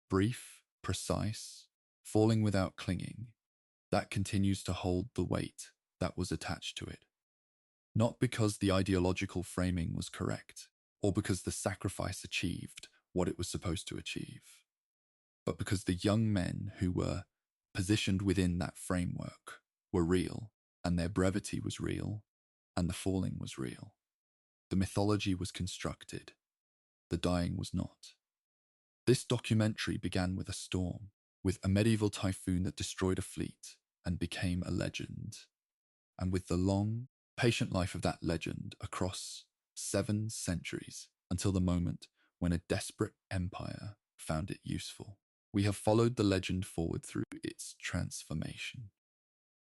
brief, precise, falling without clinging, that continues to hold the weight that was attached to it. Not because the ideological framing was correct, or because the sacrifice achieved what it was supposed to achieve, but because the young men who were positioned within that framework were real, and their brevity was real, and the falling was real. The mythology was constructed, the dying was not. This documentary began with a storm, with a medieval typhoon that destroyed a fleet and became a legend, and with the long, patient life of that legend across 7 centuries, until the moment when a desperate empire found it useful. We have followed the legend forward through its transformation,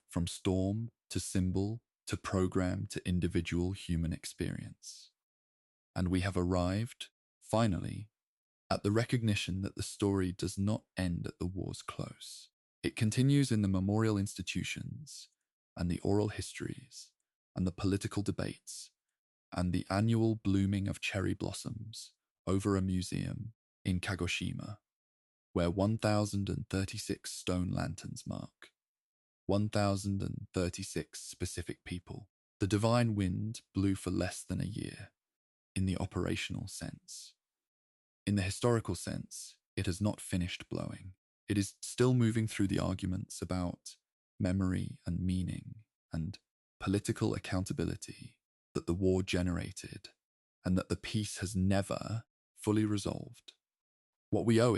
from storm to symbol to program to individual human experience. And we have arrived, finally, at the recognition that the story does not end at the war's close. It continues in the memorial institutions and the oral histories and the political debates and the annual blooming of cherry blossoms over a museum in Kagoshima, where 1,036 stone lanterns mark 1,036 specific people. The divine wind blew for less than a year, in the operational sense. In the historical sense, it has not finished blowing. It is still moving through the arguments about memory and meaning and political accountability that the war generated, and that the peace has never fully resolved. What we owe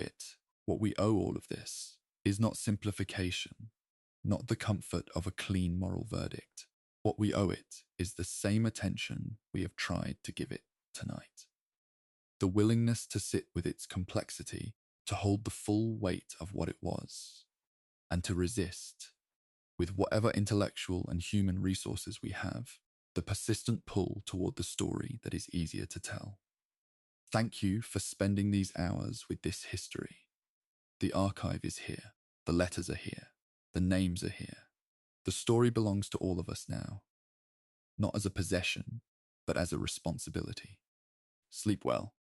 all of this, is not simplification, not the comfort of a clean moral verdict. What we owe it is the same attention we have tried to give it tonight. The willingness to sit with its complexity, to hold the full weight of what it was, and to resist, with whatever intellectual and human resources we have, the persistent pull toward the story that is easier to tell. Thank you for spending these hours with this history. The archive is here, the letters are here, the names are here. The story belongs to all of us now, not as a possession, but as a responsibility. Sleep well.